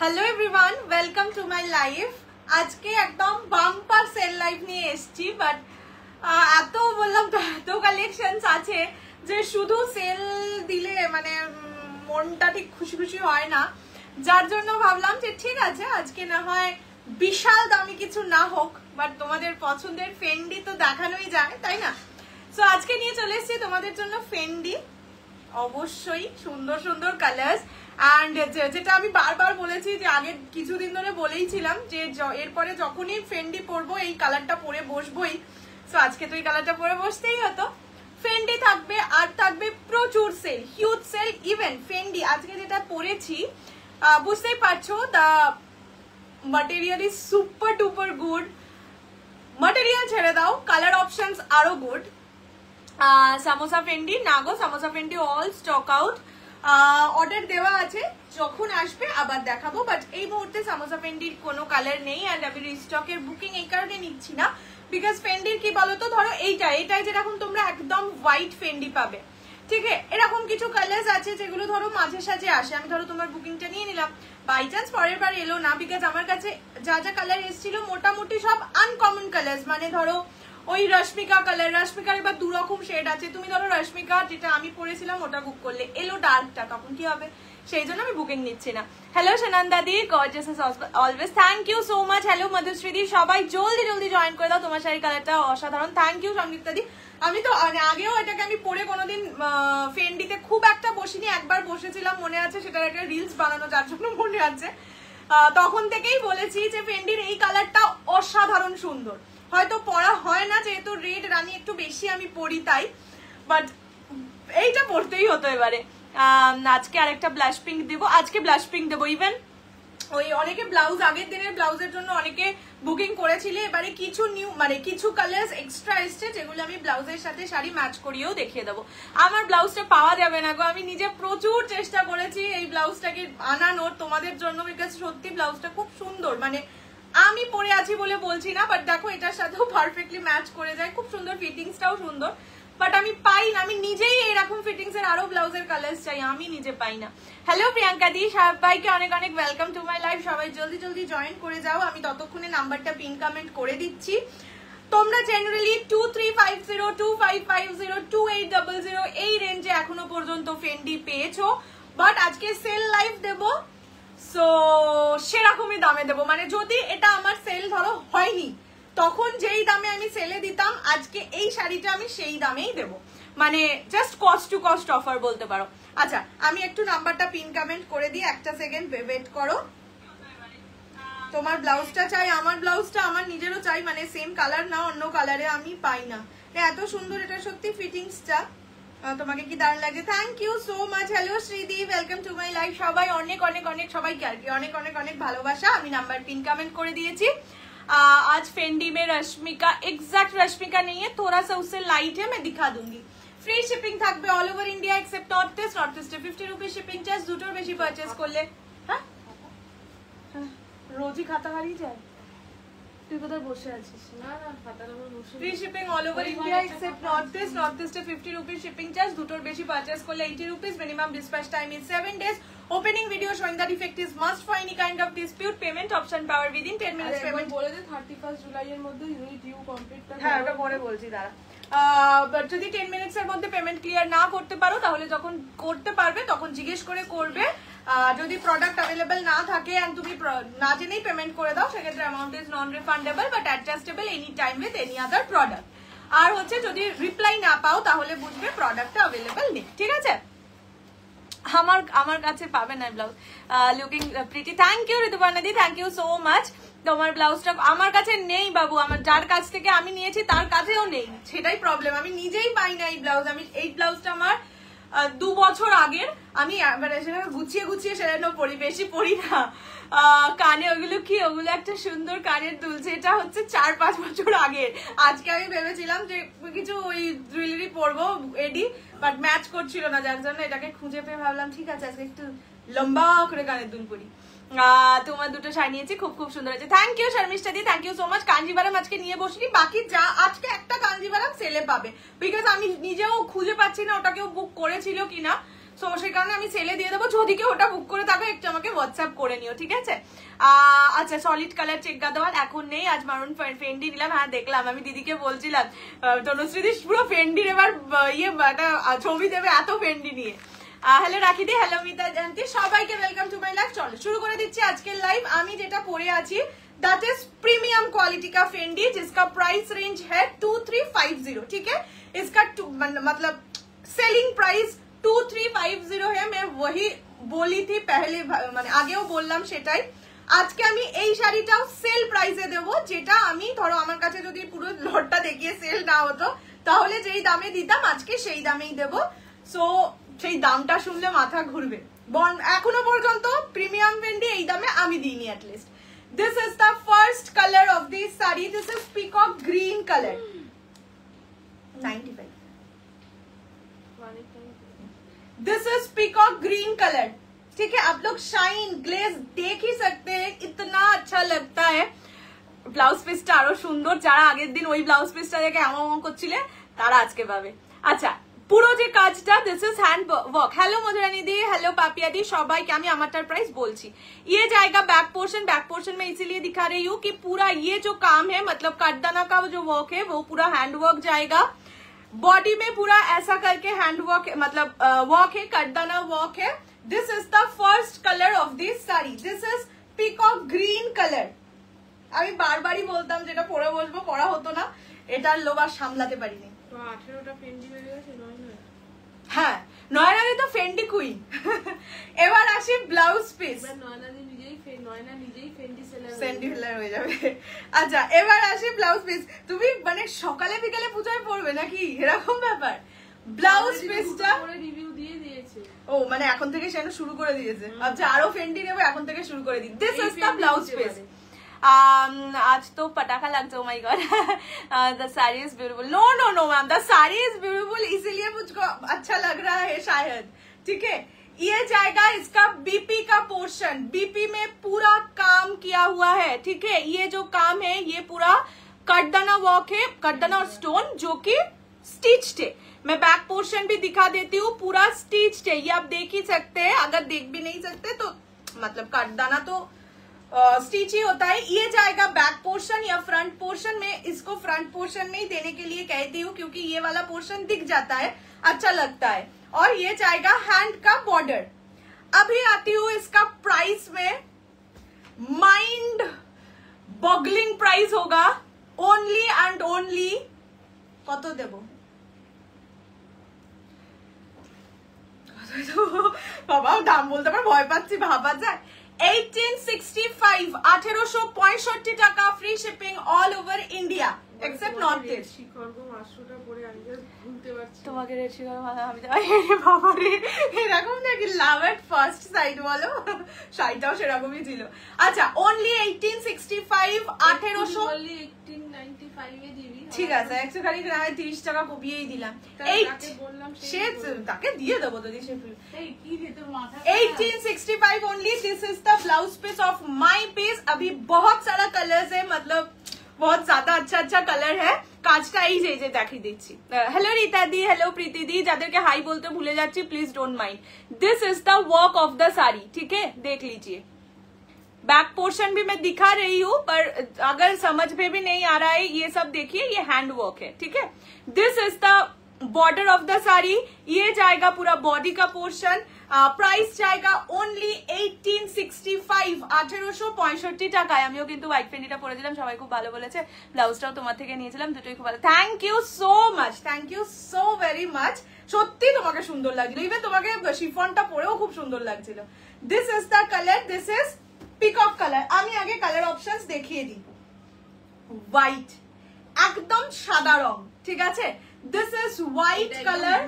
Hello everyone, welcome to my life. आज के एकदम बाम्पार सेल लाइफ নিয়ে এসেছি, বাট এত বললাম তো এত কালেকশনস আছে যে শুধু সেল দিলে মানে মনটা ঠিক খুশি খুশি হয় না, যার জন্য ভাবলাম যে ঠিক আছে আজকে না হয় বিশাল দামি কিছু না হোক, বাট তোমাদের পছন্দের ফেন্ডি তো দেখানোই যায়, তাই না? সো আজকে নিয়ে চলে এসেছি তোমাদের জন্য ফেন্ডি, অবশ্যই সুন্দর সুন্দর কালার্স। অ্যান্ড যেটা আমি বারবার বলেছি যে আগে কিছুদিন ধরে বলেইছিলাম যে এরপরে যখনই ফেন্ডি পরবো এই কালারটা পরে বসবোই। সো আজকে তো এই কালারটা পরে বসতেই হতো। ফেন্ডি থাকবে আর থাকবে প্রচুর sale, huge sale. Even Fendi আজকে যেটা পরেছি বুঝতেই পারছো, the material is super duper good। material ছেড়ে দাও, কালার অপশনস আরো গুড। সামোসা ফেন্ডি না গো, samosa Fendi all stock out. Order দেওয়া আছে, যখন আসবে আবার দেখাবো, বাট এই মুহূর্তে সামোসা ফেন্ডির কোনো কালার নেই। অ্যান্ড আমি রিস্টকের বুকিং এই কারণে নিচ্ছি না, বিকজ ফেন্ডির কি বলতো, ধরো এইটাই যেরকম তোমরা একদম হোয়াইট ফেন্ডি পাবে, ঠিক আছে, এরকম কিছু কালার্স আছে যেগুলো ধরো মাঝে সাঝে আসে। আমি ধরো তোমার বুকিংটা নিয়ে নিলাম, বাই চান্স পরের বার এলো না, বিকজ আমার কাছে যা যা কালার এসেছিল মোটামুটি সব আনকমন কালার্স। মানে ধরো ওই রশ্মিকা কালার, রশ্মিকার এবার দু রকম শেড আছে। তুমি ধরো রশ্মিকা যেটা আমি পরেছিলাম ওটা বুক করলে এলো ডার্কটা, তখন কি হবে? সেই জন্য আমি বুকিং নিচ্ছি না। Hello Sunanda di, gorgeous as always, thank you so much. Hello Madhushree di, সবাই জলদি জলদি জয়েন করে দাও, তোমার শাড়ির কালারটা অসাধারণ। থ্যাংক ইউ সংগীতা দি। আমি তো আগেও এটাকে আমি পরে কোনোদিন ফেন্ডিতে খুব একটা বসিনি, একবার বসেছিলাম মনে আছে, সেটার একটা রিলস বানানো যার জন্য মনে আছে। তখন থেকেই বলেছি যে ফেন্ডির এই কালারটা অসাধারণ সুন্দর। হয়তো পরা হয় না যেহেতু রেড রানী একটু বেশি আমি পরি তাই, বাট এইটা পরতেই হতো এবারে। আজকে আরেকটা ব্লাশ পিঙ্ক দেবো, আজকে ব্লাশ পিঙ্ক দেবো। ইভেন ওই অনেকে ব্লাউজ আগের দিনের ব্লাউজের জন্য অনেকে বুকিং করেছিলে, এবারে কিছু নিউ মানে কিছু কালার্স এক্সট্রা এসছে যেগুলো আমি ব্লাউজের সাথে শাড়ি ম্যাচ করিয়েও দেখিয়ে দেবো। আমার ব্লাউজটা পাওয়া যাবে না গো, আমি নিজে প্রচুর চেষ্টা করেছি এই ব্লাউজটাকে আনানোর তোমাদের জন্য, বিকজ সত্যি ব্লাউজটা খুব সুন্দর। মানে আমি পরে আছি বলে বলছি না, বাট দেখো এটার সাথেও পারফেক্টলি ম্যাচ করে যায়, খুব সুন্দর, ফিটিংসটাও সুন্দর, বাট আমি পাই না। আমি নিজেই এরকম ফিটিংস এর আরো ব্লাউজের কালার্স চাই, আমি নিজে পাই না। হ্যালো প্রিয়াঙ্কা দি, সবাইকে অনেক অনেক ওয়েলকাম টু মাই লাইফ। সবাই জলদি জলদি জয়েন করে যাও, আমি ততক্ষণে নাম্বারটা পিন কমেন্ট করে দিচ্ছি। তোমরা জেনারেলি 2350 2550 2800 এই রেঞ্জে এখনো পর্যন্ত ফেন্ডি পেয়েছো, বাট আজকে সেল লাইভ দেবো, সো সেরকমই দামে দেবো। মানে যদি এটা আমার সেল ধরো হয়নি, তখন যেই দামে আমি সেলে দিতাম আজকে এই শাড়িটা আমি সেই দামেই দেবো। মানে just cost to cost offer বলতে পারো। আচ্ছা আমি একটু নাম্বারটা পিন কমেন্ট করে দিই, একটা সেকেন্ড ওয়েট করো। তোমার ব্লাউজটা চাই, আমার ব্লাউজটা আমার নিজেরও চাই, মানে সেম কালার না অন্য কালারে আমি পাই না। এত সুন্দর এটা সত্যি ফিটিংসটা, তোমাকে কি দারুণ লাগছে। Thank you so much. Hello শ্রীদি, ওয়েলকাম টু মাই লাইফ। সবাই অনেক অনেক অনেক সবাইকে আর কি অনেক অনেক অনেক ভালোবাসা। আমি নাম্বার পিন কমেंट করে দিয়েছি। आज फेंडी में रश्मिका एग्जैक्ट रश्मिका नहीं है, थोड़ा सा उससे लाइट है, मैं दिखा दूंगी। फ्री शिपिंग থাকবে all over India except north ইস্টে 50 রুপি শিপিং চার্জ। দুটোর বেশি পারচেজ করলে হ্যাঁ রোজই খাতা হারিয়ে যায়। তুই কোথায় বসে আছিস? না না খাতার উপর বসে। Free shipping all over India except north ইস্টে 50 রুপি শিপিং চার্জ। দুটোর বেশি পারচেজ করলে 80 rupees. Minimum dispatch time is 7 days। Opening video showing the defect is must for any kind of dispute. Payment option power within 10 minutes. Payment বলে দে 31 জুলাই এর মধ্যে due কমপ্লিটটা। হ্যাঁ ওটা পরে বলছি দাঁড়া। বাট যদি 10 মিনিটস এর মধ্যে পেমেন্ট ক্লিয়ার না করতে পারো তাহলে যখন করতে পারবে তখন জিজ্ঞেস করে করবে। যদি প্রোডাক্ট অ্যাভেলেবল না থাকে এন্ড তুমি না জেনেই পেমেন্ট করে দাও, সেক্ষেত্রে amount is non refundable but adjustable any time with any other product. আর হচ্ছে যদি রিপ্লাই না পাও তাহলে বুঝবে প্রোডাক্টটা অ্যাভেলেবল নেই, ঠিক আছে? আমার কাছে পাবে না blouse. Looking pretty, thank you Rituparna দি, থ্যাংক ইউ সো মাচ। তোমার ব্লাউজটা আমার কাছে নেই বাবু, আমার যার কাছ থেকে আমি নিয়েছি তার কাছেও নেই, সেটাই প্রবলেম। আমি নিজেই পাই না এই ব্লাউজ। আমি এই ব্লাউজটা আমার 2 বছর আগের, আমি সেটা গুছিয়ে গুছিয়ে সেটা পরি, বেশি পরি না। কানে ওগুলো কি, ওগুলো একটা সুন্দর কানের দুলছে, এটা হচ্ছে 4-5 বছর আগের। আজকে আমি ভেবেছিলাম যে কিছু ওই জুয়েলারি পরবো এডি, বাট ম্যাচ করছিল না, যার জন্য এটাকে খুঁজে পেয়ে ভাবলাম ঠিক আছে আজকে একটু লম্বা করে কানের দুল পরি। তোমার দুটো শাড়ি নিয়েছি, খুব খুব সুন্দর আছে। থ্যাংক ইউ শর্মিষ্ঠা দি, thank you so much. Kanjeevaram আজকে নিয়ে বসিনি, বাকি যা আজকে একটা কাঞ্জিভারাম সেলে পাবে, বিকজ আমি নিজেও খুঁজে পাচ্ছি না ওটাকেও বুক করেছিল কিনা। সো সেই কারণে আমি সেলে দিয়ে দেবো, যদি কেউ ওটা বুক করে থাকো একটু আমাকে হোয়াটসঅ্যাপ করে নিও, ঠিক আছে? আচ্ছা, সলিড কালার চেক গাদওয়াল এখন নেই, আজ মারুন ফেন্ডি নিলাম। হ্যাঁ দেখলাম, আমি দিদিকে বলছিলাম তনুশ্রীদি পুরো ফেন্ডির এবার একটা ছবি দেবে এত ফেন্ডি নিয়ে। হ্যালো রাখিদি, হ্যালো মিতা জানতি, সবাইকে ওয়েলকাম টু মাই লাইভ। চলো শুরু করে দিচ্ছি আজকের লাইভ। আমি যেটা পরে আছি दैट इज प्रीमियम क्वालिटी का फेंडी, जिसका प्राइस रेंज है 2350, ठीक है? इसका मतलब सेलिंग प्राइस 2350 है। मैं वही बोली थी पहले, মানে আগেও বললাম সেটাই। আজকে আমি এই শাড়িটাও সেল প্রাইসে দেবো, যেটা আমি ধরো আমার কাছে যদি পুরো লটটা দেখিয়ে সেল না হতো তাহলে যেই দামে দিতাম আজকে সেই দামেই দেবো। সো সেই দামটা শুনলে মাথা ঘুরবে। এখনো পর্যন্ত প্রিমিয়াম ফেন্ডি এই দামে আমি দিইনি at least. This is the first color of this saree. This is peacock green color. 95. This is peacock green color. ठीक है, आप लोग शाइन ग्लेज देख ही सकते हैं, इतना अच्छा लगता है। ব্লাউজ পিসটা আরো সুন্দর, যারা আগের দিন ওই ব্লাউজ পিসটা দেখে এমন করছিলে তারা আজকে পাবে। আচ্ছা, পুরো যে কাজটা, this is hand work. Hello Madhurani di, hello Papiya di, সবাইকে আমি আমারটার প্রাইস বলছি। ये जाएगा बैक पोर्शन में इसीलिए दिखा रही हूँ कि पूरा ये जो काम है, मतलब कटदाना का जो वर्क है वो पूरा हैंड वर्क जाएगा। बॉडी में पूरा ऐसा करके हैंड वर्क, मतलब वर्क है, कटदाना वर्क है। This is the first colour of this sari. This is peacock green colour. আমি বারবারই বলতাম যেটা পরে বলবো, পড়া হতো না, এটার লোভ আর সামলাতে পারিনি। 18টা ফেন্ডি হয়ে গেছে, হ্যাঁ নয়নাদি তো ফেন্ডি কুইন। এবার আসি ব্লাউজ পিস। নয়না নিজেই ফেন্ডি সেলার হয়ে যাবে। আচ্ছা, এবার আসি ব্লাউজ পিস। তুমি মানে সকালে বিকালে পূজায় পড়বে নাকি এরকম ব্যাপার? ব্লাউজ পিসটা রিভিউ দিয়ে দিয়েছে। ও মানে এখন থেকে সেটা শুরু করে দিয়েছে। আচ্ছা, আরো ফেন্ডি নেবো, এখন থেকে শুরু করে দিই। This is the blouse piece. आज तो पटाखा लग जाओ, my god. The sari is beautiful. No no no ma'am, the sari is beautiful इसीलिए मुझको अच्छा लग रहा है शायद, ठीक है? ये जाएगा इसका बीपी का पोर्शन। बीपी में पूरा काम किया हुआ है, ठीक है? ये जो काम है ये पूरा कटदाना वर्क है, कटदाना और स्टोन जो कि स्टिच्ड है। मैं बैक पोर्शन भी दिखा देती हूँ, पूरा स्टिच्ड है, ये आप देख ही सकते हैं। अगर देख भी नहीं सकते तो मतलब कटदाना तो स्टिच ही होता है। ये जाएगा बैक पोर्शन या फ्रंट पोर्शन में। इसको फ्रंट पोर्शन में ही देने के लिए कहती हूँ क्योंकि ये वाला पोर्शन दिख जाता है, अच्छा लगता है। और ये जाएगा हैंड का बॉर्डर। अभी आती हूँ इसका प्राइस में। माइंड बॉगलिंग प्राइस होगा, ओनली एंड ओनली কত দেব? বাবা দাম বলতে আমার ভয় পাচ্ছি, ভাবা যায়। 1865, 1865 টাকা, free shipping all over India except north east. তোমাকে রেড শিখর আমি বাবা রে, এরকম নাকি? লাভ এট ফার্স্ট সাইড বলো, শাড়িটাও সেরকমই ছিল। আচ্ছা, অনলি 1865, 1895 দিবি, ঠিক আছে। 100 খালি 30 টাকা কমিয়েই দিলাম। সে তাকে দিয়ে দেবো যদি সে 1865 only. This is the blouse piece of my piece. अभी बहुत सारा कलर्स है, मतलब बहुत ज्यादा अच्छा कलर है। কাজটা এই যে দেখিয়ে দিচ্ছি। হ্যালো রিতা দি, হ্যালো প্রীতি দি, যাদেরকে হাই বলতে ভুলে যাচ্ছি please don't mind. This is the work of the sari, ठीक है? देख लीजिए, बैक पोर्शन भी मैं दिखा रही हूँ, पर अगर समझ में भी नहीं आ रहा है ये सब देखिए, ये हैंड वर्क है, ठीक है? This is the border of the sari. ये जाएगा पूरा बॉडी का पोर्शन। प्राइस जाएगा ओनली 1865, 1865 টাকায়। আমিও কিন্তু হোয়াইট ফেন্ডিটা পরেছিলাম, সবাই খুব ভালো বলেছে। ব্লাউজটাও তোমার থেকে নিয়েছিলাম, দুটোই খুব ভালো। Thank you so much, thank you so very much. সত্যি তোমাকে সুন্দর লাগছিল, ইভেন তোমাকে শিফনটা পরেও খুব সুন্দর লাগছিল। This is the colour, this is peacock colour. আমি আগে কালার অপশনস দেখিয়ে দিই। হোয়াইট, একদম সাদা রং, ঠিক আছে? This is white colour.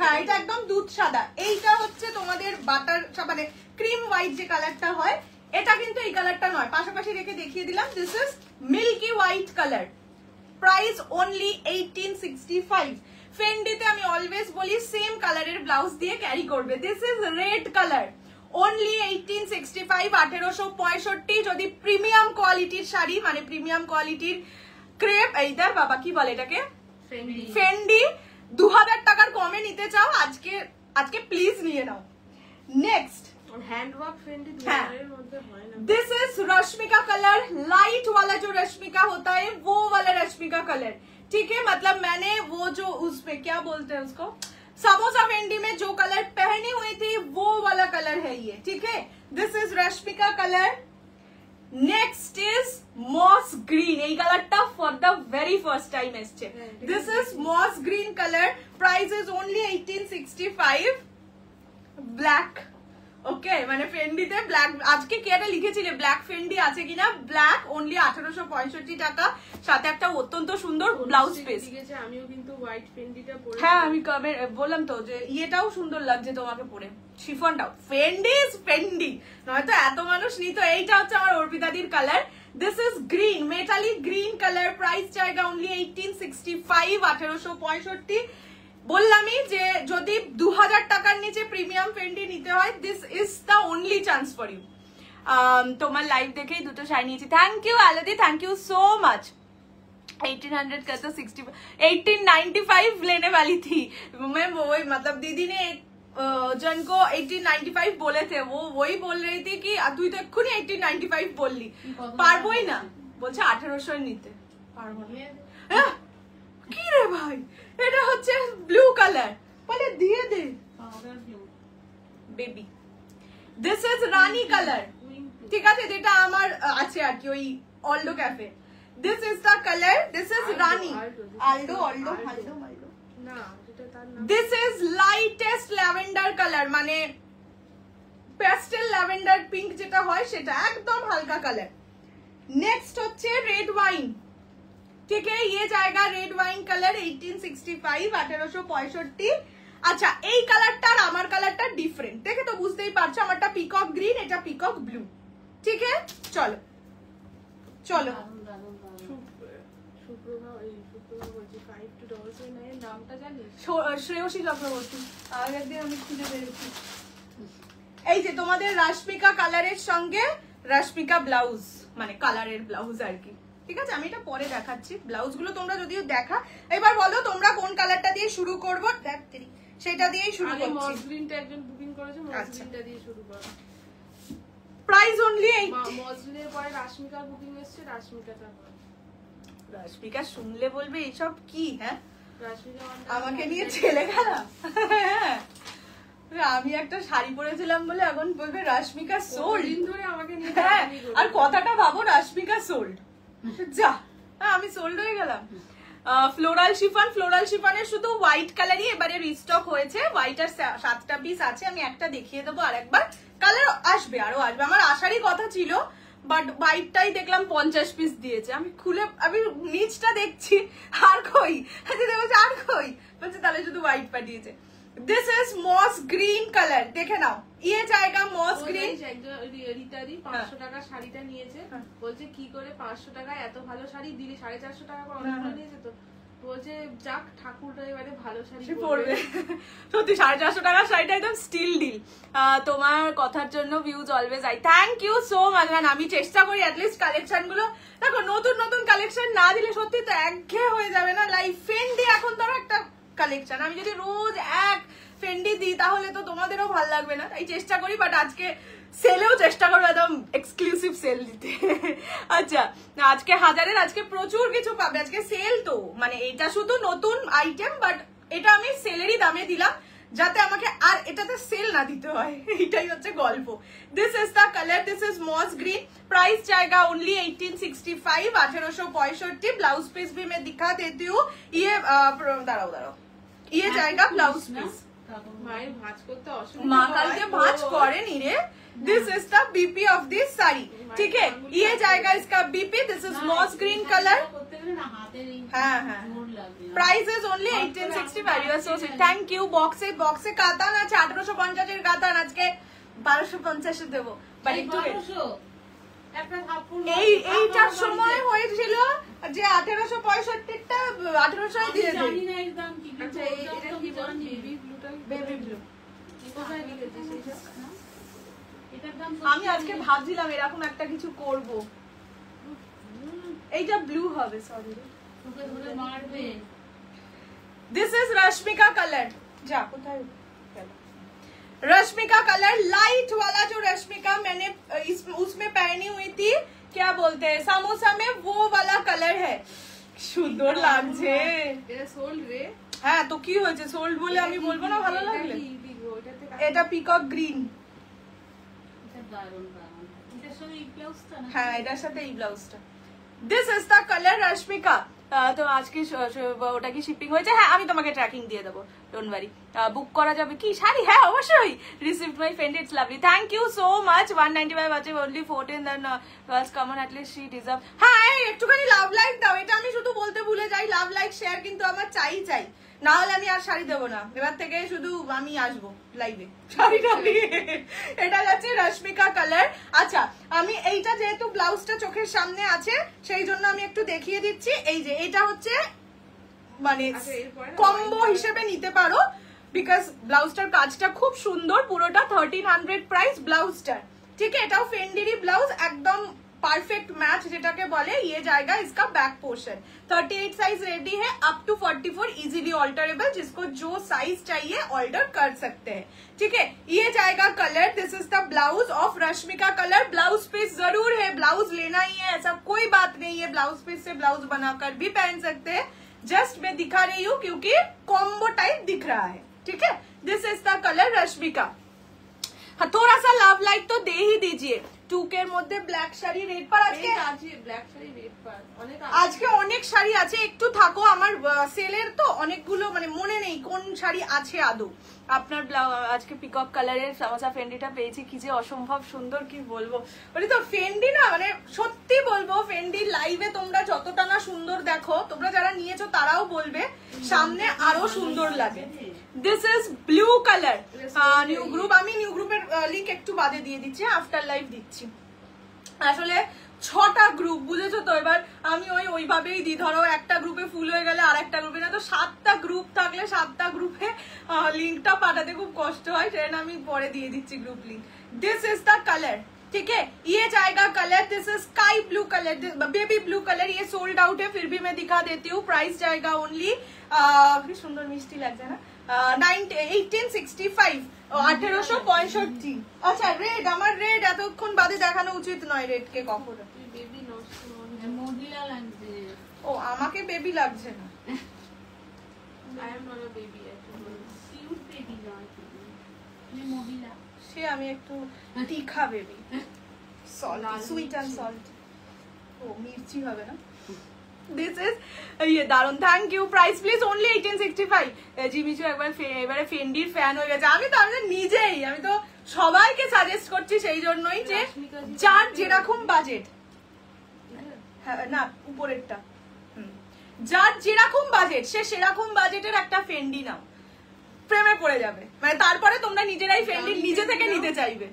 হ্যাঁ, এটা একদম দুধ সাদা। এইটা হচ্ছে তোমাদের বাটার, মানে ক্রিম হোয়াইট যে কালারটা হয়, এটা কিন্তু এই কালারটা নয়, পাশাপাশি রেখে দেখিয়ে দিলাম। This is milky white colour. Price only 1865। ফেন্ডিতে আমি অলওয়েজ বলি সেম কালারের ব্লাউজ দিয়ে ক্যারি করবে। This is red colour, only 1865, 1865। যদি প্রিমিয়াম কোয়ালিটির শাড়ি, মানে প্রিমিয়াম কোয়ালিটির ক্রেপ, এইটার বাবা কি বলে এটাকে, ফেন্ডি 2000 টাকার কমে নিতে চাও, আজকে আজকে প্লিজ নিয়ে নাও। নেক্সট हैंड वर्क फेंडी हाँ। दुनिया मध्य है ना। This is Rashmika colour, light वाला जो रश्मिका होता है वो वाला रश्मिका कलर, ठीक है। मतलब मैंने वो जो उसमें क्या बोलते हैं उसको, समोसा फेंडी में जो कलर पहनी हुई थी वो वाला कलर है ये, ठीक है। This is Rashmika colour. Next is moss green, এই কালারটা for the very first time এসছে। This is moss green colour, price is only 1865, black. Okay, মানে ফেন্ডিতে ব্ল্যাক, আজকে কে একটা লিখেছিলে ব্ল্যাক ফেন্ডি আছে কিনা, ব্ল্যাক অনলি 1865 টাকা, সাথে একটা অত্যন্ত সুন্দর ব্লাউজ পিস। ঠিক আছে, আমিও কিন্তু হোয়াইট ফেন্ডিটা পরে। হ্যাঁ, আমি কবে বললাম তো যে ইয়েটাও সুন্দর লাগছে তোমাকে পরে, শিফনটাও। ফেন্ডি ইজ ফেন্ডি, নয়তো এত মানুষ নিত। এইটা হচ্ছে আমার অর্পিতাদির colour. This is green, metallic green colour, price জায়গা অনলি 1865, 1865। বললামই যে যদি 2000 টাকার নিচে প্রিমিয়াম ফেন্ডি নিতে হয়, this is the only chance for you. তোমার লাইভ দেখেই দুটো শাড়ি নিয়েছি। থ্যাংক ইউ আলাদি, থ্যাংক ইউ সো মাচ। 1800 का तो 1895 लेने वाली थी मैं, वही मतलब दीदी ने जन को 1895 बोले थे, वो वही बोल रही थी कि তুই তো এক্ষুনি 1895 বললি, পারবোই না, বলছে 1800 নিতে পারবো না। কি রে ভাই, এটা হচ্ছে ব্লু কালার, বলে দিয়ে দে baby. This is rani colour, ঠিক আছে, যেটা আমার আছে আর কি ওই Aldo cafe. This is the color. This is Rani. Aldo. না, এটা তার নাম। This is lightest lavender color, মানে pastel lavender pink যেটা হয় সেটা একদম হালকা কালার। নেক্সট হচ্ছে রেড ওয়াইন, ঠিক আছে, ये जाएगा রেড ওয়াইন কালার 1865, 1865। আচ্ছা, এই কালারটা আর আমার কালারটা ডিফারেন্ট, দেখে তো বুঝতেই পারছো, আমারটা পিকক গ্রিন, এটা পিকক ব্লু, ঠিক আছে। চলো চলো, শ্রেয়সী চক্রবর্তী, আগের দিন আমি খুঁজে পেয়েছি। এই যে তোমাদের রশ্মিকা কালারের সঙ্গে রশ্মিকা ব্লাউজ, মানে কালারের ব্লাউজ আর কি, ঠিক আছে। আমি এটা পরে দেখাচ্ছি, ব্লাউজ গুলো তোমরা যদিও দেখা। এবার বলো তোমরা কোন কালারটা দিয়ে শুরু করবো, সেটা দিয়েই শুরু করছি। মসলিনটা একজন বুকিং করেছে, মসলিনটা দিয়ে শুরু করো। Price only 8। মসলিনের পরে রাশমিকার বুকিং এসছে, রাশমিকাটা রশ্মিকা শুনলে বলবে এইসব কি, হ্যাঁ রাশমিকা আমাকে নিয়ে ছেলে খেলা। আমি একটা শাড়ি পরেছিলাম বলে এখন বলবে রশ্মিকা সোল্ড, দিন ধরে আমাকে নিয়ে। হ্যাঁ, আর কথাটা ভাবো, রশ্মিকা সোল্ড, যা, হ্যাঁ আমি সোল্ড হয়ে গেলাম। ফ্লোরাল শিফন, ফ্লোরাল শিফনের শুধু হোয়াইট কালারই এবারে রিস্টক হয়েছে, হোয়াইট আর 7টা পিস আছে, আমি একটা দেখিয়ে দেবো, আর একবার কালার আসবে, আরো আসবে, আমার আসারই কথা ছিল, বাট হোয়াইটটাই দেখলাম 50 পিস দিয়েছে। আমি খুলে আমি নিচটা দেখছি, আর কই, বলছে আর কই, বলছে তাহলে শুধু হোয়াইট পাঠিয়েছে। This is moss green colour, দেখে নাও, ইয়ে জায়গা মস গ্রিন। রিতাদি 500 টাকা শাড়িটা নিয়েছে, বলছে কি করে 500 টাকা এত ভালো শাড়ি দিলি, 450 টাকা করে অনেক নিয়েছে, তো বলছে যাক ঠাকুরটা এবারে ভালো শাড়ি পরবে। সত্যি 450 টাকার শাড়িটা একদম স্টিল ডিল। তোমার কথার জন্য views always I, thank you so much. মানে আমি চেষ্টা করি অ্যাটলিস্ট কালেকশন গুলো, দেখো নতুন নতুন কালেকশন না দিলে সত্যি তো একঘেয়ে হয়ে যাবে না লাইফ। ফেন্ডি এখন ধরো একটা কালেকশন, আমি যদি রোজ এক ফেন্ডি দিই তাহলে তো তোমাদেরও ভালো লাগবে না, তাই চেষ্টা করি। বাট আজকে সেলেও চেষ্টা করবো একদম এক্সক্লুসিভ সেল দিতে। আচ্ছা, আজকে হাজারের আজকে প্রচুর কিছু পাবে, আজকে সেল তো, মানে এটা শুধু নতুন আইটেম, বাট এটা আমি সেলেরই দামে দিলাম যাতে আমাকে আর এটাতে সেল না দিতে হয়, এটাই হচ্ছে গল্প। This is the colour, this is moss green, price जाएगा ओनली 1865, 1865। ब्लाउज पीस भी मैं दिखा देती हूँ, ये दाঁড়াও, ये जाएगा ब्लाउज पीस। মায়ের ভাঁজ করতে অসুবিধা, মা কালকে ভাঁজ করেনি রে। This is the BP of this sari, ठीक है, ये जाएगा इसका BP. This is moss green colour, हाँ हाँ, price is only 1865। You are so sweet, thank you. বক্সে কাতান আছে 1850 এর কাতান, আজকে 1250 এ দেবো। এইটার সময় হয়েছিল যে 1865টা 1800 দিয়ে দেয়। আচ্ছা এটা কি বল, বেবি ব্লুটা, বেবি ব্লু। কোথায় লিখেছিস এটা? আমি আজকে ভাবছিলাম এরকম একটা কিছু করব, এইটা ব্লু হবে, সরি তোকে ধরে মারবে। দিস ইজ রশ্মিকা কালার, যা কোথায় গেল। रश्मिका कलर लाइट वाला, जो रश्मिका मैंने उसमें पहनी हुई थी, क्या बोलते हैं समोसा में, वो वाला कलर है। সুন্দর লাগছে। এটা সোল্ড রে। হ্যাঁ তো কি হয়েছে, সোল্ড বলে আমি বলবো না ভালো লাগলে? এটা পিকক গ্রিন। হ্যাঁ এটার সাথে এই ব্লাউজটা। This is the colour Rashmika. তো আজকে ওটা কি শিপিং হয়েছে? হ্যাঁ আমি তোমাকে ট্র্যাকিং দিয়ে দেবো, ডোন্ট ওয়ারি। বুক করা যাবে কি শাড়ি? হ্যাঁ অবশ্যই। Received my friend, it's lovely, thank you so much. 195 আছে, only 14, then girls common at least she deserve. হ্যাঁ একটুখানি লাভ লাইক দাও, এটা আমি শুধু বলতে ভুলে যাই। লাভ লাইক শেয়ার কিন্তু আমার চাই, না হলে আমি আর শাড়ি দেবো না। এবার থেকে শুধু আমি আসবো লাইভে শাড়িটা নিয়ে। এটা যাচ্ছে রশ্মিকা কালার। আচ্ছা আমি এইটা যেহেতু ব্লাউজটা চোখের সামনে আছে সেই জন্য আমি একটু দেখিয়ে দিচ্ছি। এই যে এটা হচ্ছে মানে কম্বো হিসেবে নিতে পারো, বিকজ ব্লাউজটার কাজটা খুব সুন্দর, পুরোটা 1300 প্রাইস ব্লাউজটার। ঠিক আছে, এটাও ফেন্ডিরি ব্লাউজ, একদম परफेक्ट मैच যেটাকে বলে। ये जाएगा इसका बैक पोर्शन, 38 साइज रेडी है, अप टू 44 इजीली ऑल्टरेबल, जिसको जो साइज चाहिए ऑर्डर कर सकते हैं। ठीक है, ये जाएगा colour. This is the blouse of Rashmika colour. Blouse piece जरूर है, ब्लाउज लेना ही है ऐसा कोई बात नहीं है, ब्लाउज पीस से ब्लाउज बनाकर भी पहन सकते हैं। जस्ट मैं दिखा रही हूँ क्योंकि कॉम्बो टाइप दिख रहा है। ठीक है, this is the colour Rashmika. हाँ थोड़ा सा लाभ लाइक तो दे ही दीजिए। টুকের মধ্যে ব্ল্যাক শাড়ি রেড পার, আজকে ব্ল্যাক শাড়ি রেড পার অনেক, আজকে অনেক শাড়ি আছে। একটু থাকো, আমার সেলের তো অনেকগুলো মানে মনে নেই কোন শাড়ি আছে আদৌ। আপনার আজকে পিকক কালারের সামোসা ফেন্ডিটা পেয়েছি, কি যে অসম্ভব সুন্দর, কি বলবো। বলি তো ফেন্ডি না, মানে সত্যি বলবো ফেন্ডি লাইভে তোমরা যতটা না সুন্দর দেখো, তোমরা যারা নিয়েছো তারাও বলবে সামনে আরো সুন্দর লাগে। This is blue colour, new group. আমি নিউ গ্রুপের লিংক একটু বাদে দিয়ে দিচ্ছি, আফটার লাইভ দিচ্ছি। আসলে 6টা গ্রুপ, বুঝেছো তো। এবার আমি ওইভাবেই দিই, ধরো একটা গ্রুপে ফুল হয়ে গেলে আর একটা গ্রুপে না, তো 7টা গ্রুপ থাকলে 7টা গ্রুপে লিঙ্কটা পাঠাতে খুব কষ্ট হয়, সেটা আমি পরে দিয়ে দিচ্ছি group link. This is the colour. ठीक है, ये जाएगा colour, this is sky blue colour, baby blue colour. ये सोल्ड आउट है, फिर भी मैं दिखा देती हूँ। प्राइस जाएगा ओनली सुंदर मिष्टी लगता है ना, 1865, 1865। আচ্ছা রেড, আমার রেড এতক্ষণ বাদে দেখানো উচিত নয় রেড কে কখনো। বেবি নষ্ট মহিলা লাগছে। ও আমাকে বেবি লাগছে না, I am not a baby, cute baby নয়, তুমি মহিলা। সে আমি একটু তীখা baby, salt, sweet and salt. ও মির্চি হবে না। দিস ইজ ये দারুন, thank you. Price please only 1865। Jimmy Choo একবার এবারে ফেন্ডির ফ্যান হয়ে গেছে। আমি তো সবাইকে সাজেস্ট করছি সেই জন্যই যে যার যেরকম বাজেট, না উপরেরটা, যার যেরকম বাজেট সে সেরকম বাজেটের একটা ফেন্ডি নাও, প্রেমে পড়ে যাবে। মানে তারপরে তোমরা নিজেরাই ফেন্ডি নিজে থেকে নিতে চাইবে।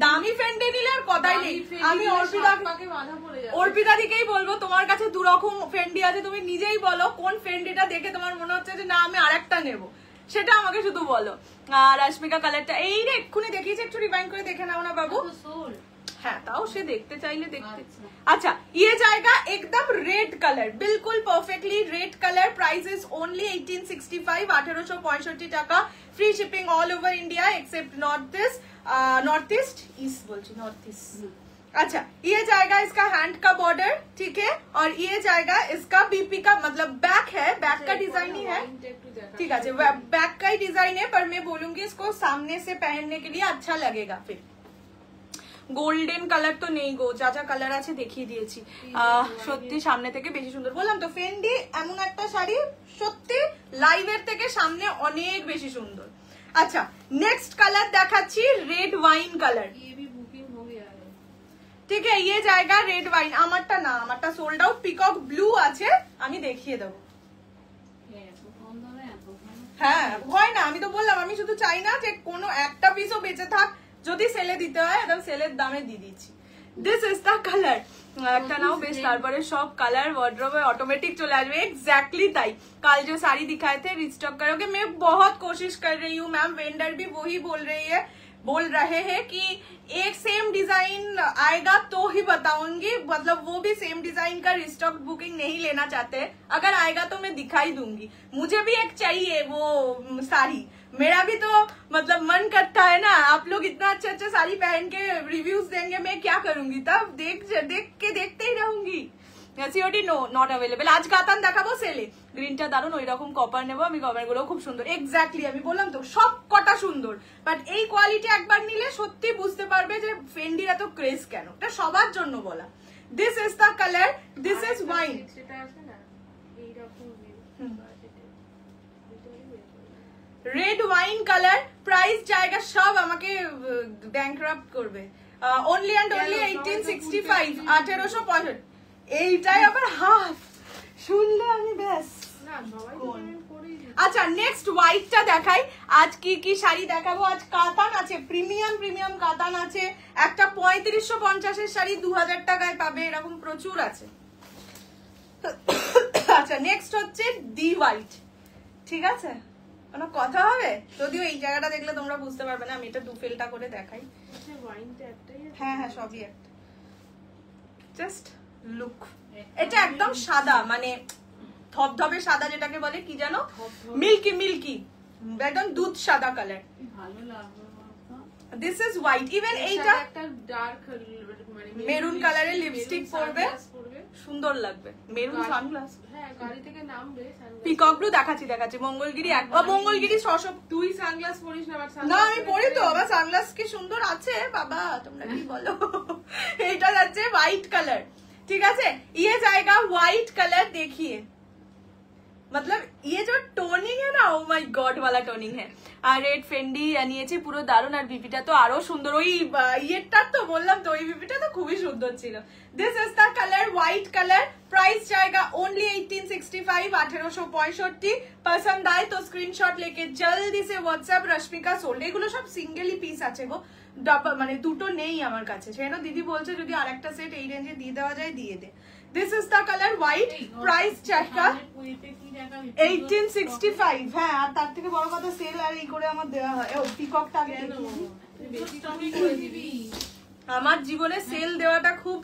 দামি ফেন্ডি নিলে আর কথাই নেই। আমি অর্পিতা দিকেই বলবো, তোমার কাছে 2 রকম ফেন্ডি আছে, তুমি নিজেই বলো কোন ফেন্ডিটা দেখে তোমার মনে হচ্ছে যে না আমি আরেকটা নেবো, সেটা আমাকে শুধু বলো। আর রশ্মিকা কালারটা এই রে এক্ষুনি দেখিয়েছি, একটু রিভাইন্ড করে দেখে নাও না বাবু। হ্যাঁ তাও সে দেখতে চাইলে দেখতে। अच्छा ये जाएगा एकदम रेड कलर, बिल्कुल perfectly red colour. Price is only 1865, 1865 টাকা। Free shipping all over India except north east बोलছি नॉर्थ ईस्ट। अच्छा ये जाएगा इसका हैंड का बॉर्डर, ठीक है, और ये जाएगा इसका बीपी का मतलब बैक है, बैक का डिजाइन ही है, ठीक है, बैक का ही डिजाइन है, पर मैं बोलूंगी इसको सामने से पहनने के लिए अच्छा लगेगा। फिर গোল্ডেন কালার তো নেই গো, যা যা কালার আছে দেখিয়ে দিয়েছি। সত্যি সামনে থেকে বেশি সুন্দর, বললাম তো ফেন্ডি এমন একটা শাড়ি সত্যি লাইভের থেকে সামনে অনেক বেশি সুন্দর। আচ্ছা নেক্সট কালার দেখাচ্ছি, রেড ওয়াইন কালার। ঠিক আছে, ये जाएगा रेड वाइन। আমারটা না, আমারটা সোল্ড আউট। পিকক ব্লু আছে, আমি দেখিয়ে দেবো। হ্যাঁ হয় না, আমি তো বললাম আমি শুধু চাই না যে কোনো একটা পিসও বেঁচে থাক, যদি সেলে দিতে হয় একদম সেলের দামে দিয়ে দিচ্ছি। This is the colour. একটা নাও বেশ, তারপরে সব কালার वार्डरोब में ऑटोमेटिक चले आएंगे। एग्जैक्टली ताई, कल जो साड़ी दिखाए थे रिस्टॉक करोगे। मैं बहुत कोशिश कर रही हूँ मैम, वेंडर भी वही बोल रहे हैं कि एक सेम डिजाइन आएगा तो ही बताऊंगी, मतलब वो भी सेम डिजाइन का रिस्टॉक बुकिंग नहीं लेना चाहते। अगर आएगा तो मैं दिखाई दूंगी। मुझे भी एक चाहिए वो साड़ी, मेरा भी तो मतलब मन करता है ना, आप लोग इतना अच्छा अच्छा साड़ी पहन के रिव्यूज देंगे, मैं क्या करूंगी, तब देखते ही रहूंगी। COD no not available. আজ কাতান দেখাবো সেলে, গ্রিনটা দারুন, ওই রকম কপার নেবো আমি, কপার গুলো খুব সুন্দর। এক্স্যাক্টলি আমি বললাম তো সব কটা সুন্দর, বাট এই কোয়ালিটি একবার নিলে সত্যি বুঝতে পারবে যে ফেন্ডির এত ক্রেজ কেন, এটা সবার জন্য বলা। This is the colour, this is wine, red wine colour. Price জায়গা সব আমাকে ব্যাংকরাপ্ট করবে। Only and only 1865, 1865। এইটাই আবার হাফ, শুনলে আমি ব্যাস। আচ্ছা নেক্সট হোয়াইটটা দেখাই। আজ কি কি শাড়ি দেখাবো, আজ কাতান আছে, প্রিমিয়াম কাতান আছে, একটা 3550 শাড়ি 2000 টাকায় পাবে, এরকম প্রচুর আছে। আচ্ছা নেক্সট হচ্ছে দি হোয়াইট, ঠিক আছে, কোনো কথা হবে, যদিও এই জায়গাটা দেখলে তোমরা বুঝতে পারবে না, আমি এটা দুফেলটা করে দেখাই। হ্যাঁ হ্যাঁ সবই একটা, জাস্ট লুক। এটা একদম সাদা, মানে ধবধবে সাদা, যেটাকে বলে কি জানো, মিল্কি, একদম দুধ সাদা colour. This is white. Even এইটা একটা ডার্ক মেরুন কালারের লিপস্টিক পরবে, সুন্দর লাগবে। মেরুন সানগ্লাস, হ্যাঁ গাড়ি থেকে নামবে। পিকক ব্লু দেখাচ্ছি, মঙ্গলগিরি মঙ্গলগিরি সশব। তুই সানগ্লাস পরিস না? না আমি পরি তো, আমার সানগ্লাস কি সুন্দর আছে বাবা, তোমরা কি বলো। এইটা যাচ্ছে হোয়াইট কালার, ঠিক আছে। ये जाएगा व्हाइट कलर, देखिए मतलब ये जो टोनिंग है ना, ओ माय गॉड वाला टोनिंग है। আর রেড ফেন্ডি নিয়েছে, পুরো দারুণ। আর বিপিটা তো আরো সুন্দর, ওই ইয়েটা তো বললাম তো, ওই বিপিটা তো খুবই সুন্দর ছিল। This is the colour, white colour. Price जाएगा ओनली 1865, 1865। पसंद आए तो स्क्रीनशॉट लेके जल्दी से व्हाट्सएप रश्मिका सोल्ड। এগুলো সব সিঙ্গেলই পিস আছে গো, মানে দুটো নেই আমার কাছে, সেটা দিদি বলছে যদি আরেকটা সেট এই রেঞ্জে দিয়ে দেওয়া যায় দিয়ে দে। This is the colour white. Price জায়গা 1865। হ্যাঁ, আর তার থেকে বড় কথা সেল আর এই করে আমার দেওয়া হয়। ও পিককটা আগে আমার জীবনে সেল দেওয়াটা খুব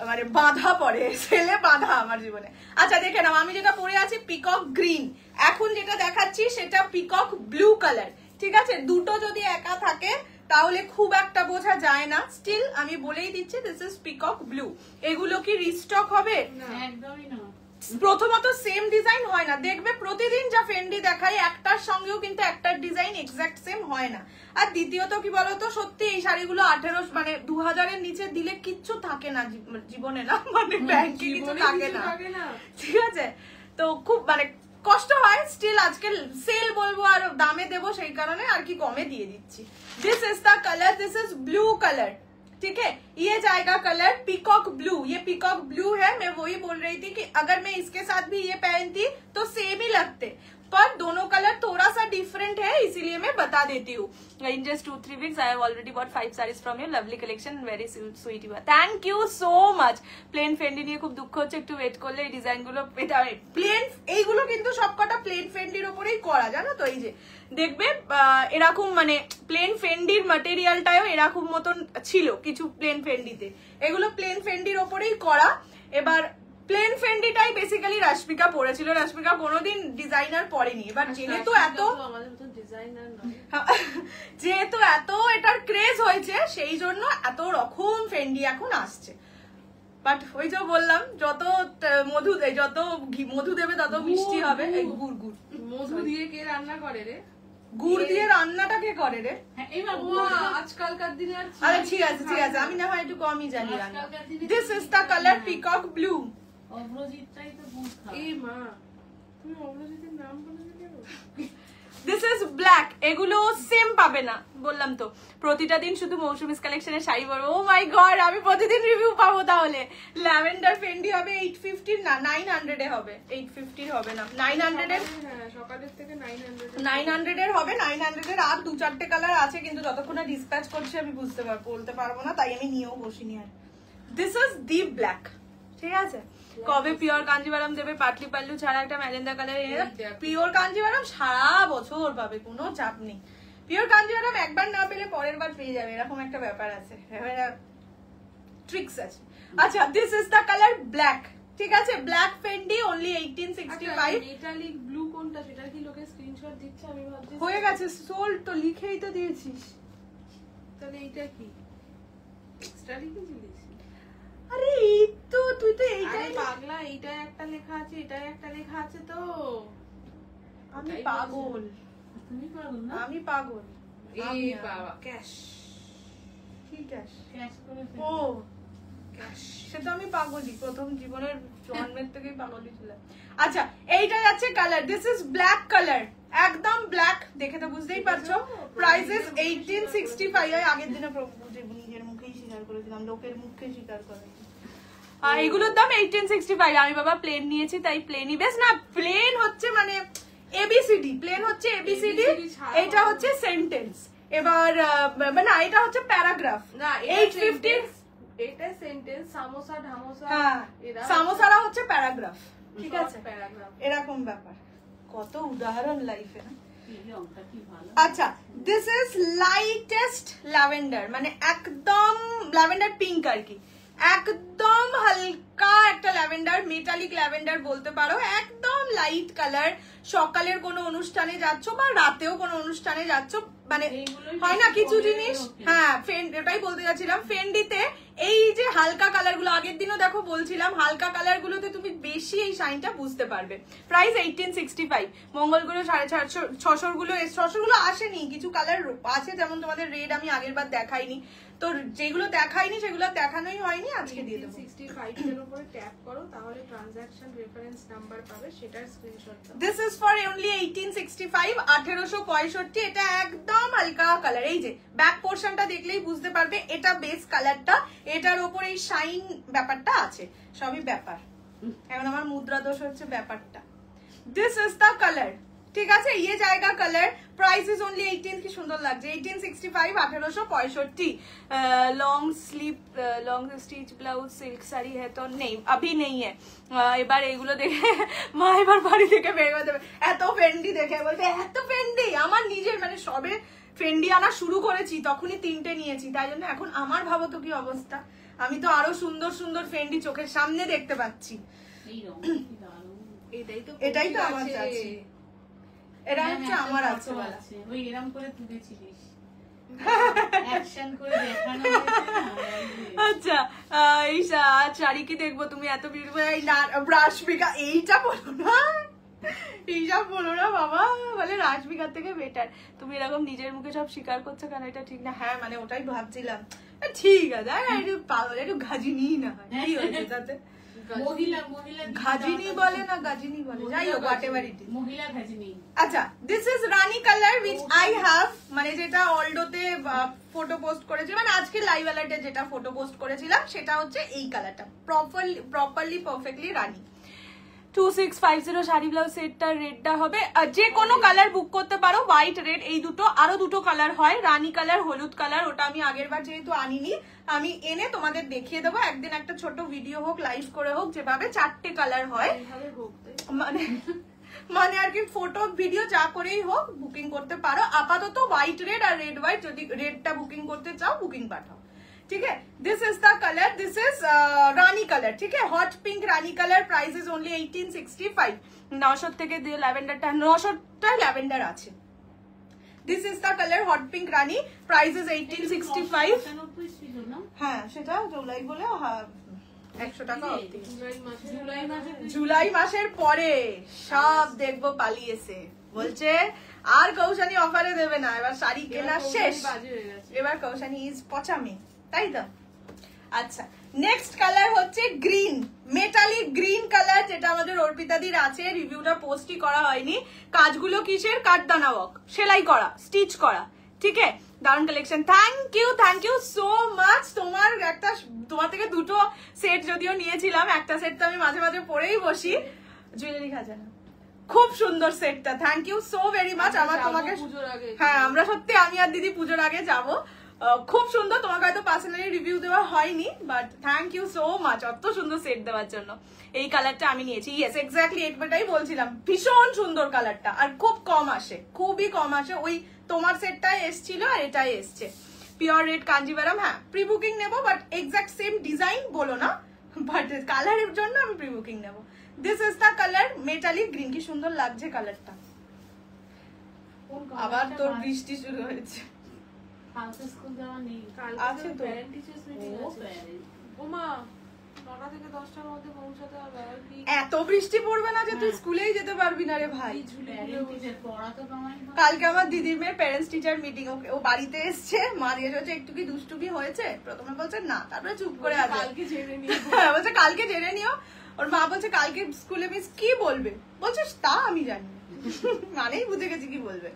মানে বাধা পড়ে, সেলে বাধা আমার জীবনে। আচ্ছা দেখে নাও, আমি যেটা পরে আছি পিকক গ্রিন, এখন যেটা দেখাচ্ছি সেটা পিকক ব্লু কালার, ঠিক আছে। দুটো যদি একা থাকে তাহলে খুব একটা বোঝা যায় না, স্টিল আমি বলেই দিচ্ছি দিস ইজ পিকক ব্লু। এগুলো কি রিস্টক হবে? একদমই না। প্রথমত সেম ডিজাইন হয় না, দেখবে প্রতিদিন যা ফেন্ডি দেখাই একটার সঙ্গেও কিন্তু একটার ডিজাইন এক্সাক্ট সেম হয় না। আর দ্বিতীয়ত কি বলতো, সত্যি এই শাড়িগুলো 18 মানে 2000 এর নিচে দিলে কিচ্ছু থাকে না জীবনে, না মানে ব্যাংকে কিছু থাকে না, ঠিক আছে। তো খুব মানে কষ্ট হয়, স্টিল আজকে সেল বলবো আর দামে দেবো, সেই কারণে আর কি কমে দিয়ে দিচ্ছি। This is the colour, this is blue colour, ठीक है। ये जाएगा कलर पीकॉक ब्लू, ये पीकॉक ब्लू है। मैं वही बोल रही थी कि अगर मैं इसके साथ भी ये पहनती तो सेम ही लगते, पर दोनों कलर थोड़ा सा डिफरेंट है, इसीलिए मैं बता देती हूँ। In just 2-3 weeks I have already bought 5 sarees from your lovely collection, very sweet you are, thank you so much। Plain Fendi নিয়ে খুব দুঃখ হচ্ছে, একটু ওয়েট করলে এই ডিজাইন গুলো এটা প্লেন, এইগুলো কিন্তু সবকটা প্লেন ফেন্ডির উপরেই করা, জানো তো। এই যে দেখবে এরকম মানে প্লেন ফেন্ডির ম্যাটেরিয়ালটাও এরকম মতন ছিল কিছু প্লেন ফেন্ডিতে, এগুলো প্লেন ফেন্ডির উপরেই করা। এবার প্লেন ফেন্ডিটাই বেসিক্যালি রাশমিকা পরেছিল, রাশমিকা কোনোদিন ডিজাইনার পরেনি। এবার যেহেতু এত এটার ক্রেজ হয়েছে, সেই জন্য এত রকম ফেন্ডি এখন আসছে। বাট ওই যে বললাম, যত মধু দেবে তত মিষ্টি হবে। গুড় মধু দিয়ে কে রান্না করে রে? গুড় দিয়ে রান্নাটা কে করে রে? আজকালকার দিনে। আরে ঠিক আছে, আমি না হয় একটু কমই জানি রান্না। This is the colour peacock blue. অগ্রজিৎটাই তো দুধ খায়। এই মা, তুমি অগ্রজিতের নাম বলে দিলে। দিস ইজ ব্ল্যাক, এগুলো সেম পাবে না, বললাম তো। প্রতিটা দিন শুধু মৌসুমিস কালেকশনের শাড়ি পরবো। ও মাই গড, আমি প্রতিদিন রিভিউ পাবো তাহলে। ল্যাভেন্ডার ফেন্ডি হবে 850, না 900 এ হবে, 850 হবে না, 900 এর। সকালের থেকে 900 এর হবে, 900 এর আর 2-4টে কালার আছে, কিন্তু যতক্ষণ না ডিসপ্যাচ করছি আমি বলতে পারবো না, তাই আমি নিয়েও বসিনি আর। দিস ইজ দি ব্ল্যাক, ঠিক আছে। কবে পিওর কাঞ্জিভারাম দেবে? পাটলি পাল্লু ছাড়া একটা ম্যাজেন্ডা কালার এনে। পিওর কাঞ্জিভারাম সারা বছর পাবে, কোনো চাপ নেই। পিওর কাঞ্জিভারাম একবার না পেলে পরের বার পেয়ে যাবে, এরকম একটা ব্যাপার আছে, ট্রিক্স আছে। আচ্ছা, this is the colour black, ঠিক আছে। Black Fendi only 1865। Metallic blue কোনটা, সেটা কি লোকে স্ক্রিনশট স্ক্রিনশট দিচ্ছে, আমি ভাবছি হয়ে গেছে, সোল্ড তো লিখেই তো দিয়েছিস। তাহলে এইটা কি এক্সট্রা লিখেছিলিস? আরে এই তো তুই তো আরে এইটাই পাগলা, এইটা একটা লেখা আছে, এটা একটা লেখা আছে তো। আমি ওটাই পাগল, তুমি পাগল না? আমি পাগল। এই বাবা ক্যাশ কি ক্যাশ? ক্যাশ করে ও ক্যাশ। সে তো আমি পাগলই, প্রথম জীবনের জন্মের থেকেই পাগলই ছিলাম। আচ্ছা এইটা যাচ্ছে colour, this is black colour, একদম ব্ল্যাক, দেখে তো বুঝতেই পারছো। Price is 1865। আগের দিনে নিজের মুখেই স্বীকার করেছিলাম, লোকের মুখে স্বীকার করেছি। আর এগুলোর দাম 1865। আমি বাবা প্লেন নিয়েছি, তাই প্লেনই বেশ। না প্লেন হচ্ছে মানে এবিসিডি, প্লেন হচ্ছে এবিসিডি, এটা হচ্ছে সেন্টেন্স। এবার না এটা হচ্ছে প্যারাগ্রাফ। না 850, এটা সেন্টেন্স, সামোসা ঢামোসা হ্যাঁ এরা সামোসারা হচ্ছে প্যারাগ্রাফ, ঠিক আছে প্যারাগ্রাফ। এরকম ব্যাপার। কত উদাহরণ লাইফে না। এই রংটা কি ভালো। আচ্ছা দিস ইজ লাইটেস্ট ল্যাভেন্ডার, মানে একদম ল্যাভেন্ডার পিঙ্ক আর কি, একদম হালকা একটা ল্যাভেন্ডার, মেটালিক ল্যাভেন্ডার বলতে পারো, একদম লাইট কালার। সকালের কোনো অনুষ্ঠানে যাচ্ছ বা রাতেও কোনো অনুষ্ঠানে যাচ্ছ, মানে হয় না কিছু জিনিস। হ্যাঁ এটাই বলতে যাচ্ছিলাম, ফেন্ডিতে এই যে হালকা কালার গুলো, আগের দিনও দেখো বলছিলাম, হালকা কালার গুলোতে তুমি বেশি এই শাইনটা বুঝতে পারবে। প্রাইস 1865। মঙ্গলগুলো 650, গুলো 600 গুলো আসেনি, কিছু কালার আছে, যেমন তোমাদের রেড আমি আগের বার দেখাইনি, তো যেগুলো দেখাইনি সেগুলো দেখানোই হয়নি, আজকে দিয়ে দেবো। 65 এর উপরে ট্যাপ করো, তাহলে ট্রানজাকশন রেফারেন্স নাম্বার পাবে, সেটার স্ক্রিনশট দাও। This is for only 1865, 1865। এটা একদম হালকা কালার, এই যে ব্যাক পোর্শনটা দেখলেই বুঝতে পারবে এটা বেস কালারটা, এটার ওপর এই শাইন ব্যাপারটা আছে, সবই ব্যাপার। এখন আমার মুদ্রা দোষ হচ্ছে ব্যাপারটা। দিস ইজ দ্য কালার, ঠিক আছে, ইয়ে জায়গা কালার। প্রাইস ইজ অনলি 18, কি সুন্দর লাগছে, 1865, 1865। Long sleeve, long stitch blouse, silk sari হ্যাঁ তো নেই, আভি নেই হ্যাঁ। এবার এগুলো দেখে মা এবার বাড়ি থেকে বের করে দেবে, এত ফেন্ডি দেখে বলবে এত ফেন্ডি। আমার নিজের মানে সবে ফেন্ডি আনা শুরু করেছি, তখনই 3টে নিয়েছি, তাই জন্য এখন আমার ভাবো তো কি অবস্থা, আমি তো আরো সুন্দর সুন্দর ফেন্ডি চোখের সামনে দেখতে পাচ্ছি। এই রংটা কি দারুণ। এটাই তো আমার আছে, এটা হচ্ছে আমার আছে বলা। ওই এরকম করে তুলেছিলিস, অ্যাকশন করে দেখানো হয়েছে না। আচ্ছা এই শাড়ি কি দেখবো, তুমি এত বিউটিফুল, এই রাশমিকা, এইটা বলো না, এইসব বলো না বাবা, বলে রাশমিকার থেকে বেটার। তুমি এরকম নিজের মুখে সব স্বীকার করছো কেন, এটা ঠিক না। হ্যাঁ মানে ওটাই ভাবছিলাম, ঠিক আছে একটু পাগল, একটু গাজিনি না হয়, কি হয়েছে তাতে? মহিলা ঘাজিনি বলে না গাজিনি বলে, যাই হোক হোয়াটএভার ইট ইজ। মহিলা ঘাজিনি। আচ্ছা this is Rani colour which I have, মানে যেটা অলডোতে ফটো পোস্ট করেছি, মানে আজকে লাইভ অ্যালার্টে যেটা ফটো পোস্ট করেছিলাম সেটা হচ্ছে এই কালারটা, প্রপারলি পারফেক্টলি রানি। 2650 শাড়ি ব্লাউজ সেটটা রেডটা হবে, যে কোনো কালার বুক করতে পারো, হোয়াইট রেড এই দুটো, আরো দুটো কালার হয়, রানী কালার, হলুদ কালার। ওটা আমি আগের বার যেহেতু আনিনি, আমি এনে তোমাদের দেখিয়ে দেবো একদিন, একটা ছোট ভিডিও হোক, লাইভ করে হোক, যেভাবে 4টে কালার হয়, মানে আর কি ফটো ভিডিও যা করেই হোক বুকিং করতে পারো। আপাতত হোয়াইট রেড আর রেড হোয়াইট, যদি রেডটা বুকিং করতে চাও বুকিং পাঠাও, ठीक है। This is the colour, this is Rani colour, ठीक है, hot pink Rani colour. Price is only 1865। 900 থেকে ল্যাভেন্ডারটা 900টা ল্যাভেন্ডার আছে। This is the colour hot pink Rani, price is 1865। হ্যাঁ সেটা জুলাই বলে 100 টাকা অবধি। জুলাই মাসের পরে সব দেখবো পালিয়েছে, বলছে আর কৌশানি অফারে দেবে না, এবার শাড়ি কেনা শেষ, এবার কৌশানি ইজ পচামে, তাই তো। আচ্ছা নেক্সট কালার হচ্ছে গ্রিন, মেটালিক গ্রিন কালার, যেটা আমাদের অর্পিতাদির আছে, রিভিউটা পোস্টই করা হয়নি। কাজগুলো কিসের, কাঠদানা ওয়ার্ক, সেলাই করা, স্টিচ করা, ঠিক আছে, দারুন collection. Thank you so much. তোমার থেকে দুটো সেট যদিও নিয়েছিলাম, একটা সেট তো আমি মাঝে মাঝে পরেই বসি, জুয়েলারি খাজানা, খুব সুন্দর সেটটা, thank you so very much. আমার তোমাকে হ্যাঁ আমরা সত্যি আমি আর দিদি পুজোর আগে যাব, খুব সুন্দর। তোমাকে হয়তো পার্সোনালি রিভিউ দেওয়া হয়নি, but thank you so much অত সুন্দর সেট দেওয়ার জন্য। এই কালারটা আমি নিয়েছি, ইয়েস এক্স্যাক্টলি এটাই বলছিলাম, ভীষণ সুন্দর কালারটা, আর খুব কম আসে, খুবই কম আসে। ওই তোমার সেটটাই এসছিল আর এটাই এসছে, পিওর রেড কাঞ্জিভারাম। হ্যাঁ প্রি বুকিং নেবো, বাট এক্স্যাক্ট সেম ডিজাইন বলো না, বাট কালারের জন্য আমি প্রি বুকিং নেবো। This is the colour metallic green, কি সুন্দর লাগছে কালারটা। আবার তোর বৃষ্টি শুরু হয়েছে। কালকে স্কুল যাওয়া নেই। আছে তো। প্যারেন্ট টিচার্স মিটিং ও আছে। প্যারেন্ট। ওমা 9টা থেকে 10টার মধ্যে পৌঁছাতে হবে। আর কি এত বৃষ্টি পড়বে না যে তুই স্কুলেই যেতে পারবি না রে ভাই। ঝুলি প্যারেন্ট টিচার পড়া তো কমাই না। কালকে আমার দিদির মেয়ের প্যারেন্টস টিচার মিটিং, ও বাড়িতে এসছে, মা জিজ্ঞেস করছে একটু কি দুষ্টুমি হয়েছে, প্রথমে বলছে না, তারপরে চুপ করে আছে। কালকে জেনে নিয়ে হ্যাঁ, বলছে কালকে জেনে নিও। ওর মা বলছে কালকে স্কুলে মিস কি বলবে, বলছে তা আমি জানি না। মানেই বুঝে গেছি কি বলবে।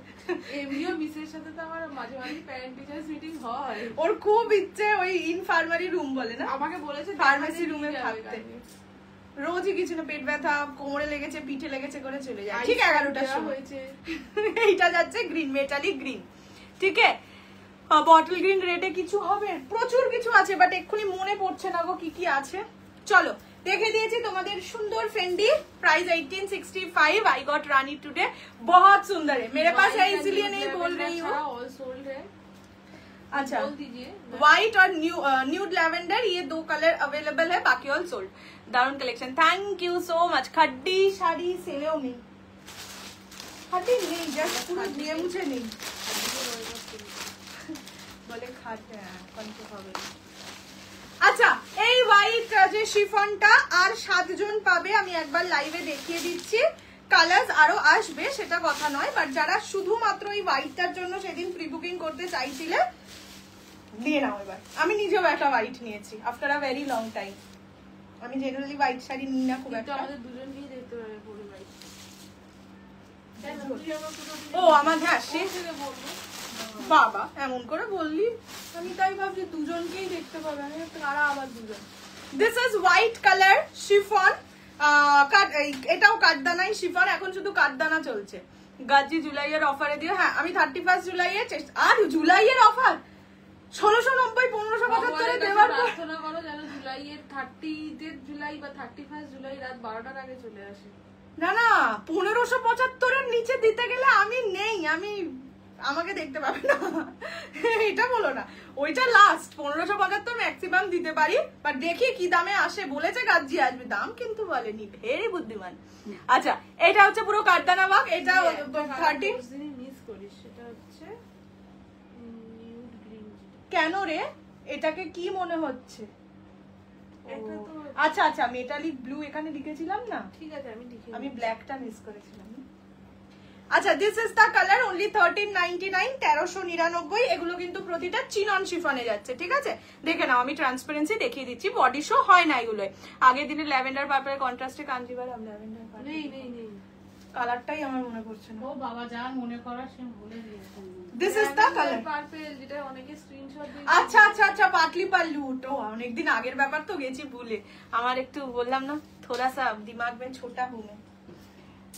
এমনিও মিসের সাথে তো আমার মাঝে মাঝে প্যারেন্ট টিচার্স মিটিং হয়। ওর খুব ইচ্ছে ওই ইনফার্মারি রুম বলে না, আমাকে বলেছে ফার্মেসি দেখাতে রুমে নিয়ে যাবে থাকতে। কালকে। রোজই কিছু না, পেট ব্যথা, কোমরে লেগেছে, পিঠে লেগেছে করে চলে যায়। ঠিক 11টার দেওয়া সময় হয়েছে। এইটা যাচ্ছে গ্রিন, মেটালিক গ্রিন, ঠিক আছে। বটল গ্রিন রেডে কিছু হবে, প্রচুর কিছু আছে, বাট এক্ষুনি মনে পড়ছে না গো কি কি আছে। চলো দেখে দিয়েছি তোমাদের সুন্দর Fendi, price 1865। I got Rani today, बहुत सुंदर है, मेरे पास है इसलिए नहीं बोल रही हूँ। ऑल सोल्ड है। अच्छा, बोल दीजिए। व्हाइट और न्यूड लैवेंडर, ये 2 कलर अवेलेबल है, बाकी ऑल सोल्ड। दारुण collection, thank you so much. Khaddi sari सेलेও নেই, खड्डी নেই, জাস্ট পুরো ধুয়ে মুছে নেই বলে খাটে কনফিউজ হবে। আচ্ছা, এই হোয়াইট যে শিফনটা আর 7 জন পাবে, আমি একবার লাইভে দেখিয়ে দিচ্ছি। কালার্স আরো আসবে সেটা কথা নয়, বাট যারা শুধুমাত্র এই হোয়াইটটার জন্য সেদিন প্রি বুকিং করতে চাইছিলে দিয়ে নাও এবার। আমি নিজেও একটা হোয়াইট নিয়েছি after a very long time. আমি জেনারেলি হোয়াইট শাড়ি নিই না খুব একটা। আমাদের দুজনকেই দেখতে পারে পুরো ভাই। ও আমার, হ্যাঁ সে বাবা এমন করে বললি, আমি তাই ভাবছি দুজনকেই দেখতে পাবে, আমি তারা আবার দুজন। This is white colour chiffon, এটাও কাঠদানাই শিফন, এখন শুধু কাঠদানা চলছে। গাজি জুলাইয়ের অফারে দিও। হ্যাঁ, আমি 31 জুলাইয়ের আর জুলাইয়ের অফার 1690 1575 দেওয়ার পর প্রার্থনা করো যেন জুলাইয়ের 30 জুলাই বা 31 জুলাই রাত 12টার আগে চলে আসে। না না, 1575 এর নিচে দিতে গেলে আমি নেই, আমি আমাকে দেখতে পাবে না, এটা বলো না। ওইটা লাস্ট 1575 ম্যাক্সিমাম দিতে পারি, বাট দেখি কি দামে আসে। বলেছে গাজি আসবে, দাম কিন্তু বলেনি, ভেরি বুদ্ধিমান। আচ্ছা, এটা হচ্ছে পুরো কাঠদানা ওয়ার্ক, এটা 30 মিস করিস, সেটা হচ্ছে নিউড গ্রিন। কেন রে, এটাকে কি মনে হচ্ছে? এটা তো আচ্ছা আচ্ছা, মেটালিক ব্লু এখানে লিখেছিলাম না, ঠিক আছে, আমি লিখে আমি ব্ল্যাকটা মিস করেছিলাম। আচ্ছা, this is the colour, only 1399, 1399। এগুলো কিন্তু প্রতিটা চিনন শিফনে যাচ্ছে, ঠিক আছে? দেখে নাও, আমি ট্রান্সপারেন্সি দেখিয়ে দিচ্ছি, বডি শো হয় না এগুলো। আগের দিনে ল্যাভেন্ডার পার্পলের কন্ট্রাস্টে কাঞ্জিভারাম ল্যাভেন্ডার নেই নেই নেই, কালারটাই আমার মনে পড়ছে না। ও বাবা, যা মনে করা সে বলে দিয়েছেন। This is the colour, purple, যেটা অনেকে স্ক্রিনশট দিয়ে। আচ্ছা আচ্ছা আচ্ছা, পাতলি পাল্লু, তো অনেকদিন আগের ব্যাপার তো গেছি ভুলে। আমার একটু বললাম না, থোড়া সা দিমাগ মে ছোটা হুঁ मैं।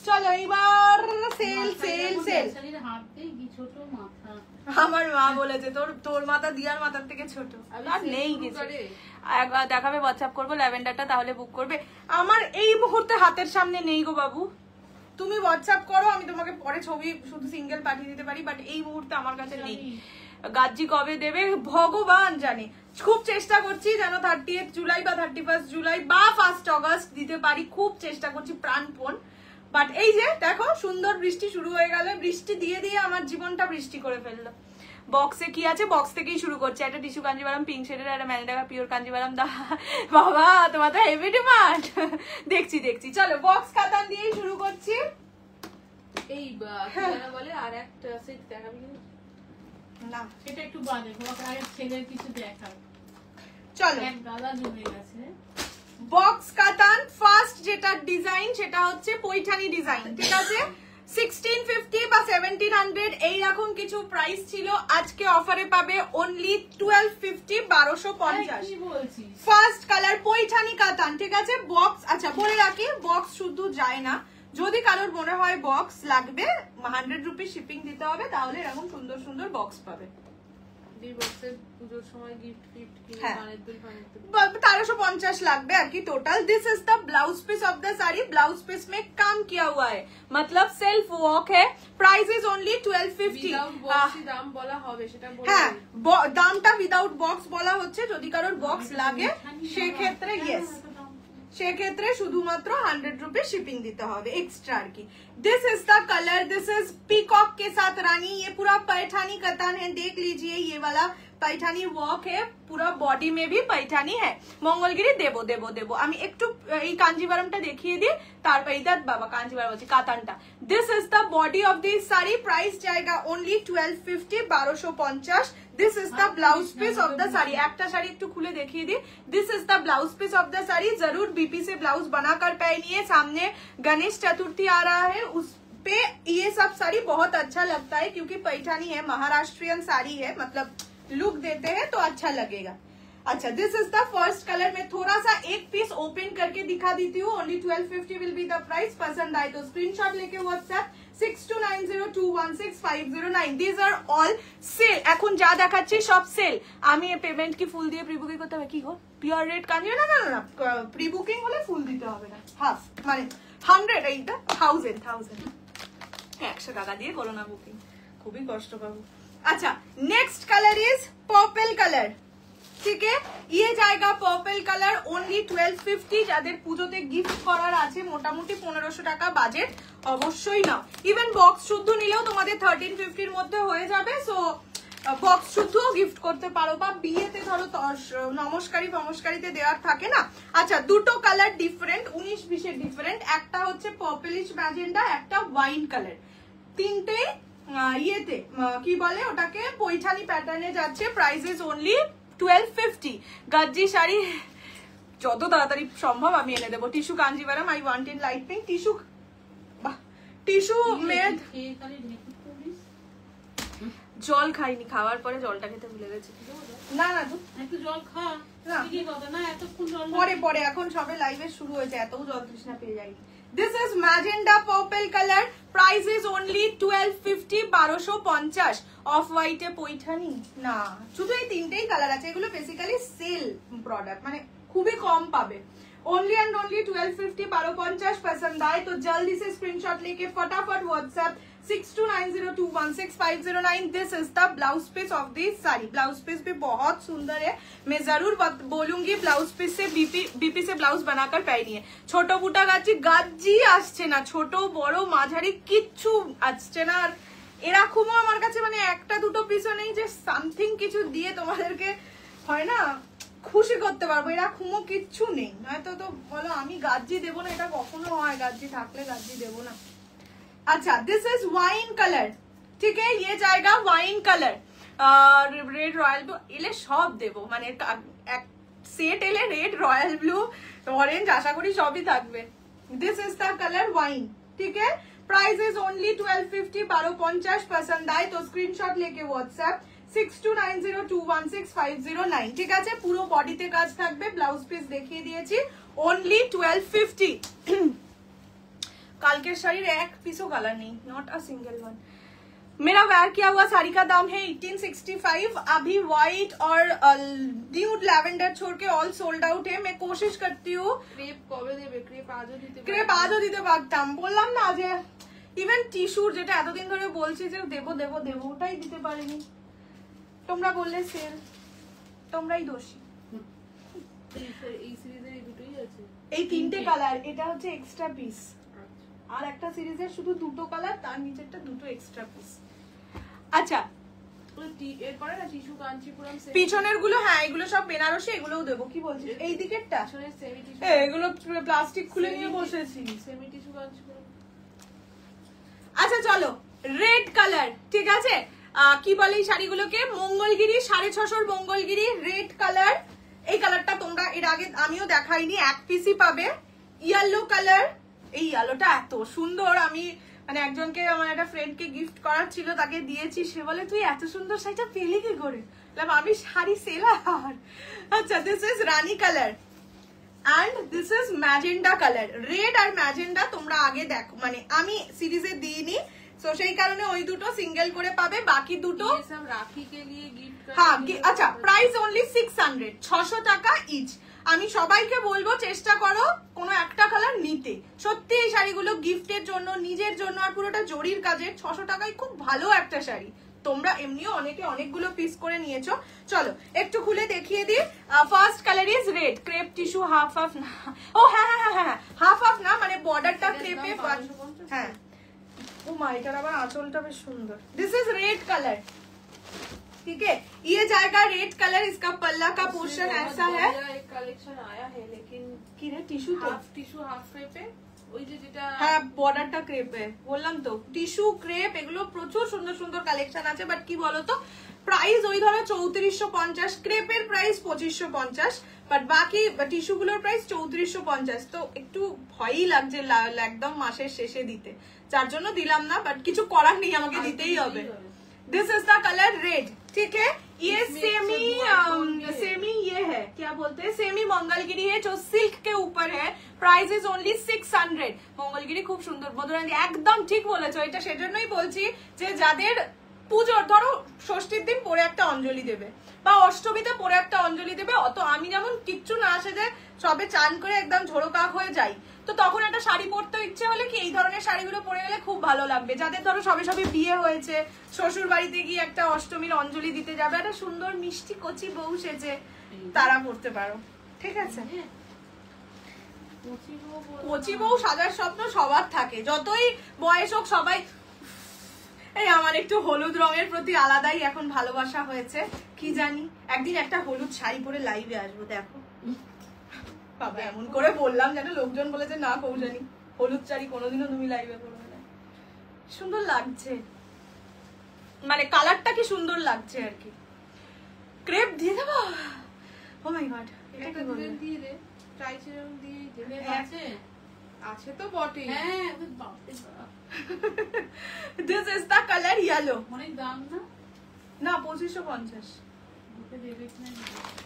চলো এবার সেল সেল সেল। শাড়ির হাতে কি ছোট মাথা। আমার মা বলেছে তোর মাথা দিয়ার মাথার থেকে ছোট। আর নেই কিছু, একবার দেখাবে, হোয়াটসঅ্যাপ করবো ল্যাভেন্ডারটা, তাহলে বুক করবে। আমার এই মুহূর্তে হাতের সামনে নেই গো বাবু, তুমি হোয়াটসঅ্যাপ করো, আমি তোমাকে পরে ছবি শুধু সিঙ্গেল পাঠিয়ে দিতে পারি, বাট এই মুহূর্তে আমার কাছে নেই। গাজ্জি কবে দেবে ভগবান জানে। খুব চেষ্টা করছি যেন 30 জুলাই বা 31 জুলাই বা 1 অগস্ট দিতে পারি, খুব চেষ্টা করছি প্রাণপণ। বাট এই যে দেখো, সুন্দর বৃষ্টি শুরু হয়ে গেল, বৃষ্টি দিয়ে দিয়ে আমার জীবনটা বৃষ্টি করে ফেললো। বক্সে কি আছে, বক্স থেকেই শুরু করছে। একটা টিস্যু কাঞ্জিভারাম পিঙ্ক শেডের, একটা ম্যানিডাকা পিওর কাঞ্জিভারাম। বাবা তোমার তো হেভি ডিমান্ড। দেখছি দেখছি, চলো বক্স কাতান দিয়েই শুরু করছি। এই বলে আর একটা সেট দেখাবি না, সেটা একটু বাদে, তোমাকে আগে ছেলের কিছু দেখাও। চলো, এক গালা জমে গেছে। বক্স কাতান ফার্স্ট যেটা ডিজাইন, সেটা হচ্ছে পৈঠানি ডিজাইন, ঠিক আছে? 1650 বা 1700 এইরকম কিছু প্রাইস ছিল, আজকে অফারে পাবে অনলি 1250, 1250। কি বলছিস? ফার্স্ট কালার পৈঠানি কাতান, ঠিক আছে? বক্স, আচ্ছা বলে রাখি, বক্স শুধু যায় না, যদি কারোর মনে হয় বক্স লাগবে 100 রুপি শিপিং দিতে হবে, তাহলে এরকম সুন্দর সুন্দর বক্স পাবে। পুজোর সময় গিফট ফিফট কিনে হ্যাঁ। কানের দুল ফানের দুল 1350 লাগবে আর কি total. This is the blouse piece of the sari, blouse piece में काम किया हुआ है, मतलब सेल्फ वर्क है। Price is only 1250। উইদাউট বক্সই দাম বলা হবে, সেটা বলে হ্যাঁ, দামটা উইদাউট বক্স বলা হচ্ছে, যদি কারোর বক্স লাগে সেক্ষেত্রে ইয়েস। সেক্ষেত্রে শুধুমাত্র 100 रुपीज शिपिंग দিতে হবে एक्स्ट्रा की। This is the colour, this is peacock के साथ रानी, ये पूरा पैठानी कतान है, देख लीजिए ये वाला पैठानी वर्क है, पूरा बॉडी में भी पैठानी है। मंगलगिरी देबो देबो देबो আমি একটু এই কাঞ্জিভারমটা দেখিয়ে দিই, তারপর এটা বাবা কাঞ্জিভারম আছে কাতানটা। This is the body of this sari, price জায়গা only 1250 1250। This is the blouse piece of the sari, একটা শাড়ি একটু খুলে দেখিয়ে দিই। This is the blouse piece of the sari, जरूर बीपी से ब्लाउज बनाकर पहनिए, सामने गणेश चतुर्थी आ रहा है, उस पे ये सब साड़ी बहुत अच्छा लगता है क्योंकि पैठानी है, महाराष्ट्रियन साड़ी है, मतलब लुक देते हैं तो अच्छा लगेगा। अच्छा this is the first colour, मैं थोड़ा सा एक पीस ओपन करके दिखा देती हूँ। Only 1250 will be the price. पसंद आए तो स्क्रीनशॉट लेके WhatsApp 6290216509। This are all sale, এখন যা দেখাচ্ছি সব সেল। আমি পেমেন্ট কি ফুল দিয়ে প্রি বুকিং করতে হবে? কি গো পিওর রেট কাঞ্জি? না না না, প্রি বুকিং হলে ফুল দিতে হবে না, হাফ মানে 100, এইটা 1000 100 টাকা দিয়ে করো না বুকিং, খুবই কষ্ট পাবো। अच्छा next colour is purple colour, ठीक है, ये जाएगा पर्पल कलर ओनली 1250। যাদের পুজোতে গিফট করার আছে মোটামুটি 1500 টাকা বাজেট, অবশ্যই নাও। ইভেন বক্স শুদ্ধ নিলেও তোমাদের 1350 এর মধ্যে হয়ে যাবে। সো বক্স শুদ্ধও গিফট করতে পারো, বা বিয়েতে ধরো নমস্কারিতে দেওয়ার থাকে না। আচ্ছা দুটো কালার ডিফারেন্ট, 19-20 ডিফারেন্ট, একটা হচ্ছে পার্পলিশ ম্যাজেন্ডা, একটা ওয়াইন কালার, তিনটে ইয়েতে কি বলে ওটাকে পৈঠানি প্যাটার্নে যাচ্ছে। Prices only 1250। গাজ্জি শাড়ি যত তাড়াতাড়ি সম্ভব আমি এনে দেবো। Tissue Kanjivaram, I want in light pink. Tissue tissue made, জল খাইনি, খাওয়ার পরে জলটা খেতে ভুলে গেছি। না না একটু জল খা, কি কথা না এতক্ষণ জল পরে পরে, এখন সবে লাইভে শুরু হয়েছে, এত জল তৃষ্ণা পেয়ে যায়নি। This is magenta purple color, price is only 1250 1250। Of হোয়াইটে Paithani না, শুধু এই তিনটেই কালার আছে, এগুলো বেসিক্যালি সেল প্রোডাক্ট, মানে খুবই কম পাবে। Only and only 1250 1250। पसंद आए तो जल्दी से स्क्रीनशॉट लेके फटाफट WhatsApp 6290216509। This is the blouse piece of this sari, blouse piece भी बहुत सुंदर है, मैं जरूर बोलूंगी ब्लाउज पीस से बीपी से ब्लाउज बनाकर पहनिए। छोटो बुटा গাজ্জি আসছে না, ছোট বড় মাঝারি কিচ্ছু আসছে না। আর এরকমও আমার কাছে মানে একটা দুটো পিসও নেই যে সামথিং কিছু দিয়ে তোমাদেরকে হয় না খুশি করতে পারবো, এরকমও কিচ্ছু নেই। নয়তো তো বলো আমি গাজ্জি দেবো না, এটা কখনো হয়, গাজ্জি থাকলে গাজ্জি দেবো না। अच्छा दिस इज वाइन कलर, ठीक है, ये जाएगा wine colour, red royal blue এলে সব দেবো, মানে এক সেট এলে রেড রয়্যাল ব্লু অরেঞ্জ আশা করি সবই থাকবে। This is the colour wine, ठीक है, प्राइस इज ओनली 1250 1250। पसंद आए तो स्क्रीनशॉट लेके व्हाट्सएप 6290216509। ঠিক আছে, পুরো বডিতে কাজ থাকবে, ব্লাউজ পিস দেখিয়ে দিয়েছি, ओनली 1250। काल के शरीर एक पीसो कलर नहीं, नॉट अ सिंगल वन। मेरा वेयर किया हुआ साड़ी का दाम है 1865। अभी व्हाइट और न्यूड लैवेंडर छोड़ के ऑल सोल्ड आउट है। मैं कोशिश करती हूँ ক্রেপ কবে দেবে, ক্রেপ আজও দিতে পারতাম, বললাম না যে ইভেন টিস্যুর যেটা এতদিন ধরে বলছি যে দেবো দেবো দেবো, ওটাই দিতে পারিনি। তোমরা বললে সেল, তোমরাই দোষী। এই সিরিজের এই দুটোই আছে, এই তিনটে কালার, এটা হচ্ছে এক্সট্রা পিস, আর একটা সিরিজের শুধু দুটো কালার, তার নিচেরটা দুটো এক্সট্রা পিস। আচ্ছা এরপরে না টিস্যু কাঞ্চিপুরম পিছনের গুলো, হ্যাঁ এগুলো সব বেনারসি, এগুলোও দেবো। কি বলছিস এই দিকেরটা? সেমি টিস্যু, এগুলো প্লাস্টিক খুলে নিয়ে বসেছি। Semi tissue Kanchipuram. আচ্ছা চলো রেড কালার, ঠিক আছে, কি বলে এই শাড়িগুলোকে, মঙ্গলগিরি 650 মঙ্গলগিরি রেড কালার। এই কালারটা তোমরা এর আগে আমিও দেখাইনি, এক পিসই পাবে। ইয়েলো কালার, এই ইয়েলোটা এত সুন্দর, আমি মানে একজনকে আমার একটা ফ্রেন্ডকে গিফট করার ছিল, তাকে দিয়েছি, সে বলে তুই এত সুন্দর শাড়িটা পেলি কি করে? আমি শাড়ি সেলার। আচ্ছা this is rani colour and this is magenta colour. Red আর ম্যাজেন্ডা তোমরা আগে দেখো, মানে আমি সিরিজে দিইনি, তো সেই কারণে ওই দুটো সিঙ্গেল করে পাবে, বাকি দুটো সব রাখি কে লিয়ে গিফট। হ্যাঁ আচ্ছা, প্রাইস অনলি 600, 600 টাকা ইচ। আমি সবাইকে বলবো চেষ্টা করো কোনো একটা কালার নিতে, সত্যি এই শাড়িগুলো গিফটের জন্য, নিজের জন্য, আর পুরোটা জরির কাজের, 600 টাকায় খুব ভালো একটা শাড়ি, তোমরা এমনিও অনেকে অনেকগুলো পিস করে নিয়েছো। চলো একটু খুলে দেখিয়ে দিই। First colour is red, crepe tissue half half. ও হ্যাঁ হ্যাঁ হ্যাঁ হ্যাঁ, হাফ হাফ না, মানে বর্ডারটা ক্রেপে। হ্যাঁ ও মা, এটার আবার আঁচলটা বেশ সুন্দর। दिस इज रेड कलर, ठीक है, ये जाएगा रेड कलर। इसका पल्ला का पोर्शन ऐसा है। एक कलेक्शन आया है लेकिन কি রে, টিস্যু তো টিস্যু হাফ ক্রেপে, ওই যে যেটা হ্যাঁ বর্ডারটা ক্রেপে, বললাম তো টিস্যু ক্রেপ, এগুলো প্রচুর সুন্দর সুন্দর কালেকশন আছে। বাট কি বলতো, প্রাইস ওই ধরো 3450, ক্রেপের প্রাইস 2550, বাট বাকি টিস্যু গুলোর প্রাইস 3450। তো একটু ভয়ই লাগছে একদম মাসের শেষে দিতে, যার জন্য দিলাম না, বাট কিছু করার নেই, আমাকে দিতেই হবে। This is the colour red, ठीक है। ये सेमी ये है, क्या बोलते हैं, सेमी मंगलगिरी है जो सिल्क के ऊपर है। Price is only 600। मंगलगिरी खूब सुंदर বন্ধুরা, একদম ঠিক বলেছো। এটা সেজন্যই বলছি যে যাদের পুজোর ধরো ষষ্ঠীর দিন পরে একটা অঞ্জলি দেবে বা অষ্টমীতে পরে একটা অঞ্জলি দেবে, অত আমি যেমন কিচ্ছু না আসে যে সবে চান করে একদম ঝোড়ো কাক হয়ে যাই, তো তখন একটা শাড়ি পরতে ইচ্ছে হলে কি এই ধরনের শাড়িগুলো পরে গেলে খুব ভালো লাগবে। যাদের ধরো সবে সবে বিয়ে হয়েছে, শ্বশুর বাড়িতে গিয়ে একটা অষ্টমীর অঞ্জলি দিতে যাবে, একটা সুন্দর মিষ্টি কচি বউ সেজে তারা পরতে পারো, ঠিক আছে। কচি বউ সাজার স্বপ্ন সবার থাকে, যতই বয়স হোক সবাই। এই আমার একটু হলুদ রঙের প্রতি আলাদাই এখন ভালোবাসা হয়েছে, কি জানি একদিন একটা হলুদ শাড়ি পরে লাইভে আসবো, দেখো বাবা এমন করে বললাম যেন লোকজন বলেছে না কৌজানি হলুদ শাড়ি কোনোদিনও তুমি লাইভে পরবে না। সুন্দর লাগছে, মানে কালারটা কি সুন্দর লাগছে আর কি। ক্রেপ দিয়ে দেবো, ও মাই গড, এটা কি বলবো, দিয়ে দে, ট্রাইসেরম দিয়ে দে। আছে আছে তো বটে। হ্যাঁ বাপরে বাপ, this is the colour yellow. অনেক দাম না? না 2550। ওকে দেবে কি না?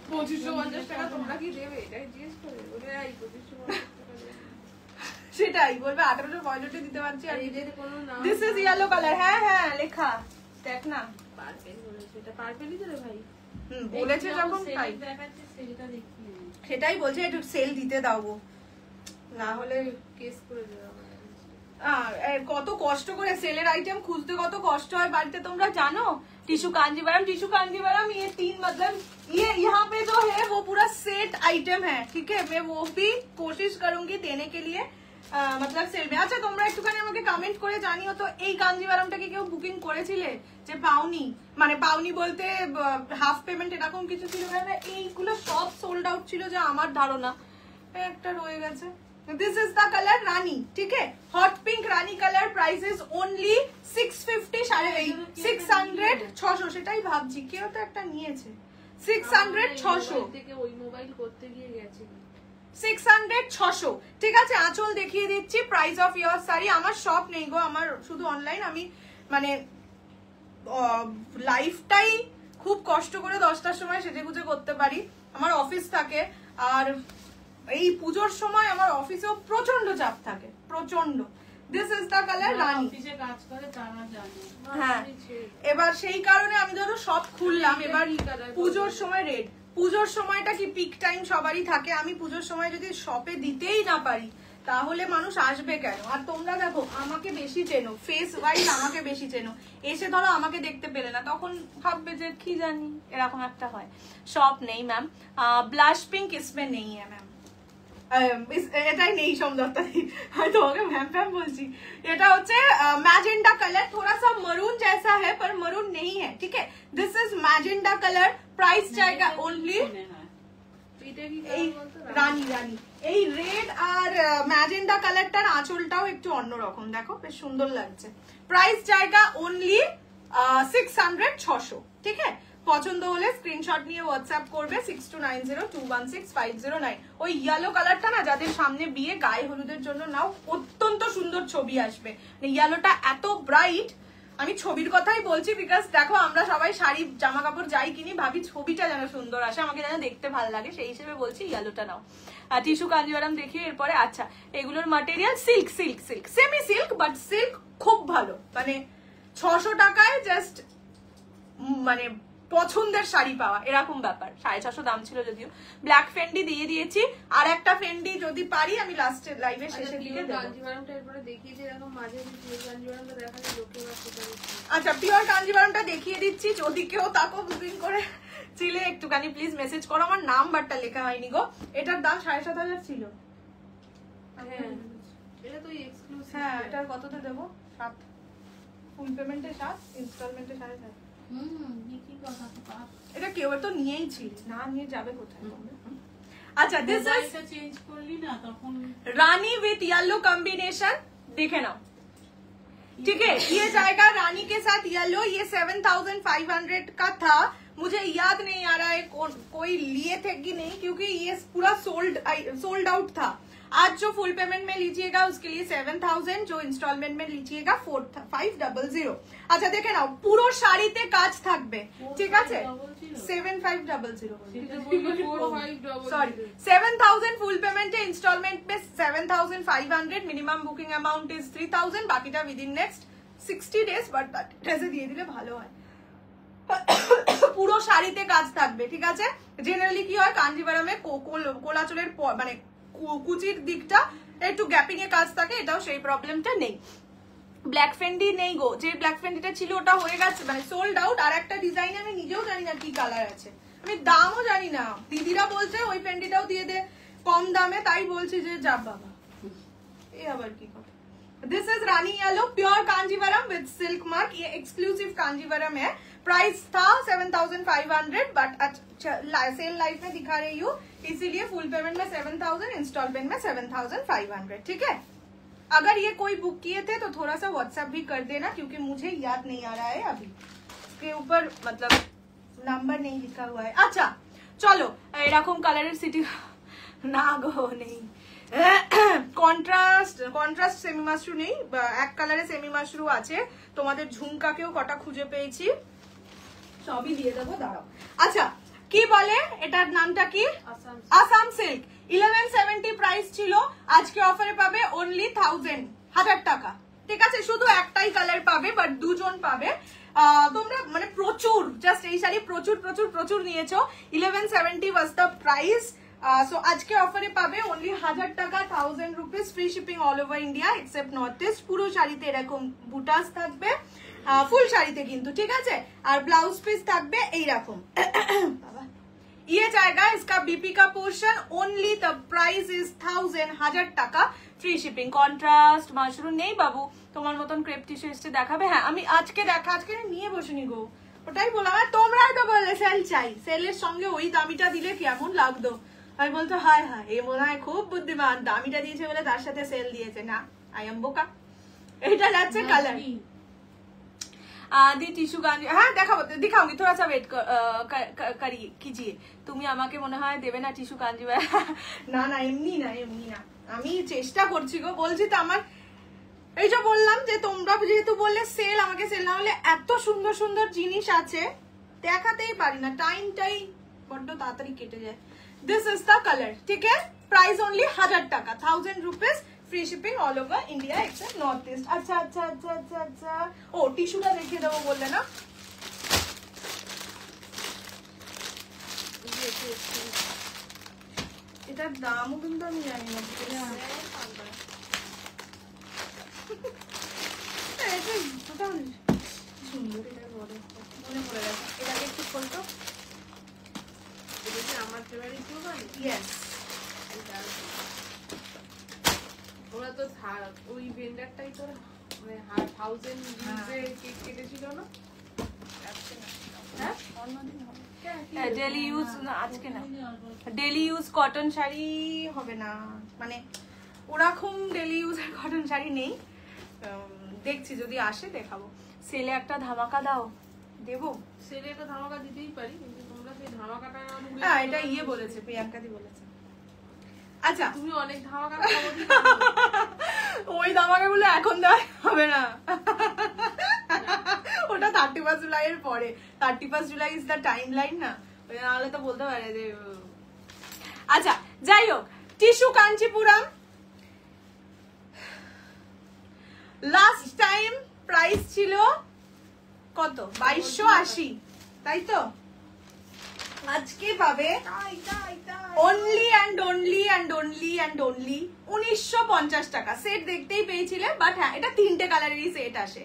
2550 টাকা তোমরা কি দেবে, এটাই জিজ্ঞেস করে। ওরাই 2550 টাকা দেবে, সেটাই বলবে 1865 দিতে পারছি আর এদের কোনো নাম। This is yellow colour. হ্যাঁ হ্যাঁ লেখা দেখ না, পার্পেল বলেছে, এটা পার্পেলই তো রে ভাই। বলেছে যখন তাই দেখাচ্ছে, সেটা দেখিয়ে নে। সেটাই বলছে একটু সেল দিতে দাও গো, না হলে কেস করে দেবে। কত কষ্ট করে সেলের আইটেম খুঁজতে কত কষ্ট হয় বাড়িতে তোমরা জানো। टिश्यू कांजीवरम ये 3 मतलब ये यहाँ पे जो है वो पूरा सेट आइटम है, ठीक है। मैं वो भी कोशिश करूंगी देने के लिए, मतलब सेल में। আচ্ছা তোমরা একটুখানি আমাকে কমেন্ট করে জানিও তো, এই কাঞ্জিভারামটা কি কেউ বুকিং করেছিলে যে পাওনি, মানে পাওনি বলতে হাফ পেমেন্ট এরকম কিছু ছিল না? এইগুলো সব সোল্ড আউট ছিল যে আমার ধারণা, একটা রয়ে গেছে। दिस इज द कलर रानी, ठीक है, hot pink Rani colour. Price is only 650, 600 600। সেটাই ভাবছি কেউ তো একটা নিয়েছে। 600 600 থেকে ওই মোবাইল করতে গিয়ে গেছে 600 600, ঠিক আছে। আঁচল দেখিয়ে দিচ্ছি। প্রাইস অফ ইয়োর শাড়ি, আমার শপ নেই গো, আমার শুধু অনলাইন। আমি মানে লাইফটাই খুব কষ্ট করে 10টার সময় সেজেগুজে করতে পারি, আমার অফিস থাকে। আর এই পুজোর সময় আমার অফিসেও প্রচন্ড চাপ থাকে, প্রচন্ড। দিস ইজ দ্য কালার রানী। অফিসে কাজ করে তারা জানে। হ্যাঁ, এবার সেই কারণে আমি ধরো সব খুললাম। এবার পুজোর সময় রেড, পুজোর সময়টা কি পিক টাইম সবারই থাকে। আমি পুজোর সময় যদি শপে দিতেই না পারি তাহলে মানুষ আসবে কেন? আর তোমরা দেখো আমাকে বেশি চেনো, ফেস ওয়াইজ আমাকে বেশি চেনো, এসে ধরো আমাকে দেখতে পেলে না, তখন ভাববে যে কি জানি, এরকম একটা হয়। শপ নেই ম্যাম। ব্লাশ পিঙ্ক ইসমে নেই ম্যাম, এটাই নেই সমঝোতা। আমি তোমাকে ম্যাম ম্যাম বলছি। এটা হচ্ছে मैजेंडा कलर, थोड़ा सा मरून जैसा है पर मरून नहीं है, ठीक है। This is मैजेंडा colour. प्राइस जाएगा ओनली রানী রানী। এই রেড আর ম্যাজেন্ডা কালারটার আঁচলটাও একটু অন্যরকম, দেখো বেশ সুন্দর লাগছে। প্রাইস জায়গা ওনলি 600 600, ঠিক আছে। পছন্দ হলে স্ক্রিনশট নিয়ে হোয়াটসঅ্যাপ করবে 6290216509। ওই ইয়েলো কালারটা না যাদের সামনে বিয়ে, গায়ে হলুদের জন্য নাও, অত্যন্ত সুন্দর ছবি আসবে। ইয়েলোটা এত ব্রাইট, আমি ছবির কথাই বলছি, বিকজ দেখো আমরা সবাই শাড়ি জামা কাপড় যাই কিনি, ভাবি ছবিটা যেন সুন্দর আসে, আমাকে যেন দেখতে ভালো লাগে, সেই হিসেবে বলছি ইয়েলোটা নাও। টিস্যু কাঞ্জিভারাম দেখিয়ে এরপরে। আচ্ছা এগুলোর material silk, silk silk semi silk, but silk খুব ভালো, মানে 600 টাকায় জাস্ট মানে পছন্দের শাড়ি পাওয়া, এরকম ব্যাপার। 650 দাম ছিল যদিও। ব্ল্যাক ফেন্ডি দিয়ে দিয়েছি, আর একটা ফেন্ডি যদি পারি আমি লাস্টে লাইভে শেষের দিকে দেব। কাঞ্জিভারমটা এরপরে দেখিয়ে যে এরকম মাঝে পিওর কাঞ্জিভারমটা দেখালে লোকে বা সেটা। আচ্ছা পিওর কাঞ্জিভারমটা দেখিয়ে দিচ্ছি, যদি কেউ তাকে বুকিং করে ছিলে একটুখানি প্লিজ মেসেজ করো, আমার নাম্বারটা লেখা হয়নি গো। এটার দাম 7,500 ছিল। হ্যাঁ এটা তো এক্সক্লুসিভ। হ্যাঁ এটার কততে দেবো? 7। ফুল পেমেন্টে 7, ইনস্টলমেন্টে 7.5। কি কথা বাপ, এটা কেউ তো নিয়েই ছিল, না নিয়ে যাবে কোথায়? আচ্ছা দিস ইজ মোবাইলটা চেঞ্জ করলি না তখন रानी विथ येलो कॉम्बिनेशन, देखे ना ठीक है। ये जाएगा रानी के साथ येलो, ये 7,500 का था। मुझे याद नहीं आ रहा है कोई लिए थे कि नहीं, क्योंकि ये पूरा सोल्ड आउट था। आज जो फुल पेमेंट में लीजिएगा उसके लिए 7,000, जो इंस्टॉलमेंट में लीजिएगा 4,500। अच्छा देखे ना পুরো শাড়িতে কাজ থাকবে, ঠিক আছে? 7,500 सॉरी 7,000 फुल पेमेंट है, इंस्टॉलमेंट में 7,500, मिनिमम बुकिंग अमाउंट इज 3,000, বাকিটা উইদিন নেক্সট 60 ডেজ, বাট ড্রেসে দিয়ে দিলে ভালো হয়। পুরো শাড়িতে কাজ থাকবে, ঠিক আছে? জেনারেলি কি হয় কাঞ্জিভারমে কোলাচলের মানে কুচির দিকটা একটু গ্যাপিং এ কাজ থাকে, এটাও সেই প্রবলেমটা নেই। ব্ল্যাক ফেন্ডি নেই গো, যে ব্ল্যাক ফেন্ডিটা ছিল ওটা হয়ে গেছে, মানে সোল্ড আউট। আর একটা ডিজাইন আমি নিজেও জানি না কি কালার আছে, আমি দামও জানি না। দিদিরা বলছে ওই ফেন্ডিটাও দিয়ে দে কম দামে, তাই বলছি যে যাব বাবা, এই আবার কি কথা। This is rani yellow pure Kanjeevaram with silk mark, ये एक्सक्लूसिव कांजीवरम है। प्राइस था 7,500, बट सेल लाइफ में दिखा रही हूँ, इसीलिए फुल पेमेंट में 7,000, इंस्टॉलमेंट में 7,500, ठीक है? अगर ये कोई बुक किए थे तो थोड़ा सा व्हाट्सएप भी कर देना, क्योंकि मुझे याद नहीं आ रहा है अभी, इसके ऊपर मतलब नंबर नहीं लिखा हुआ है। अच्छा चलो এরকম কালারের সিটি না গো নেই, কন্ট্রাস্ট সেমি মাশরু নেই, এক কালারে সেমি মাশরু আছে। তোমাদের ঝুমকাকেও কটা খুঁজে পেয়েছি, সবই দিয়ে দেবো, দাঁড়াও। আচ্ছা কি বলে এটার নামটা কি? আসাম সিল্ক। 1170 প্রাইস ছিল, আজকে অফারে পাবে অনলি 1,000 টাকা, ঠিক আছে? শুধু একটাই কালার পাবে, বাট দুজন পাবে। তোমরা মানে প্রচুর, জাস্ট এই শাড়ি প্রচুর প্রচুর প্রচুর নিয়েছো। 1170 ওয়াজ দ্য প্রাইস। সো আজকে অফারে পাবে অনলি 1,000 টাকা, 1,000 rupees, free shipping all over India except north east. পুরো শাড়িতে এরকম বুটাস থাকবে, ফুল শাড়িতে কিন্তু, ঠিক আছে? আর ব্লাউজ পিস থাকবে এইরকম। ये जाएगा इसका बीपी का portion, only the price is 1,000 টাকা, ফ্রি শিপিং। কন্ট্রাস্ট মাশরুম নেই বাবু, তোমার মতন ক্রেপ টিস্যু এসে দেখাবে। হ্যাঁ আমি আজকে নিয়ে বসিনি গো, ওটাই বললাম। তোমরাই তো বললে সেল চাই, সেলের সঙ্গে ওই দামিটা দিলে কেমন লাগতো। আমি বলতো হায় হায় এ মনে হয় খুব বুদ্ধিমান, দামিটা দিয়েছে বলে তার সাথে সেল দিয়েছে। না, আই এম বোকা। এটা যাচ্ছে কালার दी টিস্যু গাঞ্জি। হ্যাঁ দেখাবো, দিখাऊंगी, थोड़ा सा वेट करिए कीजिए। তুমি আমাকে মনে হয় দেবে না টিস্যু গাঞ্জি। না না এমনি না, এমনি না, আমি চেষ্টা করছি গো। বলছি তো আমার এই যে বললাম যে তোমরা যেহেতু বললে সেল, আমাকে সেল না হলে এত সুন্দর সুন্দর জিনিস আছে দেখাতেই পারি না, টাইমটাই বড্ড তাড়াতাড়ি কেটে যায়। দিস ইজ দ্য কালার, ঠিক আছে? প্রাইস অনলি 1,000 টাকা, 1,000 rupees, free shipping all over India except north east. আচ্ছা আচ্ছা আচ্ছা আচ্ছা আচ্ছা, ও টিস্যুটা দেখিয়ে দেবো বললে না? এটার দামও কিন্তু আমি জানি না। সুন্দর, এটা মনে পড়ে গেছে। এটাকে একটু খোলতো, আমার ফেভারিট দোকান। ইয়েস ওরা তো ওই ভেন্ডারটাই তো মানে 1,000 ইউজে কেক কেটেছিল না? হ্যাঁ ডেলি ইউজ না, আজকে না, ডেলি ইউজ কটন শাড়ি হবে না, মানে ওরকম ডেলি ইউজের কটন শাড়ি নেই। দেখছি যদি আসে দেখাবো। সেলে একটা ধামাকা দাও, দেবো। সেলে একটা ধামাকা দিতেই পারি, কিন্তু তোমরা সেই ধামাকাটা হ্যাঁ এটা ইয়ে বলেছে, প্রিয়াঙ্কা দি বলেছে। আচ্ছা তুমি অনেক ধামাকা ওই ধামাকাগুলো এখন দেওয়া হবে না, ওটা 31 জুলাইয়ের পরে। 31 July is the time line না, নাহলে তো বলতে পারে যে। আচ্ছা যাই হোক, tissue Kanchipuram last time price ছিল কত? 2280, তাই তো? আজকে পাবে only and only and only and only 1950 টাকা। সেট দেখতেই পেয়েছিলে, বাট হ্যাঁ এটা 3টে কালারেরই সেট আসে।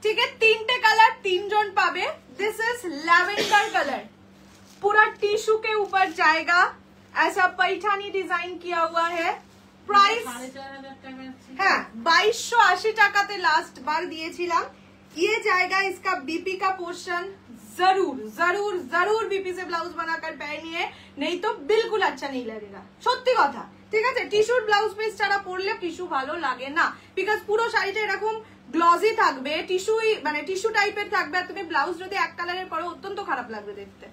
ठीक है, 3টে কালার 3 জন পাবে। दिस इज लैवेंडर कलर, पूरा टिश्यू के ऊपर जाएगा, ऐसा पैठानी डिजाइन किया हुआ है। प्राइस हाँ 2280 টাকাতে लास्ट बार দিয়েছিলাম। ये जाएगा इसका बीपी का पोर्शन। जरूर जरूर जरूर बीपी से ब्लाउज बनाकर पहनिए, नहीं तो बिल्कुल अच्छा नहीं लगेगा, সত্যি কথা। ঠিক আছে, টিস্যুর ব্লাউজ পিস ছাড়া পরলে টিস্যু ভালো লাগে না, বিকজ পুরো শাড়িটা এরকম গ্লজি থাকবে, টিস্যুই মানে টিস্যু টাইপের থাকবে, আর তুমি ব্লাউজ যদি এক কালারের পরো অত্যন্ত খারাপ লাগবে দেখতে।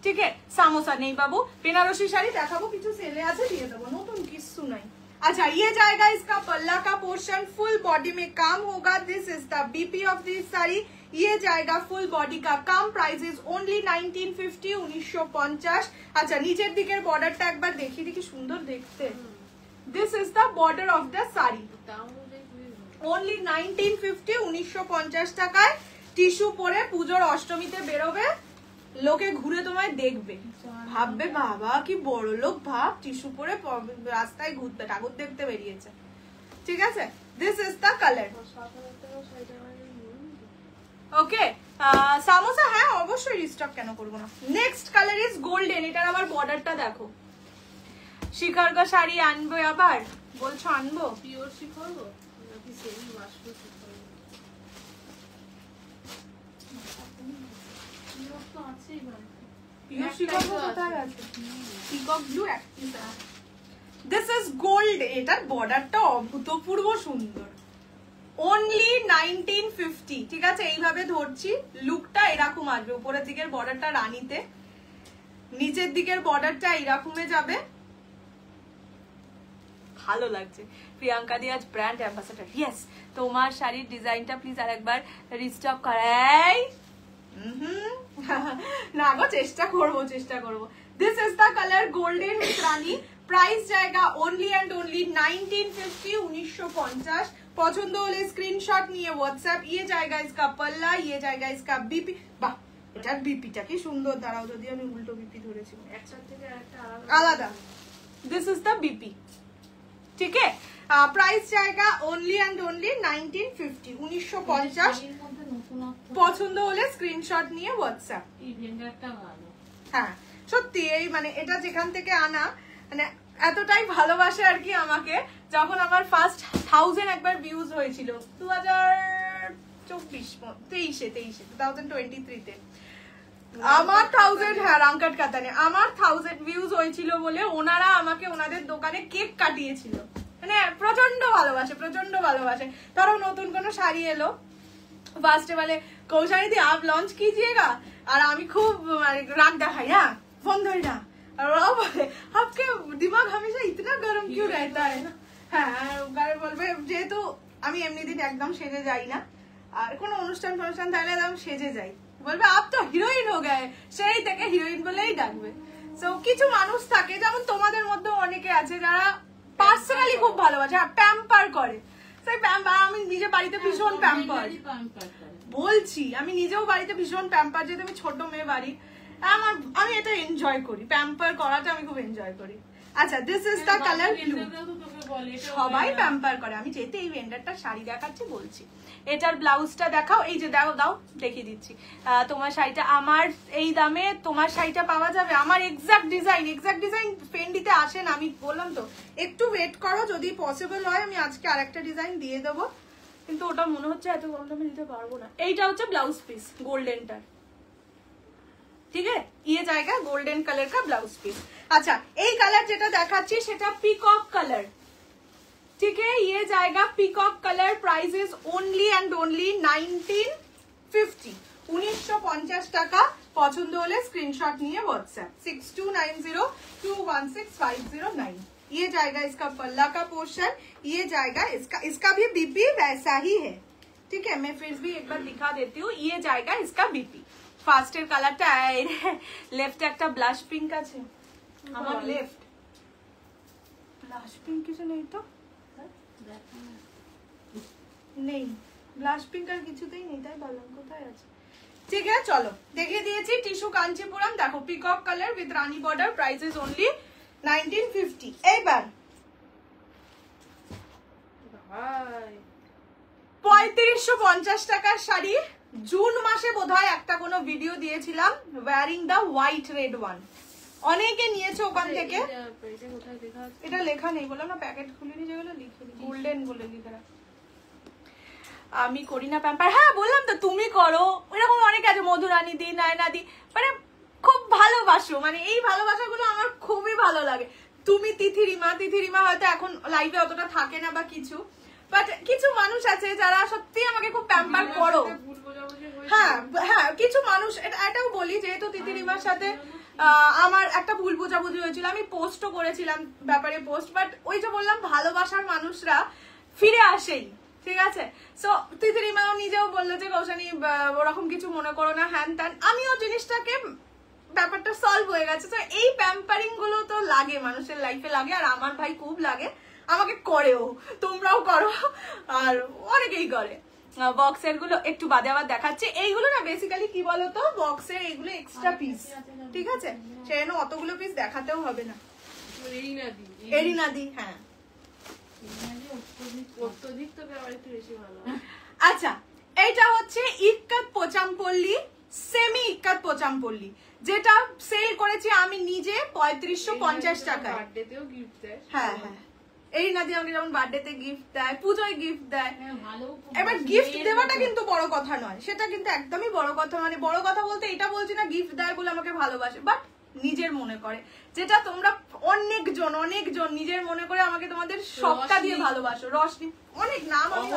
ঠিক আছে, সামোসা নেই বাবু, বেনারসি শাড়ি দেখাবো, কিছু সেলে আছে দিয়ে দেবো, নতুন কিছু নাই। अच्छा, ये जाएगा इसका पल्ला का पोर्शन, फुल बॉडी में काम होगा। This is the BP of this sari. ये जाएगा फुल बॉडी का काम। Price is only 1950, 1950। अच्छा, नीचे दिकेर बॉर्डरটা একবার দেখিয়ে দিই কি সুন্দর দেখতে। This is the border of the sari. Only 1950, 1950 টাকায় টিস্যু পরে পুজোর অষ্টমীতে বেরোবে, লোকে ঘুরে তোমায় দেখবে, ভাববে বাবা কি বড় লোক, ভাব টিস্যু পরে রাস্তায় ঘুরতে ঠাকুর দেখতে বেরিয়েছে। ঠিক আছে, দিস ইজ দ্য কালার। ওকে, সামোসা হ্যাঁ অবশ্যই রিস্টক কেন করবো না। Next colour is golden. এটার আবার বর্ডারটা দেখো। শিখরগা শাড়ি আনবো আবার বলছো, আনবো পিওর শিখরগো নাকি সেমি মাশরু শিখরগো? পিওর তো আছেই ভাই। পিওর শিখরগো কোথায় আছে? পিকক ব্লু একটা। This is gold. এটার বর্ডারটা অভূতপূর্ব সুন্দর। অনলি 1950। ঠিক আছে, এইভাবে ধরছি, লুকটা এরকম আসবে। উপরের দিকের বর্ডারটা রানীতে, নিচের দিকের বর্ডারটা এইরকমে যাবে, ভালো লাগছে। প্রিয়াঙ্কা দি আজ ব্র্যান্ড অ্যাম্বাসেডর। ইয়েস, তোমার শাড়ির ডিজাইনটা প্লিজ আরেকবার রিস্টক করাই। না গো, চেষ্টা করবো চেষ্টা করবো। This is the colour golden with Rani. Price जाएगा ओनली एंड ओनली 1950, 1950। পছন্দ হলে স্ক্রিনশট নিয়ে হোয়াটসঅ্যাপ। ये जाएगा इसका पल्ला, ये जाएगा इसका बीपी। বাহ, এটার বিপিটা কি সুন্দর। দাঁড়াও, যদি আমি উল্টো বিপি ধরেছি, একসাথে থেকে আরেকটা আলাদা। This is the BP. ठीक है, प्राइस जाएगा ओनली एंड ओनली 1950, 1950। পছন্দ হলে স্ক্রিনশট নিয়ে হোয়াটসঅ্যাপ। হ্যাঁ সত্যি, এই মানে এটা যেখান থেকে আনা, মানে এতটাই ভালোবাসে আর কি আমাকে। যখন আমার ফার্স্ট 1000 একবার ভিউজ হয়েছিল 2023-তে, আমার 1000, হ্যাঁ রামকাট কাতানে আমার 1000 ভিউজ হয়েছিল বলে ওনারা আমাকে ওনাদের দোকানে কেক কাটিয়েছিল। মানে প্রচন্ড ভালোবাসে, প্রচন্ড ভালোবাসে। ধরো নতুন কোনো শাড়ি এলো, ফার্স্টে বলে কৌশানি দি আপ লঞ্চ कीजिएगा, আর আমি খুব রাগ দেখাই, হ্যাঁ ফোন ধরি না, আর ওরাও বলে आपके दिमाग हमेशा इतना गरम क्यों रहता है। হ্যাঁ গায়ে বলবে, যেহেতু আমি এমনি দিন একদম সেজে যাই না, আর কোনো অনুষ্ঠান ফনুষ্ঠান থাকলে একদম সেজে যাই, বলবে আপ তো হিরোইন হয়ে গেছে, সেই থেকে হিরোইন বলেই ডাকবে। সো কিছু মানুষ থাকে, যেমন তোমাদের মধ্যে অনেকে আছে যারা পার্সোনালি খুব ভালোবাসে, প্যাম্পার করে। সেই প্যাম্পার, আমি নিজে বাড়িতে ভীষণ প্যাম্পার বলছি, আমি নিজেও বাড়িতে ভীষণ প্যাম্পার, যেহেতু আমি ছোট মেয়ে বাড়ি, আমি এটা এনজয় করি, প্যাম্পার করাটা আমি খুব এনজয় করি। আচ্ছা, this is the colour blue. সবাই প্যাম্পার করে। আমি যেতে এই ভেন্ডারটা শাড়ি দেখাচ্ছি বলছি, এটার ব্লাউজটা দেখাও। এই যে দাও দাও দেখিয়ে দিচ্ছি। তোমার শাড়িটা আমার এই দামে তোমার শাড়িটা পাওয়া যাবে। আমার এক্সাক্ট ডিজাইন ফেন্ডিতে আসে না, আমি বললাম তো একটু ওয়েট করো, যদি পসিবল হয় আমি আজকে আরেকটা ডিজাইন দিয়ে দেবো, কিন্তু ওটা মনে হচ্ছে এত কম দামে দিতে পারবো না। এইটা হচ্ছে ব্লাউজ পিস গোল্ডেনটার। ঠিক আছে, ये जाएगा गोल्डन कलर का ब्लाउज पीस। अच्छा, এই কালার যেটা দেখাচ্ছি সেটা পিকক কালার। ठीक है, ये जाएगा peacock colour. Price is only and only 1950, 1950 টাকা। পছন্দ হলে স্ক্রিনশট নিয়ে হোয়াটসঅ্যাপ 6290216509। ये जाएगा इसका पल्ला का पोर्शन, ये जाएगा इसका भी बीपी वैसा ही है। ठीक है, मैं फिर भी एक बार दिखा देती हूँ। ये जाएगा इसका बीपी। ফার্স্টের কালারটা লেফটে একটা ব্লাশ পিঙ্ক আছে, আমার লেফট ব্লাশ পিঙ্ক কিছু নেই তো, নেই ব্লাশ পিঙ্ক আর কিছুতেই নেই, তাই বললাম কোথায় আছে। ঠিক আছে চলো দেখিয়ে দিয়েছি টিস্যু কাঞ্চিপুরম, দেখো peacock colour with Rani border, price is only 1950। এইবার 3550 টাকার শাড়ি, জুন মাসে বোধহয় একটা কোনো ভিডিও দিয়েছিলাম, wearing the white red one, অনেকে নিয়েছে ওখান থেকে। এটা লেখা নেই, বললাম না প্যাকেট খুলিনি, যেগুলো লিখে দিই গোল্ডেন বলে লিখে। আমি করি না প্যাম্পার, হ্যাঁ বললাম তো তুমি করো, এরকম অনেক আছে, মধুরানী দি, নয়না দি, মানে খুব ভালোবাসো, মানে এই ভালোবাসাগুলো আমার খুবই ভালো লাগে। তুমি তিথিরিমা হয়তো এখন লাইভে অতটা থাকে না বা কিছু, বাট কিছু মানুষ আছে যারা সত্যি আমাকে খুব প্যাম্পার করো। হ্যাঁ হ্যাঁ, কিছু মানুষ, এটাও বলি, যেহেতু তিথিরিমার সাথে আমার একটা ভুল বোঝাবুঝি হয়েছিল, আমি পোস্টও করেছিলাম ব্যাপারে পোস্ট, বাট ওই যে বললাম ভালোবাসার মানুষরা ফিরে আসেই, ঠিক আছে। সো তিথিরিমাও নিজেও বললো যে কৌশানী ওরকম কিছু মনে করো না, হ্যান ত্যান, আমিও জিনিসটাকে ব্যাপারটা সলভ হয়ে গেছে। তো এই প্যাম্পারিং গুলো তো লাগে, মানুষের লাইফে লাগে, আর আমার ভাই খুব লাগে, আমাকে করেও, তোমরাও করো, আর অনেকেই করে। বক্সের গুলো একটু বাদে আবার দেখাচ্ছে, এইগুলো না বেসিক্যালি কি বলতো, বক্সের এইগুলো এক্সট্রা পিস, ঠিক আছে, সেই অতগুলো পিস দেখাতেও হবে না। এরিনাদি, হ্যাঁ আচ্ছা, এইটা হচ্ছে ইক্কাত পোচামপল্লী, সেমি ইক্কাত পোচামপল্লী, যেটা সেল করেছি আমি নিজে 3550 টাকায়। হ্যাঁ হ্যাঁ, এরিনাদি আমাকে যেমন বার্থডেতে গিফট দেয়, পুজোয় গিফট দেয়। এবার গিফট দেওয়াটা কিন্তু বড় কথা নয়, সেটা কিন্তু একদমই বড় কথা, মানে বড় কথা বলতে এটা বলছি না গিফট দেয় বলে আমাকে ভালোবাসে, বাট নিজের মনে করে, যেটা তোমরা অনেকজন নিজের মনে করে আমাকে তোমাদের সবটা দিয়ে ভালোবাসো। রশনি, অনেক নাম আমি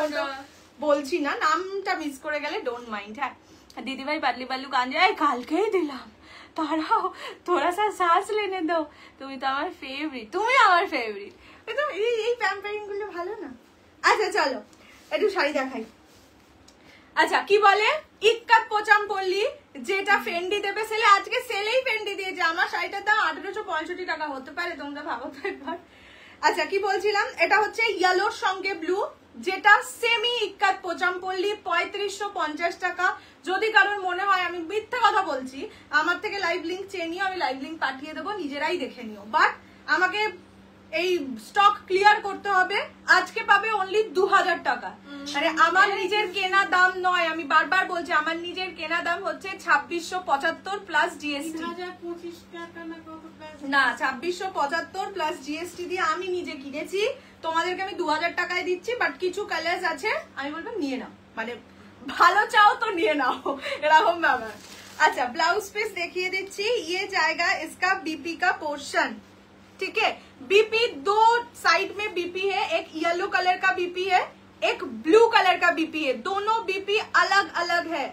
বলছি না, নামটা মিস করে গেলে ডোন্ট মাইন্ড। হ্যাঁ দিদিভাই পাতলি পাল্লু কাঞ্জা, কালকেই দিলাম, তারাও তোরা সা শ্বাস লেনে দাও, তুমি তো আমার ফেভারিট, তুমি আমার ফেভারিট। এই প্যাম্পারিং গুলো ভালো না। আচ্ছা চলো একটু শাড়ি দেখাই। আচ্ছা কি বলে, ইক্কাত পোচামপল্লী, যেটা ফেন্ডি দেবে সেলে, আজকে সেলেই ফেন্ডি দিয়েছে, আমার শাড়িটার দাম 1865 টাকা হতে পারে, তোমরা ভাবো তো একবার। আচ্ছা কি বলছিলাম, এটা হচ্ছে ইয়েলোর সঙ্গে ব্লু, যেটা সেমি ইক্কাত পোচামপল্লী, 3550 টাকা। যদি কারোর মনে হয় আমি মিথ্যা কথা বলছি, আমার থেকে লাইভ লিঙ্ক চেয়ে নিও, আমি লাইভ লিঙ্ক পাঠিয়ে দেবো, নিজেরাই দেখে নিও, বাট আমাকে এই স্টক ক্লিয়ার করতে হবে। আজকে পাবে অনলি 2000 টাকা, মানে আমার নিজের কেনা দাম নয়, আমি বারবার বলছি আমার নিজের কেনা দাম হচ্ছে 2675 প্লাস জিএসটি, না 2675 প্লাস জিএসটি দিয়ে আমি নিজে কিনেছি। তোমাদেরকে আমি 2000 টাকায় দিচ্ছি, বাট কিছু কালার্স আছে আমি বলবো নিয়ে নাও, মানে ভালো চাও তো নিয়ে নাও, এরকম ব্যাপার। अच्छा ब्लाउज पीस देखिए दीजिए, ये जाएगा इसका बीपी का पोर्शन, ठीक है। बीपी दो साइड में बीपी है, एक येलो कलर का बीपी है, एक ब्लू कलर का बीपी है, दोनों बीपी अलग अलग है,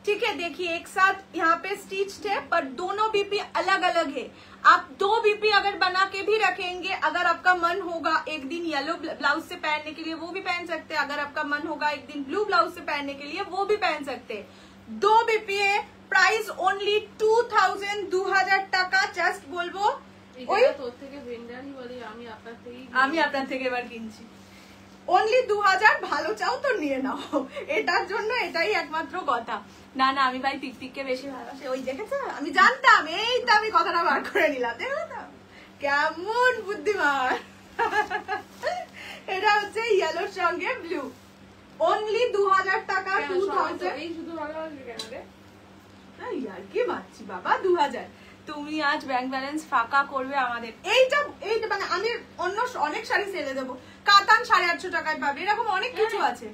ठीक है। देखिए एक साथ यहाँ पे स्टिच्ड है, पर दोनों बीपी अलग अलग है। आप दो बीपी अगर बना के भी रखेंगे, अगर आपका मन होगा एक दिन येलो ब्लाउज से पहनने के लिए वो भी पहन सकते हैं, अगर आपका मन होगा एक दिन ब्लू ब्लाउज से पहनने के लिए वो भी पहन सकते हैं। दो बीपी है, प्राइस ओनली 2000 টাকা। জাস্ট বলবো ওই তোর থেকে ভেন্ডারই বলে, আমি আপনার থেকে এবার কিনছি, অনলি 2000, ভালো চাও তো নিয়ে নাও, এটার জন্য এটাই একমাত্র কথা। না না আমি ভাই টিকটিককে বেশি ভালোবাসি, ওই দেখেছো, আমি জানতাম, এই তো আমি কথাটা বার করে নিলাম, দেখলে তো কেমন বুদ্ধিমান। এটা হচ্ছে ইয়েলোর সঙ্গে ব্লু, অনলি 2000 টাকা। 2000 এই শুধু ভালোবাসি কেন রে, ইয়ার কি মারছি বাবা, 2000। তুমি আজ ব্যাংক ব্যালেন্স ফাঁকা করবে আমাদের। এইটা মানে আমি অন্য অনেক শাড়ি সেলে দেবো, কাতান 850 টাকায় পাবে, এরকম অনেক কিছু আছে,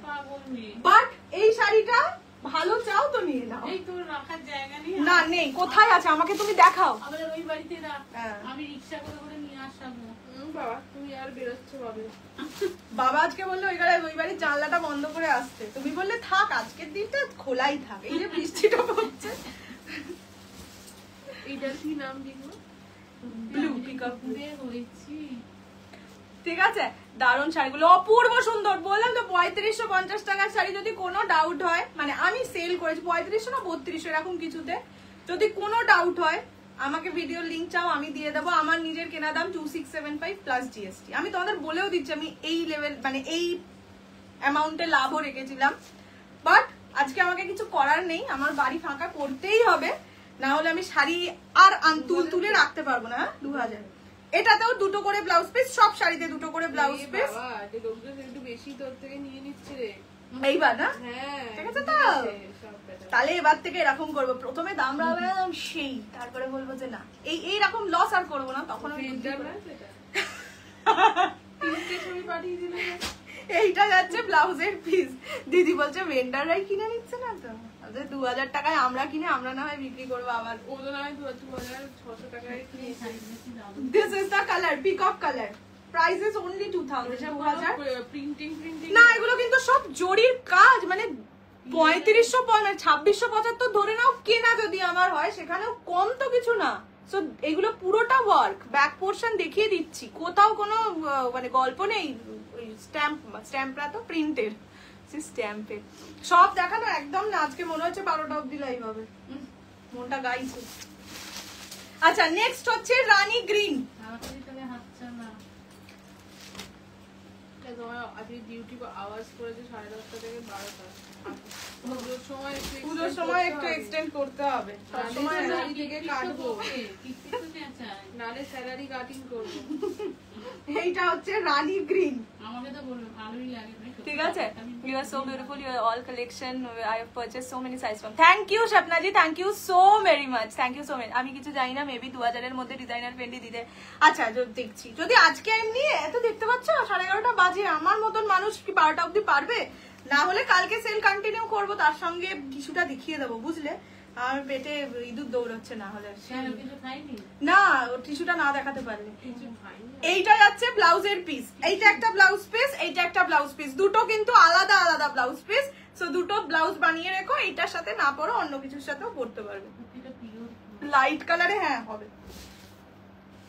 বাট এই শাড়িটা ভালো চাও তো নিয়ে নাও। এই তোর রাখার জায়গা নেই, না নেই, কোথায় আছে আমাকে তুমি দেখাও। আমাদের ওই বাড়িতে রাখ, আমি রিকশা করে করে নিয়ে আসলাম। বাবা তুমি আর বেরোচ্ছ ভাবে, বাবা আজকে বললো ওই বাড়ির জানলাটা বন্ধ করে আসতে, তুমি বললে থাক আজকের দিনটা খোলাই থাক, এই যে বৃষ্টিটা পড়ছে। এইটার কি নাম দিল, ব্লু পিকআপ হয়েছি, ঠিক আছে। দারুণ শাড়িগুলো অপূর্ব সুন্দর, বললাম তো 3550 টাকার শাড়ি। যদি কোনো ডাউট হয়, মানে আমি সেল করেছি 3500 না 3200 এরকম কিছুতে, যদি কোনো ডাউট হয় আমাকে ভিডিও লিংক চাও আমি দিয়ে দেবো। আমার নিজের কেনা দাম 2675 প্লাস জিএসটি। আমি তোমাদের বলেও দিচ্ছি আমি এই লেভেল মানে এই অ্যামাউন্টে লাভও রেখেছিলাম, বাট আজকে আমাকে কিছু করার নেই, আমার বাড়ি ফাঁকা করতেই হবে, না হলে আমি শাড়ি আর তুলে রাখতে পারবো না। 2000 এটাতেও দুটো করে ব্লাউজ পিস, সব শাড়িতে দুটো করে ব্লাউজ পিস। একটু বেশি তোর থেকে নিয়ে নিচ্ছে রে এইবার না? হ্যাঁ ঠিক আছে তো, তাহলে এবার থেকে এরকম করবো, প্রথমে দাম রাখলাম সেই, তারপরে বলবো যে না এইরকম লস আর করবো না, তখন এইটা যাচ্ছে ব্লাউজের পিস। দিদি বলছে ভেন্ডাররাই কিনে নিচ্ছে না তো, 2000 টাকায় আমরা কিনে আমরা না হয় বিক্রি করবো আবার। This is the color, peacock color. Price is only 2000. না এগুলো কিন্তু সব জরির কাজ, মানে 2675 ধরে নাও কেনা যদি আমার হয়, সেখানেও কম তো কিছু না। সো এগুলো পুরোটা ওয়ার্ক, ব্যাক পোর্শন দেখিয়ে দিচ্ছি, কোথাও কোনো মানে গল্প নেই। স্ট্যাম্পটা তো প্রিন্টের, স্ট্যাম্পে সব দেখানো একদম না। আজকে মনে হচ্ছে 12টা অব্দি লাইভ হবে, মনটা গাইছে। আচ্ছা নেক্সট হচ্ছে রানী গ্রিন। ডিউটি আওয়াজ করেছে 10:30 থেকে 12টা। পুজোর সময় একটু এক্সটেন্ড করতে হবে, সবসময় স্যালারি থেকে কাটবো, নালে স্যালারি কাটিং করবো। এইটা হচ্ছে রানী গ্রিন, আমাকে তো বলবে ভালোই লাগে। ঠিক আছে। You are so beautiful, your all collection I have purchased so many size from. Thank you Shapna ji, thank you so very much, thank you so much. আমি কিছু জানি না, মেবি 2000 এর মধ্যে ডিজাইনার ফ্রেন্ডলি দিতে। আচ্ছা দেখছি, যদি আজকে এমনি এত দেখতে পাচ্ছ 11:30 বাজে, আমার মতন মানুষ কি 12টা অবধি পারবে? না হলে কালকে সেল কন্টিনিউ করবো, তার সঙ্গে টিস্যুটা দেখিয়ে দেবো, বুঝলে? আমার পেটে ইঁদুর দৌড়চ্ছে, না হলে না টিস্যুটা না দেখাতে পারলে। এইটা যাচ্ছে ব্লাউজের পিস, এইটা একটা ব্লাউজ পিস, এইটা একটা ব্লাউজ পিস, দুটো কিন্তু আলাদা আলাদা ব্লাউজ পিস। সো দুটো ব্লাউজ বানিয়ে রেখো, এইটার সাথে না পরো অন্য কিছুর সাথেও পরতে পারবে। লাইট কালারে হ্যাঁ হবে।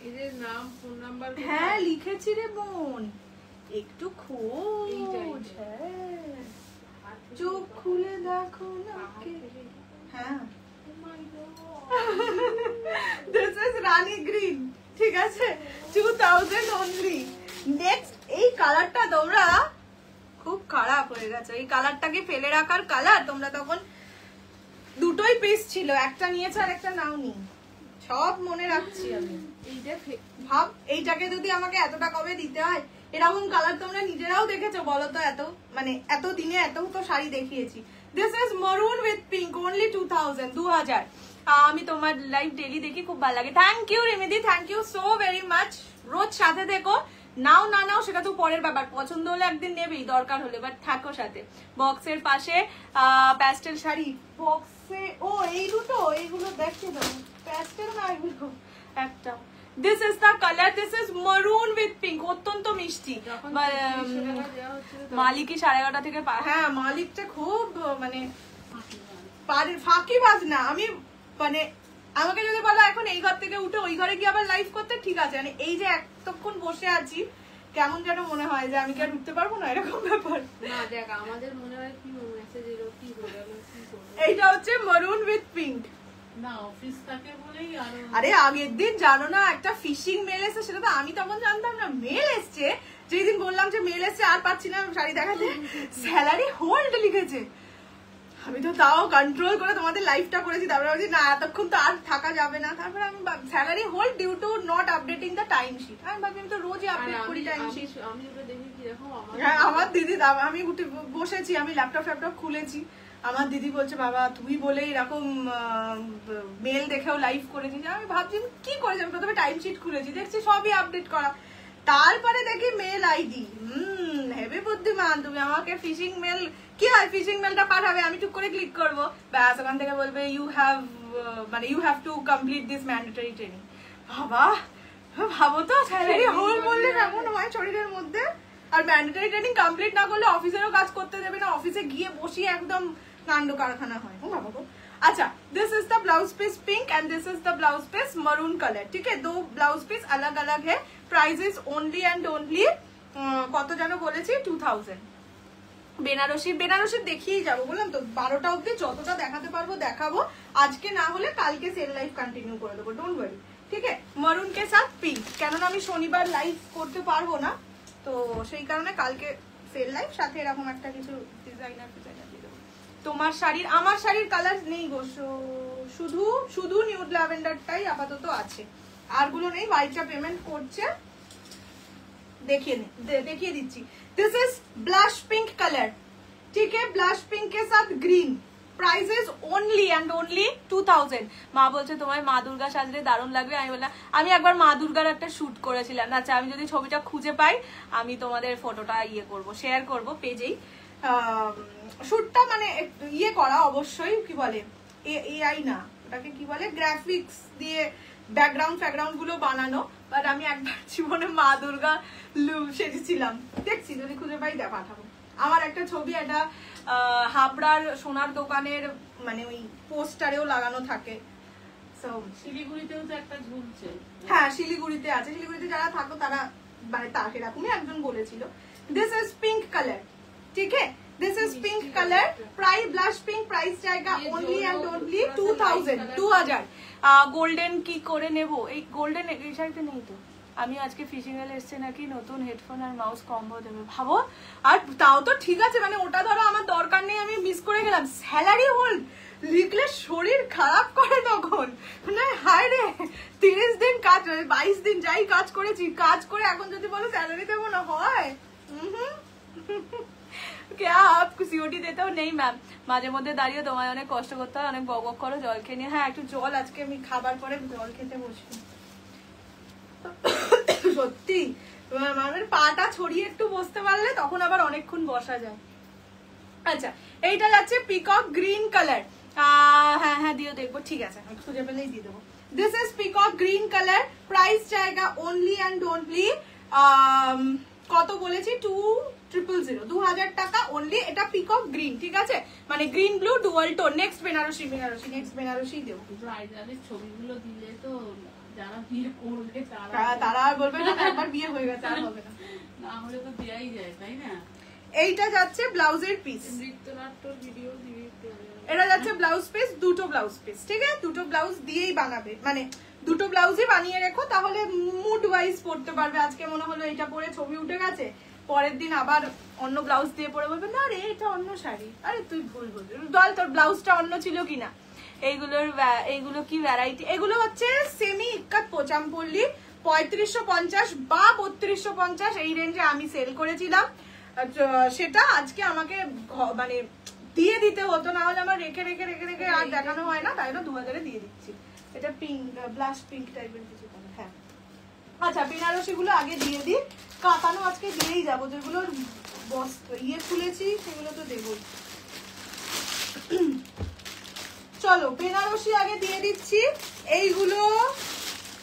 এদের নাম ফোন নাম্বার হ্যাঁ লিখেছি রে বোন, একটু খোঁজ। চোখ খুলে দেখো না কে। হ্যাঁ দিস ইজ রানী গ্রিন, ঠিক আছে, 2000 only. নেক্সট এই কালারটা তোমরা খুব খারাপ হয়ে গেছে, এই কালারটাকে ফেলে রাখার কালার। তোমরা তখন দুটোই পিস ছিল, একটা নিয়েছো আর একটা নাওনি, সব মনে রাখছি আমি। ভাব এইটাকে যদি আমাকে এতটা কবে দিতে হয়, এরকম কালার তোমরা নিজেরাও দেখেছো বলো তো? মানে এত দিনে এত তো শাড়ি দেখিয়েছি। This is maroon with pink, only 2000। আমি তোমার লাইভ ডেলি দেখি, খুব ভালো লাগে। থ্যাংক ইউ রিমিদি, thank you so very much. রোজ সাথে দেখো, নাও না নাও সেটা তো পরের ব্যাপার, পছন্দ হলে একদিন নেবেই দরকার হলে, বাট থাকো সাথে। বক্সের পাশে প্যাস্টেল শাড়ি, বক্সে ও এই দুটো, এইগুলো দেখতে দাও, প্যাস্টেল না এগুলো একটা। This is the colour, this is maroon with pink, অত্যন্ত মিষ্টি। মালিকই 11:30 থেকে, হ্যাঁ মালিকটা খুব মানে ফাঁকিবাজ না। আমি মানে আমাকে যদি বলো এখন এই ঘর থেকে উঠে ওই ঘরে গিয়ে আবার লাইভ করতে, ঠিক আছে, মানে এই যে এতক্ষণ বসে আছি কেমন যেন মনে হয় যে আমি কি আর উঠতে পারবো না, এরকম ব্যাপার না। দেখ আমাদের মনে হয় কি মেসেজ এলো, কি হলো, এইটা হচ্ছে maroon with pink। না অফিস থাকে বলেই আরে আগের দিন জানো না একটা ফিশিং মেল এসেছে, সেটা তো আমি তখন জানতাম না। মেল এসছে, যেদিন বললাম যে মেল এসছে আর পাচ্ছি না শাড়ি দেখাতে, স্যালারি হোল্ড লিখেছে। আমি তো তাও কন্ট্রোল করে তোমাদের লাইভটা করেছি, তারপরে বলছি না এতক্ষণ তো আর থাকা যাবে না। তারপরে আমি salary hold due to not updating the time sheet. আমি ভাবি আমি তো রোজই আপডেট করি টাইম শিট। আমি ওটা দেখি কি রকম আমার দিদি, আমি উঠে বসেছি, আমি ল্যাপটপ খুলেছি, আমার দিদি বলছে বাবা তুই বলে এরকম মেল দেখেও লাইভ করেছিস। আমি ভাবছি কি করেছি, আমি প্রথমে টাইম শিট খুলেছি, দেখছি সবই আপডেট করা, তারপরে দেখি মেল আইডি। হেবি বুদ্ধিমান তুমি, আমাকে ফিশিং মেল কি হয়, ফিশিং মেলটা পাঠাবে, আমি টুক করে ক্লিক করবো, ব্যাস ওখান থেকে বলবে you have to complete this mandatory training. ভাবো তো স্যালারি হোল বললে এমন হয় শরীরের মধ্যে। আর ম্যান্ডেটরি ট্রেনিং কমপ্লিট না করলে অফিসেরও কাজ করতে দেবে না, অফিসে গিয়ে বসিয়ে একদম কাণ্ড কারখানা হয়। ভাবো। अच्छा, this is the blouse piece pink and this is the blouse piece maroon colour, ठीक है। दो ब्लाउज पीस अलग अलग है, price is only and only কত জানো বলেছি 2000। বেনারসি দেখিয়েই যাবো, বললাম তো 12টা অবধি যতটা দেখাতে পারবো দেখাবো, আজকে না হলে কালকে সেল লাইভ কন্টিনিউ করে দেবো, ডোন্ট ওয়ারি, ঠিক है। মরুন কে সাথ পিঙ্ক, কেননা আমি শনিবার লাইভ করতে পারবো না, তো সেই কারণে কালকে সেল লাইভ সাথে এরকম একটা কিছু ডিজাইনার দিয়ে দেবো। তোমার শাড়ির, আমার শাড়ির কালার নেই গো, শুধু শুধু নিউড ল্যাভেন্ডারটাই আপাতত আছে, আরগুলো নেই। ভাইটা পেমেন্ট করছে, देखिए दीजिए। This is blush pink colour, ठीक है, ब्लश पिंक के साथ green. Price is only and only 2000। মা বলছে তোমায় মা দুর্গা সাজলে দারুণ লাগবে। আমি বললাম আমি একবার মা দুর্গার একটা শুট করেছিলাম। আচ্ছা আমি যদি ছবিটা খুঁজে পাই আমি তোমাদের ফটোটা ইয়ে করব, শেয়ার করব পেজেই। শুটটা মানে ইয়ে করা অবশ্যই, কি বলে এআই না, ওটাকে কি বলে, গ্রাফিক্স দিয়ে ব্যাকগ্রাউন্ড গুলো বানানো। বাট আমি একবার জীবনে মা দুর্গা সেজেছিলাম, দেখছি যদি খুঁজে পাই পাঠাবো। আমার একটা ছবি একটা হাবড়ার সোনার দোকানের মানে ওই পোস্টারেও লাগানো থাকে। শিলিগুড়িতেও তো একটা ঝুলছে। হ্যাঁ শিলিগুড়িতে আছে, শিলিগুড়িতে যারা থাকো তারা মানে তা সেরকমই একজন বলেছিল। দিস ইজ পিঙ্ক কালার, ঠিক है, this is pink colour, price blush pink, price जाएगा ओनली एंड ओनली 2000। গোল্ডেন কি করে নেব, এই গোল্ডেন এই শাড়িতে নেই তো। আমি আজকে ফিশিং এর এসছে নাকি নতুন হেডফোন আর মাউস কম্বো দেবে, ভাবো। আর তাও তো ঠিক আছে, মানে ওটা ধরো আমার দরকার নেই, আমি মিস করে গেলাম। স্যালারি হোল্ড লিখলে শরীর খারাপ করে তখন, মানে হায় রে 30 দিন কাজ, 22 দিন যাই কাজ করেছি, কাজ করে এখন যদি বলো স্যালারি দেবো না, হয় क्या आप সিওটি দিতে हो? নেই ম্যাম, মাঝে মধ্যে দাঁড়িয়ে তোমায় অনেক কষ্ট করতে হয়, অনেক বক বক করো, জল খেয়ে নিয়ে। হ্যাঁ একটু জল, আজকে আমি খাবার পরে জল খেতে বসি। সত্যি মানে পাটা ছড়িয়ে একটু বসতে পারলে তখন আবার অনেকক্ষণ বসা যায়। আচ্ছা এইটা যাচ্ছে পিকক গ্রিন কালার। হ্যাঁ হ্যাঁ দিও, দেখবো, ঠিক আছে আমি খুঁজে পেলেই দিয়ে দেবো। This is peacock green colour, price জায়গা ওনলি অ্যান্ড ওনলি কত বলেছি, 2000 টাকা ওনলি। এটা পিকক গ্রিন, ঠিক আছে, মানে green blue dual tone. Next Banarasi, next Banarasi দেবো। ব্রাইডালের ছবিগুলো দিলে তো যারা বিয়ে করবে তারা আর বলবে না একবার বিয়ে হয়ে গেছে, আর হবে না, না হলে তো দেয়াই যায়, তাই না? এইটা যাচ্ছে ব্লাউজের পিস, নৃত্যনাট্যর ভিডিও দিয়ে এটা যাচ্ছে ব্লাউজ পিস, দুটো ব্লাউজ পিস, ঠিক আছে, দুটো ব্লাউজ দিয়েই বানাবে, মানে দুটো ব্লাউজই বানিয়ে রেখো, তাহলে মুড ওয়াইজ পড়তে পারবে। আজকে মনে হলো এটা পরে ছবি উঠে গেছে, পরের দিন আবার অন্য ব্লাউজ দিয়ে পরে বলবে না রে এটা অন্য শাড়ি, আরে তুই ভুল বলবি, দল তোর ব্লাউজটা অন্য ছিল কিনা। এইগুলো কি ভ্যারাইটি, এগুলো হচ্ছে সেমি ইক্কাত পোচামপল্লি, 3550 বা 3250 এই রেঞ্জে আমি সেল করেছিলাম। সেটা আজকে আমাকে মানে দিয়ে দিতে হতো, না হলে আমার রেখে রেখে রেখে রেখে আর দেখানো হয় না, তাই জন্য 2000-এ দিয়ে দিচ্ছি। এটা পিঙ্ক, ব্লাশ পিঙ্ক টাইপের কিছু কালার। হ্যাঁ আচ্ছা বেনারসি গুলো আগে দিয়ে দিই, কাতানো আজকে দিয়েই যাবো, যেগুলোর ইয়ে খুলেছি সেগুলো তো দেবই। চলো বেনারসি আগে দিয়ে দিচ্ছি। এইগুলো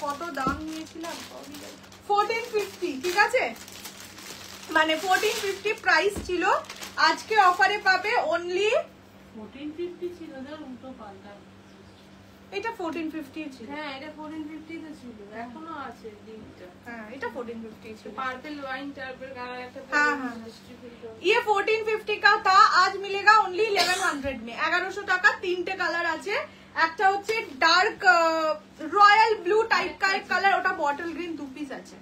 কত দাম নিয়েছিলাম, 1450, ঠিক আছে, মানে 1450 প্রাইস ছিল, আজকে অফারে পাবে অনলি 1450 ছিল, উল্টো পাল্টা। এটা 1450 ছিল। হ্যাঁ এটা 1450 তো ছিল, এখনো আছে দিনটা। হ্যাঁ এটা 1450 ছিল। পার্পল ওয়াইন টাইপের কালার একটা। हाँ हाँ ये 1450 का था, आज मिलेगा ओनली 1100 में। 1100 টাকা, তিনটে কালার আছে, একটা হচ্ছে ডার্ক রয়্যাল ব্লু টাইপ का एक কালার, ওটা বটল গ্রিন, দু পিস আছে।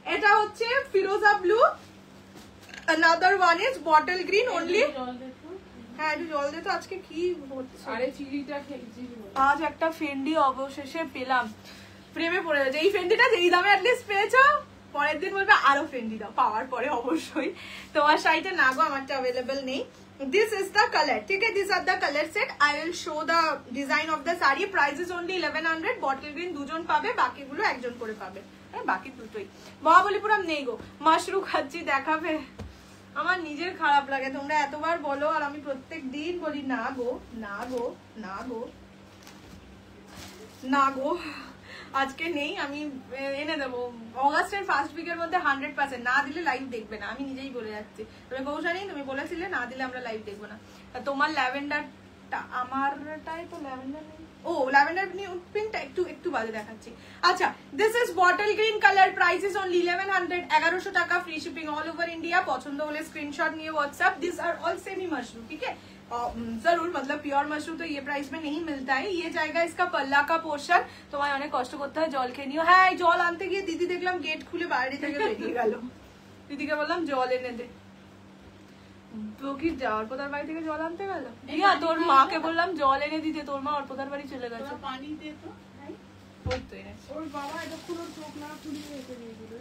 এটা হচ্ছে ফিরোজা blue, another one is bottle green only। হ্যাঁ একটু জল দে তো, আজকে কি হচ্ছে, আরে চিড়িটা খেয়েছি। আজ একটা ফেন্ডি অবশেষে পেলাম, প্রেমে পড়ে গেছে। এই ফেন্ডিটা যেই দামে অ্যাটলিস্ট পেয়েছো, পরের দিন বলবে আরো ফেন্ডি দাও, পাওয়ার পরে অবশ্যই। তোমার শাড়িটা না গো, আমারটা অ্যাভেলেবল নেই। দিস ইজ দ্য কালার, ঠিক আছে, this are the colour set. I will show the design of the sari. Price is only 1100। Bottle green দুজন পাবে, বাকিগুলো একজন করে পাবে, বাকি দুটোই। মহাবলীপুরম নেই গো, মাশরুম খাচ্ছি, দেখাবে। আমার নিজের খারাপ লাগে, তোমরা এতবার বলো আর আমি প্রত্যেক দিন বলি না গো না গো না গো না গো। আজকে নেই, আমি এনে দেবো অগাস্টের ফার্স্ট উইকের মধ্যে 100%। না দিলে লাইভ দেখবে না, আমি নিজেই বলে যাচ্ছি। তবে কৌশানি তুমি বলেছিলে না দিলে আমরা লাইভ দেখবো না। তোমার ল্যাভেন্ডারটা, আমারটাই তো ল্যাভেন্ডার নেই, ও ল্যাভেন্ডার পিঙ্কটা একটু বাজে দেখাচ্ছি। আচ্ছা this is bottle green colour, price is only 1100, 1100 টাকা, free shipping all over India. পছন্দ হলে স্ক্রিনশট নিয়ে WhatsApp. This are all semi mushroom, ठीक है, जरूर, मतलब प्योर मशरूम तो ये प्राइस में नहीं मिलता है। ये जाएगा इसका पल्ला का पोर्शन। তোমায় অনেক কষ্ট করতে হয়, জল খেয়ে নিও। হ্যাঁ জল আনতে গিয়ে দিদি দেখলাম গেট খুলে বাইরে থেকে বেরিয়ে গেল, দিদিকে বললাম জল এনে দে, তো কি অর্পদার বাড়ি থেকে জল আনতে গেল? ইয়া তোর মাকে বললাম জল এনে দিতে, তোর মা অর্পদার বাড়ি চলে গেছে। পানি দে তো। ওর বাবা এতক্ষণ চোখ না খুলিয়ে রেখে দিয়েছিল।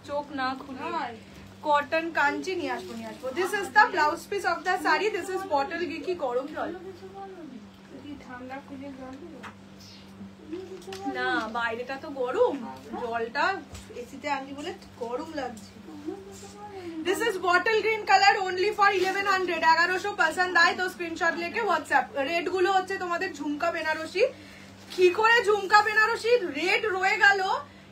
চোখ না খুলে কটন কাঞ্চি নিয়ে আসবো। This is the blouse piece of the sari. This is bottle. কি গরম জল? ঠান্ডা খুলে জল না, বাইরেটা তো গরম, জলটা এসিতে আনছি বলে গরম লাগছে। This is bottle green colour only for 1100। 1100 पसंद आए तो स्क्रीनशॉट लेके व्हाट्सएप। रेट गुलो হচ্ছে তোমাদের ঝুমকা বেনারসি। কি করে ঝুমকা বেনারসি রেট রয়ে গেল,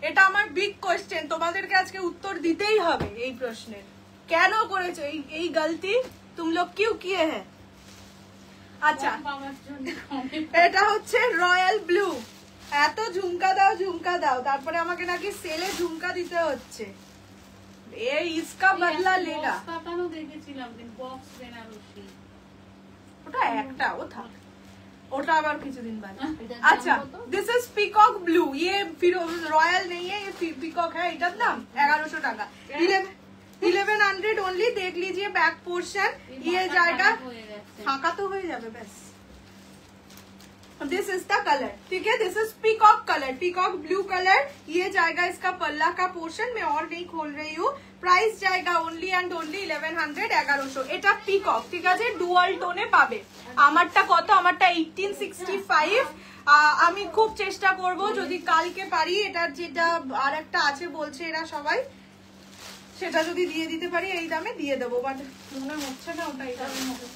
এটা আমার বিগ কোশ্চেন। তোমাদেরকে আজকে উত্তর দিতেই হবে এই প্রশ্নের। কেন করেছো এই গলতি? तुम लोग क्यों किए हैं? আচ্ছা, এটা হচ্ছে রয়্যাল ব্লু। এত ঝুমকা দাও, তারপরে আমাকে নাকি সেলে ঝুমকা দিতে হচ্ছে। এই ইসকা বদলা লেগা। কাটানো দেখেছিলাম কিন্তু বক্স বেনারসি ওটা একটা ও থাক, ওটা আবার কিছুদিন বাদে। अच्छा, दिस इज पीकॉक ब्लू। ये फिर रॉयल नहीं है, ये पीकॉक है। इधर दाम 1100 টাকা। 1100 ओनली। देख लीजिए बैक पोर्शन, ये जाएगा फाका तो हो जाए बस। दिस इज द कलर, ठीक है। This is peacock colour, peacock blue colour. ये जाएगा इसका पल्ला का पोर्शन। मैं और नहीं खोल रही हूँ। प्राइस जाएगा ओनली एंड ओनली 1100। 1100 এটা পিকক, ঠিক আছে। ডুয়াল টোনে পাবে। আমারটা কত? আমারটা 1865। আমি খুব চেষ্টা করব যদি কালকে পারি, এটা যেটা আর একটা আছে বলছে এরা সবাই, সেটা যদি দিয়ে দিতে পারি এই দামে দিয়ে দেবো। বাট মনে হচ্ছে না ওটা এই দামে হবে।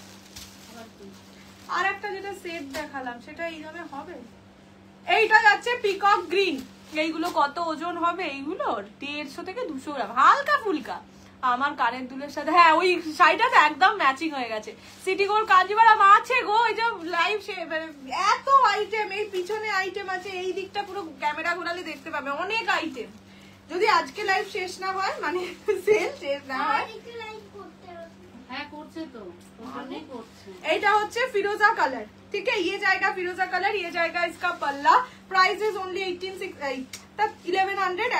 আর একটা যেটা সেট দেখালাম সেটা এই দামে হবে। এইটা যাচ্ছে পিকক গ্রিন। এইগুলো কত ওজন হবে? এইগুলো 150 থেকে 200 গ্রাম, হালকা ফুলকা। আমার কানের দুলের সাথে, হ্যাঁ ওই শাড়িটা তো একদম ম্যাচিং হয়ে গেছে। সিটি গোল্ড কাঞ্জিভারাম আছে গো। এই যে লাইভ এত আইটেম, এই পিছনে আইটেম আছে, এই দিকটা পুরো ক্যামেরা ঘোরালে দেখতে পাবে অনেক আইটেম। যদি আজকে লাইভ শেষ না হয়, মানে সেল শেষ না হয়, হ্যাঁ করছে তো, অনেক করছে। এইটা হচ্ছে ফিরোজা কালার, ঠিক है। ये जाएगा फिरोजा कलर, ये जाएगा इसका पल्ला। Price is only 1100।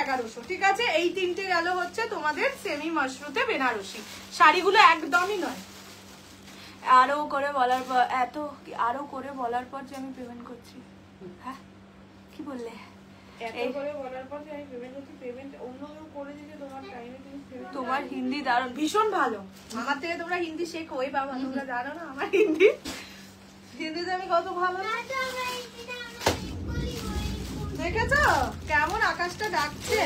1100, ঠিক আছে। এই তিনটে গেল হচ্ছে তোমাদের সেমি মশরুতে বেনারসি শাড়িগুলো, একদমই নয়। আরো করে বলার পর যে আমি পেমেন্ট করছি। হ্যাঁ কি বললে? তোমার হিন্দি দারুণ, ভীষণ ভালো। আমার থেকে তোমরা হিন্দি শেখো। ওই বাবা, তোমরা জানো না আমার হিন্দিতে আমি কত ভালো। দেখেছো কেমন আকাশটা ডাকছে?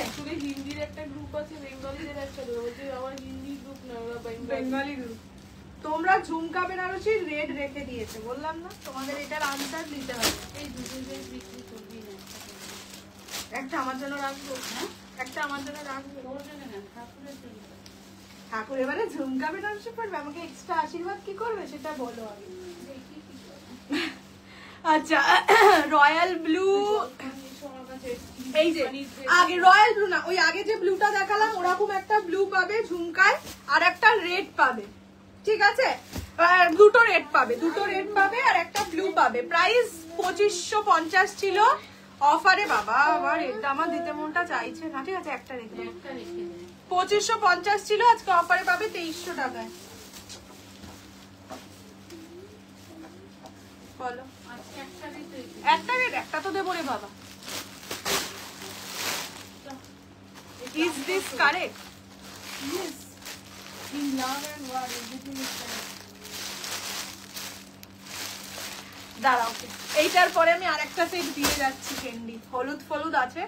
হিন্দির একটা গ্রুপ আছে, বেঙ্গলিদের একটা গ্রুপ। আমার হিন্দি গ্রুপ না, ওরা বেঙ্গলি গ্রুপ। তোমরা ঝুমকা বেনারসি রেড রেখে দিয়েছে, বললাম না তোমাদের এটার আনসার দিতে হবে। এই দুটোই বিক্রি করবি না, একটা আমার জন্য রাখবো, একটা আমার জন্য রাখবো। ঠাকুর এবারে ঝুমকা বেনারসি পড়বে, আমাকে এক্সট্রা আশীর্বাদ কি করবে সেটা বলো আগে। আচ্ছা, রয়্যাল ব্লু। এই যে আগে রয়্যাল ব্লু না, ওই আগে যে ব্লুটা দেখালাম ওরকম একটা ব্লু পাবে ঝুমকায়, আর একটা রেড পাবে, ঠিক আছে। দুটো রেড পাবে আর একটা ব্লু পাবে। প্রাইস 2550 ছিল অফারে। বাবা আমার এটা আমার দিতে মনটা চাইছে না, ঠিক আছে একটা রেখে 2550 ছিল, আজকে অফারে পাবে 2300 টাকায়। বলো একটা রেট, একটা তো দেবো রে বাবা। Is this correct? Yes. In love and war, everything is correct. দাঁড়াও, এইটার পরে আমি আরেকটা সেট দিয়ে যাচ্ছি ক্যান্ডি। হলুদ আছে,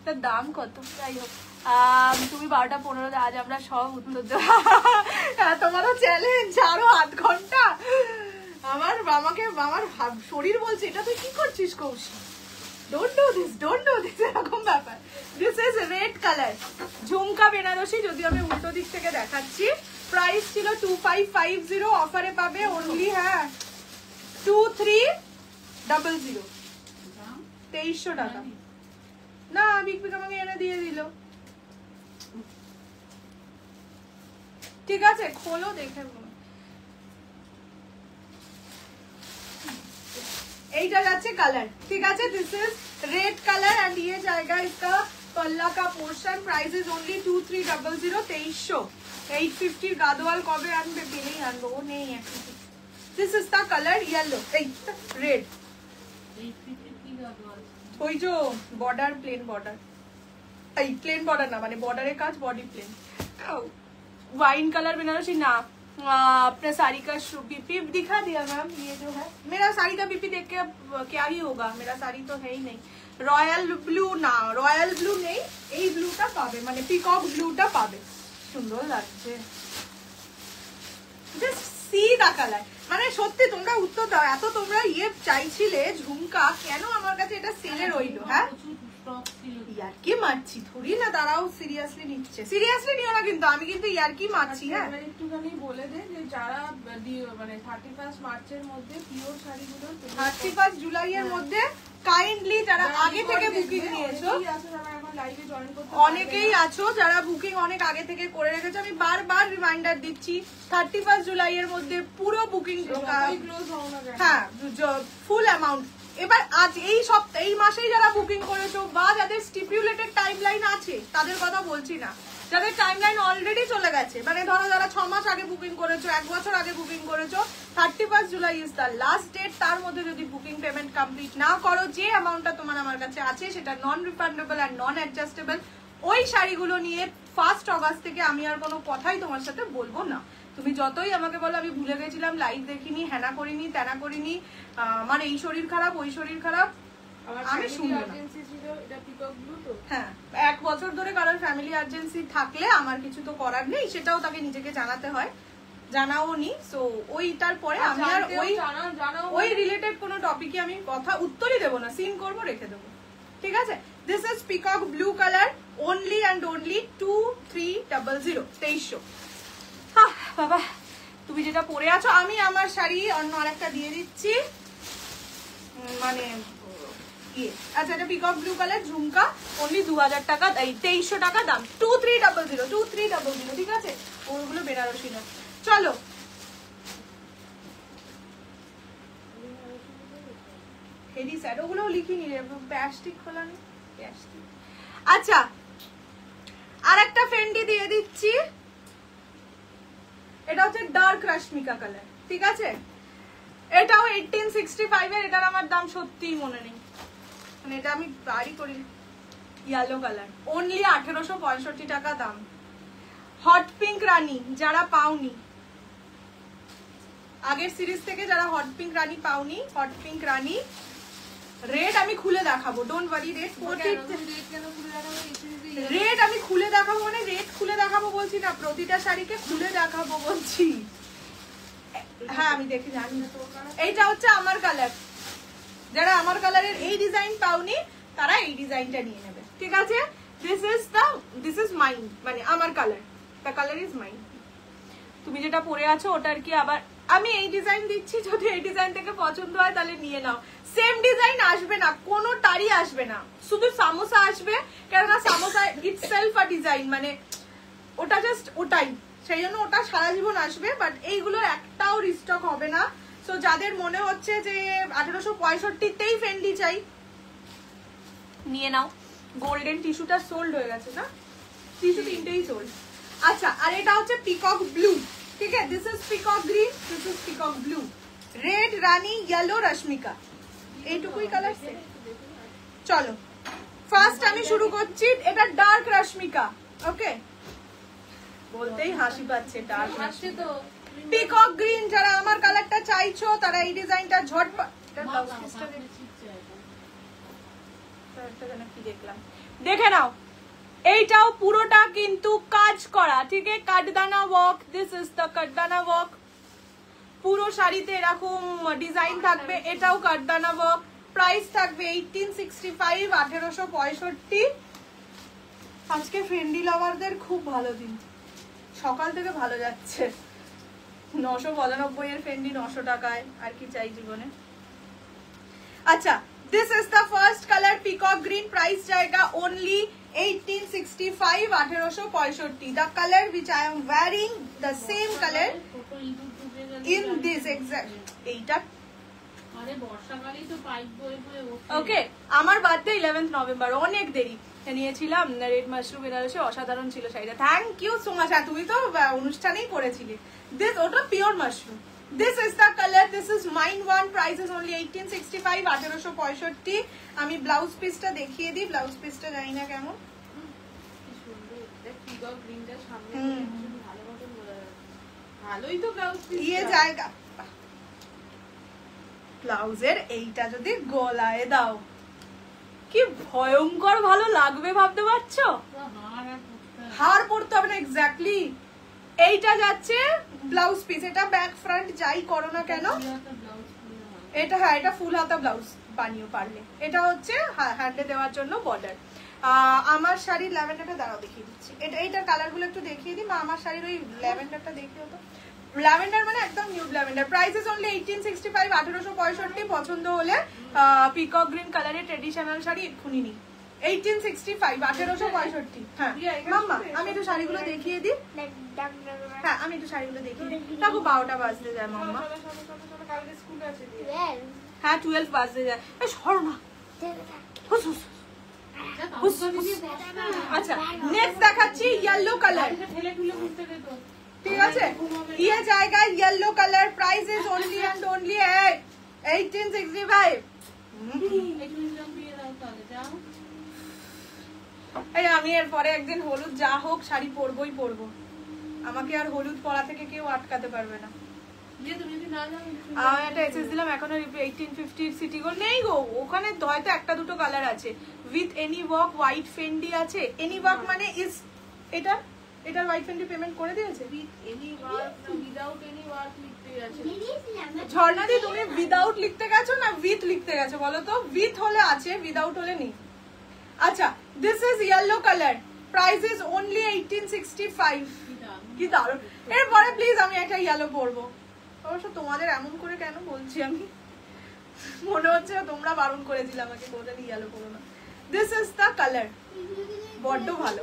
তার দাম কত? যাই হোক, তুমি 12:15 আজ আমরা সব উত্তর দেবো। তোমারও চ্যালেঞ্জ, আরো 8 ঘন্টা। আমাকে আমার শরীর বলছে এটা তুই কি করছিস কৌশিক, ডোন্ট ডু দিস এরকম ব্যাপার। দিস ইজ রেড কালার ঝুমকা বেনারসি, যদি আমি উল্টো দিক থেকে দেখাচ্ছি। প্রাইস ছিল 2550, অফারে পাবে অনলি 2300। 2300 টাকা। না বিগ আমাকে এনে দিয়ে দিল, ঠিক আছে। খোলো দেখে। এইটা যাচ্ছে কালার, ঠিক আছে। This is red colour and ये जाएगा इसका पल्ला का portion. Price is only 2300। 2300 850 Gadwal কবে আনবে? পেলেই আনবো, ও নেই এখন। This is the colour yellow, এই রেড। ওই যে বর্ডার, প্লেন বর্ডার, এই प्लेन बॉर्डर ना माने बॉर्डर काज body plain. Wine colour Banarasi ना अपने साड़ी का बीपी दिखा दिया मैम। ये जो है मेरा साड़ी का बीपी देख के अब क्या ही होगा, मेरा साड़ी तो है ही नहीं। रॉयल ब्लू ना, रॉयल ब्लू नहीं, এই ব্লুটা পাবে, মানে পিকক ব্লুটা পাবে। সুন্দর লাগছে, জাস্ট সি দা কালার। মানে সত্যি তোমরা উত্তর দাও, এত তোমরা ইয়ে চাইছিলে ঝুমকা, কেন আমার কাছে এটা সেলে রইলো? হ্যাঁ ইয়ার্কি মারছি থোড়ি না, তারাও সিরিয়াসলি নিচ্ছে। সিরিয়াসলি নিও না কিন্তু, আমি কিন্তু ইয়ার্কি মারছি। হ্যাঁ একটুখানি বলে দে যে যারা মানে 31 মার্চের মধ্যে পিওর শাড়িগুলো 31 জুলাইয়ের মধ্যে কাইন্ডলি যারা আগে থেকে বুকিং নিয়েছো, অনেকেই আছো যারা বুকিং অনেক আগে থেকে করে রেখেছো, আমি বারবার রিমাইন্ডার দিচ্ছি 31 জুলাইয়ের মধ্যে পুরো বুকিং, হ্যাঁ ফুল অ্যামাউন্ট। এবার আজ এই সপ্তাহে এই মাসেই যারা বুকিং করেছো বা যাদের স্টিপুলেটেড টাইমলাইন আছে তাদের কথা বলছি না, যাদের টাইমলাইন অলরেডি চলে গেছে, মানে ধরো যারা 6 মাস আগে বুকিং করেছো, 1 বছর আগে বুকিং করেছো, 31 July is the last date. তার মধ্যে যদি বুকিং পেমেন্ট কমপ্লিট না করো, যে অ্যামাউন্টটা তোমার আমার কাছে আছে সেটা নন রিফান্ডেবল আর নন অ্যাডজাস্টেবল। ওই শাড়িগুলো নিয়ে 1 অগস্ট থেকে আমি আর কোনো কথাই তোমার সাথে বলবো না। তুমি যতই আমাকে বলো আমি ভুলে গেছিলাম, লাইভ দেখিনি, হ্যানা করিনি, তেনা করিনি, আমার এই শরীর খারাপ, ওই শরীর খারাপ, আমি শুনবো না। হ্যাঁ 1 বছর ধরে কারোর ফ্যামিলি আর্জেন্সি থাকলে আমার কিছু তো করার নেই, সেটাও তাকে নিজেকে জানাতে হয়, জানাও নি। সো ওইটার পরে আমি আর ওই রিলেটেড কোনো টপিকে আমি কথা উত্তরই দেবো না, সিন করবো, রেখে দেবো, ঠিক আছে? This is peacock blue colour, only and only 2300 2300। বাবা তুমি যেটা পরে আছো, আমি আমার শাড়ি অন্য আরেকটা দিয়ে দিচ্ছি, মানে আচ্ছা এটা পিকক ব্লু কালার ঝুমকা, অনলি 2000 টাকা, 2300 টাকা দাম, 2300 ঠিক আছে? ওগুলো বেনারসি না। চলো হেডি স্যার ওগুলো লিখিনি রে, প্লাস্টিক খোলা নেই, প্লাস্টিক। আচ্ছা আরেকটা ফেন্ডি দিয়ে দিচ্ছি, এটা হচ্ছে ডার্ক রশ্মিকা কালার, ঠিক আছে? এটাও 1865 এর, এটার আমার দাম সত্যিই মনে নেই, মানে এটা আমি বাড়ি করি। ইয়েলো কালার, অনলি 1865 টাকা দাম। হট পিঙ্ক রানী যারা পাওনি, আগের সিরিজ থেকে যারা হট পিঙ্ক রানী পাওনি, হট পিঙ্ক রানী রেড আমি খুলে দেখাবো, ডোন্ট ওয়ারি। রেড আমি খুলে দেখাবো, মানে রেড খুলে দেখাবো বলছি না, প্রতিটা শাড়িকে খুলে দেখাবো বলছি। হ্যাঁ আমি দেখে জানি, এইটা হচ্ছে আমার কালার, যারা আমার কালারের এই ডিজাইন পাওনি তারা এই ডিজাইনটা নিয়ে নেবে, ঠিক আছে? দিস ইজ মাইন, মানে আমার colour, the colour is mine. তুমি যেটা পরে আছো ওটার কি আবার আমি এই ডিজাইন দিচ্ছি, যদি এই ডিজাইন থেকে পছন্দ হয় তাহলে নিয়ে নাও। সেম ডিজাইন আসবে না, কোনোটারই আসবে না, শুধু সামোসা আসবে, কেননা সামোসা ইটসেলফ আ ডিজাইন, মানে ওটা জাস্ট ওটাই, সেই জন্য ওটা সারা জীবন আসবে, বাট এইগুলোর একটাও রিস্টক হবে না। সো যাদের মনে হচ্ছে যে 1865তেই ফেন্ডি চাই, নিয়ে নাও। গোল্ডেন টিস্যুটা সোল্ড হয়ে গেছে না, টিস্যু 3টেই সোল্ড। আচ্ছা আর এটা হচ্ছে পিকক ব্লু, ঠিক আছে? This is peacock green, this is peacock blue, red Rani, yellow Rashmika, এইটুকুই কালার সেট। চলো ফার্স্ট আমি শুরু করছি, এটা ডার্ক রশ্মিকা, ওকে? বলতেই হাসি পাচ্ছে, ডার্ক হাসছে তো। পিকক গ্রিন যারা আমার কালারটা চাইছো তারা এই ডিজাইনটা ঝটপট দেখে নাও। এইটাও পুরোটা কিন্তু কাজ করা, ঠিক আছে? Katdana work, this is the katdana work, পুরো শাড়িতে এরকম ডিজাইন থাকবে, এটাও কাটদানা ওয়ার্ক। প্রাইস থাকবে 1865, 1865। আজকে ফ্রেন্ডি লাভারদের খুব ভালো দিন, সকাল থেকে ভালো যাচ্ছে। 999 এর ফেন্ডি 900 টাকায়, আর কি চাই জীবনে। আচ্ছা this is the first colour peacock green, price জায়গা only 1865, 1865। The colour which I am wearing, the same color in this exact, এইটা আরে বর্ষাকালেই তো পাইপ বয়ে বয়ে ওঠে। ওকে, আমার বার্থডে 11th নভেম্বর, অনেক দেরি নিয়েছিলাম। রেড মাশরুম বেনারসি অসাধারণ ছিল শাড়িটা, থ্যাংক ইউ সো মাচ। আর তুমি তো অনুষ্ঠানেই পড়েছিলে। দিস ওটা pure mushroom. This is the colour, this is mine one, price is only 1865, 1865। আমি ব্লাউজ পিসটা দেখিয়ে দিই, ব্লাউজ পিসটা জানি না কেমন। ভালোই তো ব্লাউজ পিস ইয়ে জায়গা ব্লাউজের এইটা যদি গলায় দাও কি ভয়ঙ্কর ভালো লাগবে ভাবতে পারছো? হার পড়তে হবে না, এক্স্যাক্টলি। এইটা যাচ্ছে ব্লাউজ পিস, এটা ব্যাক ফ্রন্ট যাই করো না কেন, এটা হ্যাঁ এটা ফুল হাতা ব্লাউজ বানিয়ে পারলে। এটা হচ্ছে হ্যান্ডে দেওয়ার জন্য বর্ডার। আমার শাড়ির ল্যাভেন্ডারটা দাঁড়াও দেখিয়ে দিচ্ছি, এইটার কালার গুলো একটু দেখিয়ে দিই। মা আমার শাড়ির ওই ল্যাভেন্ডারটা দেখিয়ে তো। ল্যাভেন্ডার মানে একদম nude lavender. Price is only 1865, 1865। পছন্দ হলে পিকক গ্রিন কালারের ট্রেডিশনাল শাড়ি এক্ষুনি নিই। 1865, 1865। হ্যাঁ মাম্মা আমি একটু শাড়িগুলো দেখিয়ে দিই। হ্যাঁ আমি একটু শাড়িগুলো দেখিয়ে দিই। তারপর 12টা বাজতে যায় মাম্মা। হ্যাঁ 12 বাজতে যায়। সরো না। আচ্ছা নেক্সট দেখাচ্ছি ইয়েলো কালার, ঠিক আছে? ইয়ে জায়গায় yellow colour, price is only and only 1865। এই আমি এর পরে একদিন হলুদ যা হোক শাড়ি পরবই পরবো, আমাকে আর হলুদ পরা থেকে কেউ আটকাতে পারবে না। একটা এসএস দিলাম, এখনো 1850 সিটি গোল্ড নেই গো, ওখানে হয়তো একটা দুটো কালার আছে। With any work, white Fendi আছে। এনি ওয়ার্ক মানে ইজ এটা, এটার হোয়াইট ফেন্ডি পেমেন্ট করে দিয়েছে। উইথ এনি ওয়ার্ক না উইদাউট এনি ওয়ার্ক লিখতে গেছে। ঝর্ণা দি তুমি উইদাউট লিখতে গেছো না উইথ লিখতে গেছো বলো তো? উইথ হলে আছে, উইদাউট হলে নেই। আচ্ছা this is yellow colour, price is only 1865। কি দারুণ। এরপরে প্লিজ আমি একটা ইয়েলো পরবো। অবশ্য তোমাদের এমন করে কেন বলছি আমি, মনে হচ্ছে তোমরা বারণ করেছিলে আমাকে কোনোদিন ইয়েলো পরো না। দিস ইজ দ্য কালার, বড্ড ভালো।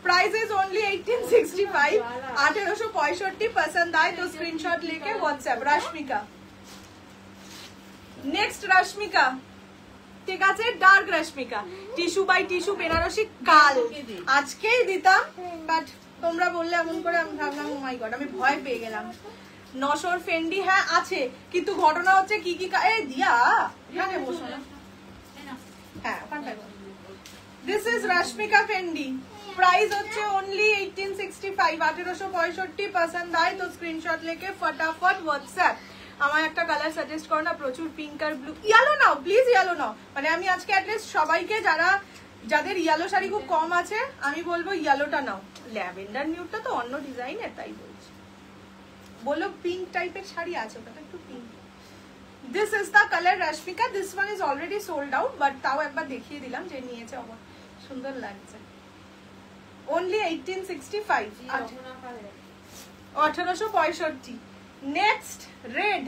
Price is only 1865, 1865। पसंद आए तो स्क्रीनशॉट लेके व्हाट्सएप। रश्मिका, नेक्स्ट रश्मिका, ঠিক আছে? Dark Rashmika, tissue by tissue Banarasi কাল আজকেই দিতাম, বাট তোমরা বললে এমন করে আমি ভাবলাম ও মাই গড, আমি ভয় পেয়ে গেলাম। নশোর ফেন্ডি হ্যাঁ আছে, কিন্তু ঘটনা হচ্ছে কি কি এই দিয়া এখানে বসো না, হ্যাঁ ওখানটায়। This is Rashmika Fendi, price হচ্ছে ओनली 1865, 1865। पसंद आए तो स्क्रीनशॉट लेके फटाफट व्हाट्सएप। আমার একটা কালার সাজেস্ট করো না, প্রচুর পিঙ্ক আর ব্লু। ইয়েলো নাও প্লিজ, ইয়েলো নাও। মানে আমি আজকে অ্যাটলিস্ট সবাইকে যাদের ইয়েলো শাড়ি খুব কম আছে আমি বলবো ইয়েলোটা নাও। ল্যাভেন্ডার নিউডটা তো অন্য ডিজাইনের, তাই বলছি। বলো পিঙ্ক টাইপের শাড়ি আছে, ওটা একটু pink. This is the colour Rashmika, this one is already sold out, but তাও একবার দেখিয়ে দিলাম যে নিয়েছে, আমার সুন্দর লাগছে। ओनली 1865, 1865। Next red.